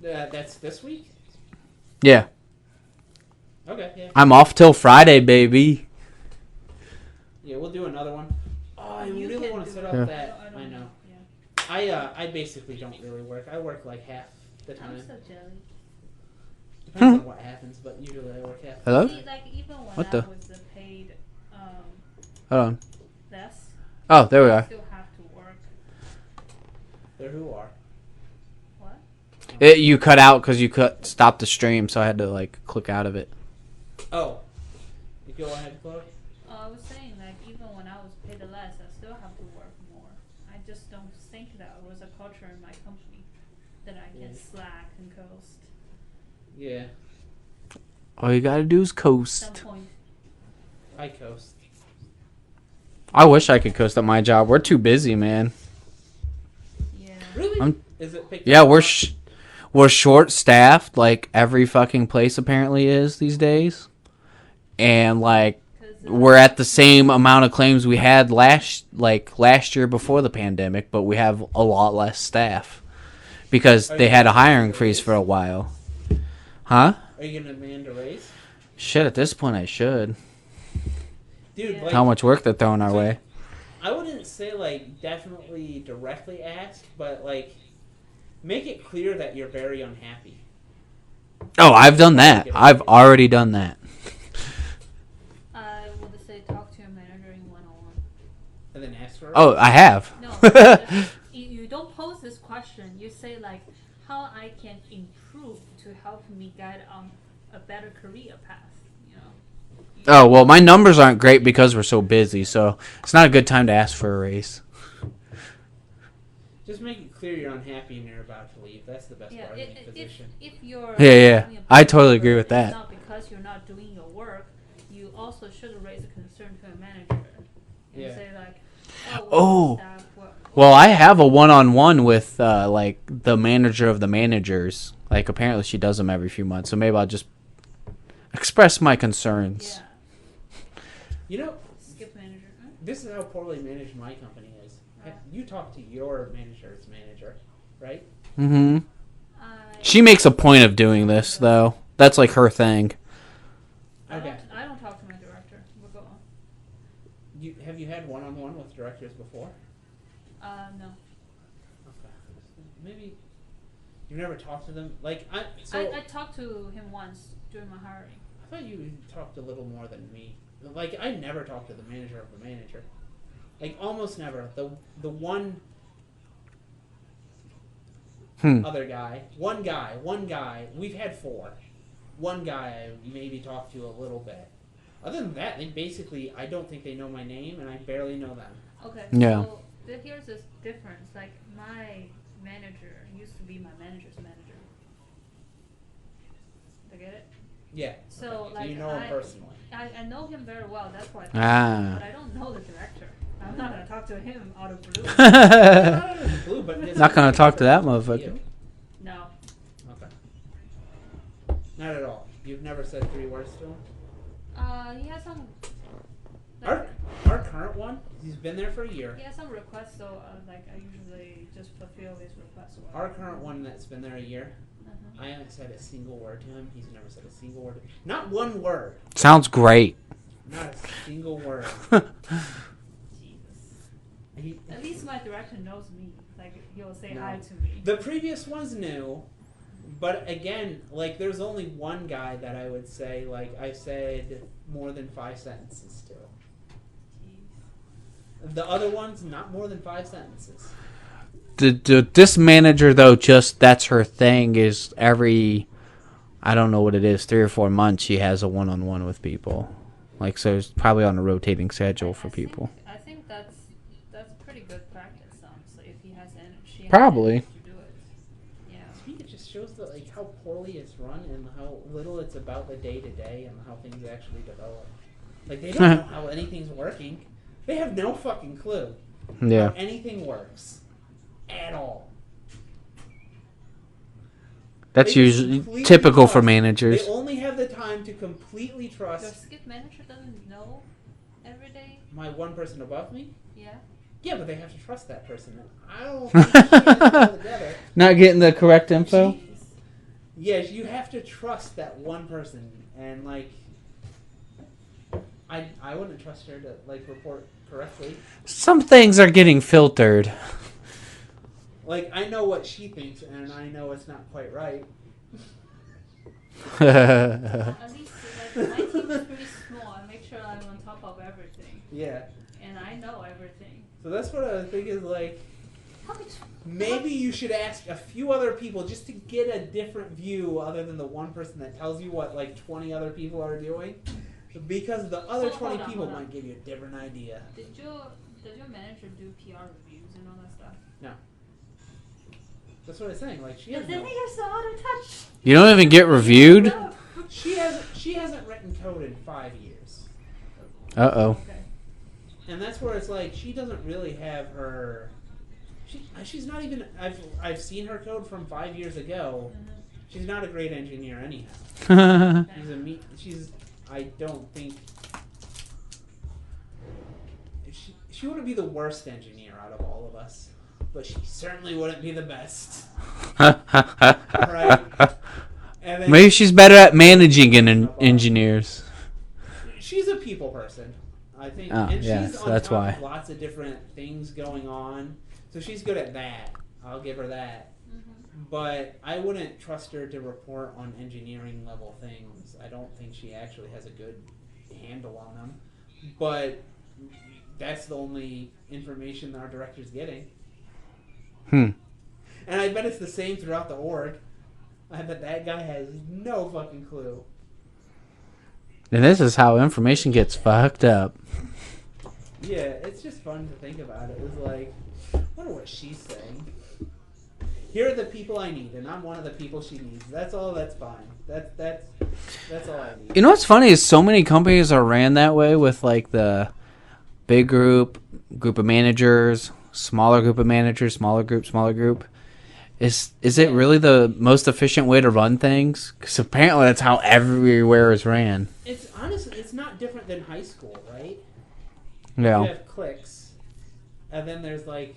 That's this week?
Yeah.
Okay, yeah.
I'm off till Friday, baby.
Yeah, we'll do another one. Oh, I
You
really
can
want to
do
set
it.
up
Yeah.
that.
I
I
don't
know.
Yeah.
I basically don't really work. I work like half the time.
I'm so jelly.
Depends on what happens, but usually I work half.
Hello?
See, like even when
What
I
the?
was paid
Hold on.
less,
Oh, there we
I
are.
still have to work.
There who are.
What?
You cut out because you stopped the stream, so I had to like click out of it.
Oh. You go ahead, Chloe.
I was saying, like, even when I was paid less, I still have to work more. I just don't think that it was a culture in my company that I can slack and coast.
Yeah.
All you gotta do is
Some
coast.
point.
I coast.
I wish I could coast at my job. We're too busy, man.
Yeah.
Really? Is it picked
Yeah,
up?
we're short staffed, like every fucking place apparently is these days. And like
'Cause,
we're at the same amount of claims we had last year before the pandemic, but we have a lot less staff because
Are
they
you
had a
gonna
hiring
demand a
freeze
raise?
for a while. Huh?
Are you gonna demand a raise?
Shit, at this point I should.
Dude,
Yeah.
like,
How much work they're throwing our way.
I wouldn't say, like, definitely directly ask, but, like, make it clear that you're very unhappy.
Oh, I've done that. I've already done that.
I would say talk to your manager in one-on-one.
And then ask for a
Oh, I have.
No, you don't pose this question. You say, like, how I can improve to help me guide on a better career path, you know?
Oh, well, my numbers aren't great because we're so busy, so it's not a good time to ask for a raise.
Just make it clear you're unhappy and you're about to leave. That's the best
Yeah,
bargaining position.
if you're
Yeah.
doing a
I
bad
totally
work,
agree with
it's
that.
not because you're not doing your work, you also should raise a concern to a manager and
Yeah.
say like,
Oh.
staff,
Well, I have a one-on-one with like the manager of the managers. Like apparently she does them every few months, so maybe I'll just express my concerns.
yeah,
You know,
skip manager. Huh?
this is how poorly managed my company is. You talk to your manager's manager, right?
Mm-hmm.
I,
She makes a point of doing this, though. That's like her thing.
Okay.
I don't talk to my director. We'll go on.
Have you had one-on-one with directors before?
No.
Okay. Maybe you've never talked to them. Like
I talked to him once during my hiring.
I thought you talked a little more than me. Like, I never talked to the manager of the manager. Like, almost never. The one other guy. One guy. We've had 4. One guy I maybe talked to a little bit. Other than that, they basically, I don't think they know my name, and I barely know them.
Okay.
Yeah.
So here's this difference. Like my manager used to be my manager's manager. Do you get it?
Yeah.
So
Okay.
like
you know him personally.
I know him very well. That's why.
Ah.
But I don't know the director. I'm not gonna talk to him out of blue.
Not out of the blue, but it's
Not gonna talk to that motherfucker.
You.
No.
Okay. Not at all. You've never said 3 words to him?
He has some.
Our current one, he's been there for a year.
He has some requests, so like I usually just fulfill his requests.
Our current one that's been there a year,
Uh-huh.
I haven't said a single word to him. He's never said a single word. Not one word.
Sounds great.
Not a single word.
Jesus. At least my director knows me. Like he'll say hi to me.
The previous one's new, but again, like there's only one guy that I would say like I said more than 5 sentences to. The other one's not more than 5 sentences.
This manager though, just that's her thing. Is every, I don't know what it is, 3 or 4 months she has a one-on-one with people. Like so, it's probably on a rotating schedule for people.
I think that's pretty good practice. So if he has energy,
Probably.
to do it. Yeah.
I think it just shows that like how poorly it's run and how little it's about the day to day and how things actually develop. Like they don't know how anything's working. They have no fucking clue
Yeah.
how anything works at all.
That's
They just
usually
completely
typical for
trust.
managers.
They only have the time to completely
Your
trust
skip manager doesn't know every day.
my one person above me.
Yeah.
Yeah, but they have to trust that person. I don't think she has it all together.
Not getting the correct info?
Yes, you have to trust that one person and like, I wouldn't trust her to like report correctly.
Some things are getting filtered.
Like, I know what she thinks, and I know it's not quite right.
At least like, my team is pretty small. I make sure I'm on top of everything,
Yeah.
and I know everything.
So that's what I was thinking is like, maybe you should ask a few other people just to get a different view other than the one person that tells you what like 20 other people are doing. Because the other 20 people might give you a different idea.
Did your manager do PR reviews and all that stuff?
No. That's what I was saying. Like, she has
Then
no,
you're so out of touch.
You don't even get reviewed?
she hasn't written code in 5 years.
Uh-oh.
Okay.
And that's where it's like she doesn't really have her. She's not even. I've seen her code from 5 years ago. She's not a great engineer anyhow. She's. I don't think. She wouldn't be the worst engineer out of all of us, but she certainly wouldn't be the best. Right? And then
Maybe she's better at managing engineers.
she's a people person, I think,
Oh,
and
yeah,
she's
so
on
that's
top
why.
of lots of different things going on, so she's good at that. I'll give her that. But I wouldn't trust her to report on engineering level things. I don't think she actually has a good handle on them. But that's the only information that our director's getting. And I bet it's the same throughout the org. I bet that guy has no fucking clue.
And this is how information gets fucked up.
Yeah, it's just fun to think about it. It's like, I wonder what she's saying. Here are the people I need, and I'm one of the people she needs. That's all. That's fine. That's all I need.
You know what's funny is so many companies are ran that way with like the big group of managers, smaller group of managers, smaller group. Is it really the most efficient way to run things? Because apparently that's how everywhere is ran.
It's honestly, it's not different than high school, right?
Yeah.
You have cliques, and then there's like,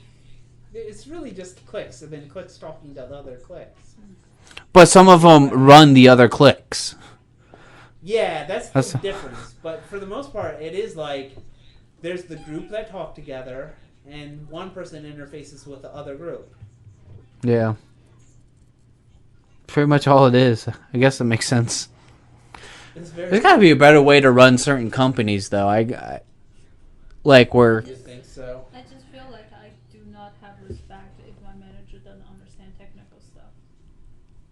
it's really just cliques, and then cliques talking to the other cliques.
But some of them run the other cliques.
Yeah, that's the difference. But for the most part, it is like there's the group that talk together, and one person interfaces with the other group.
Yeah. Pretty much all it is. I guess it makes sense. There's got to be a better way to run certain companies, though. I like where.
You think so?
I just feel like I do not have respect if my manager doesn't understand technical stuff.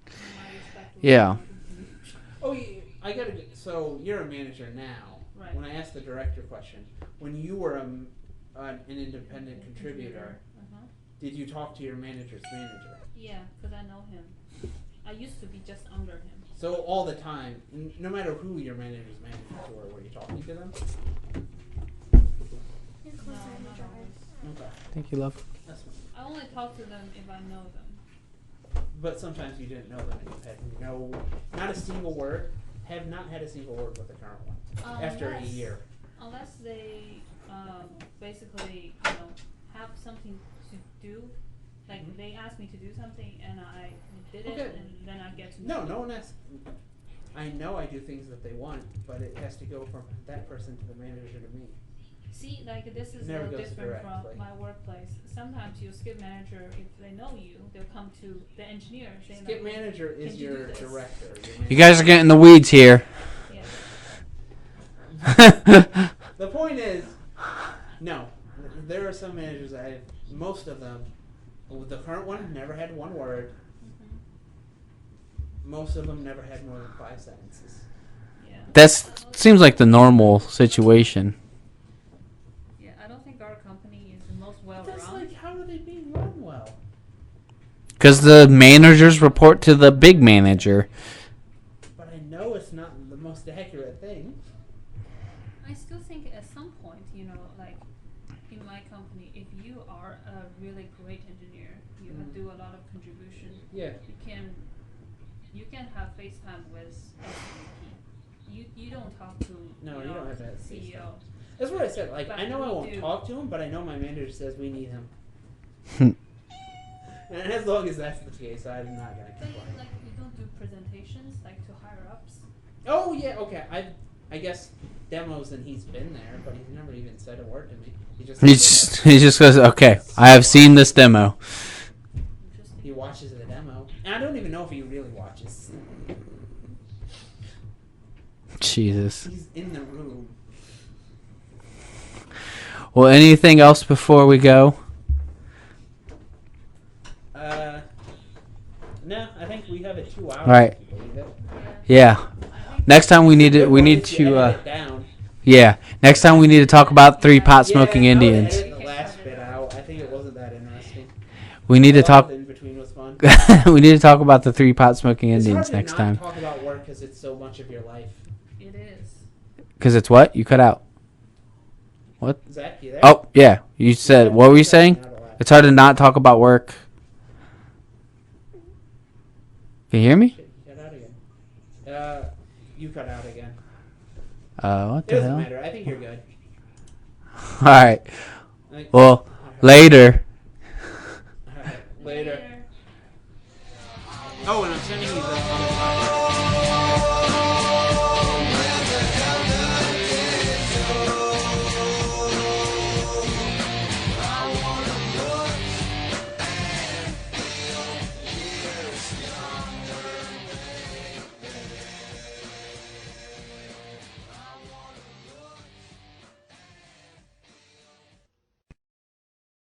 My respect will
Yeah.
Oh, I gotta. So you're a manager now.
Right.
When I asked the director question, when you were an independent contributor, did you talk to your manager's manager?
Yeah, because I know him. I used to be just under him.
So all the time, no matter who your manager's managers were you talking to them?
No, not always.
Okay.
Thank you, love.
That's fine.
I only talk to them if I know them.
But sometimes you didn't know them and you had not a single word. Have not had a single word with the current one after a year.
Unless they basically, have something to do. Like they ask me to do something and I did it, and then I get to know.
No one asks. I know I do things that they want, but it has to go from that person to the manager to me.
See, like this is
Never
no
goes
different
directly.
from my workplace. Sometimes your skip manager, if they know you, they'll come to the engineer saying
Skip
like,
manager is
"Can you
your
do this?"
director.
You guys are getting the weeds here.
Yeah.
The point is, no. There are some managers most of them, the current one never had one word. Most of them never had more than 5 sentences.
Yeah.
That seems like the normal situation.
Yeah, I don't think our company is the most well
That's
run.
like, how are they being run well?
Because the managers report to the big manager.
But I know it's not the most accurate thing.
I still think at some point, like in my company, if you are a really great engineer, you do a lot of contribution.
Yeah.
You can have FaceTime with SVP. You don't talk to
No, you don't have that
CEO.
FaceTime. That's what I said. Like,
But
I know I
we
won't
do.
talk to him, but I know my manager says we need him. And as long as that's the case, I'm not gonna
But
complain.
like you don't do presentations like to higher ups.
Oh yeah, okay. I guess demos and he's been there, but he's never even said a word to me.
He just goes, okay, I have seen this demo.
He watches the demo, and I don't even know if he really watches.
Jesus.
He's in the room.
Well, anything else before we go?
No, I think we have it 2 hours.
All right.
If you believe it.
Yeah. Next time we need to yeah. Next time we need to talk about 3 pot smoking Indians.
The last bit out. I think it wasn't that interesting.
We need to talk.
In between was fun.
We need to talk about the 3 pot smoking Indians next
It's
time.
hard to not talk about work because it's so much of your life.
It is.
Because it's what? You cut out. What?
Zach, you there?
Oh, yeah. You said, what were you saying? It's hard to not talk about work. Can you hear me?
Cut out again. You cut out again.
What
It
the
doesn't
hell?
matter. I think you're good.
All right. Well, later.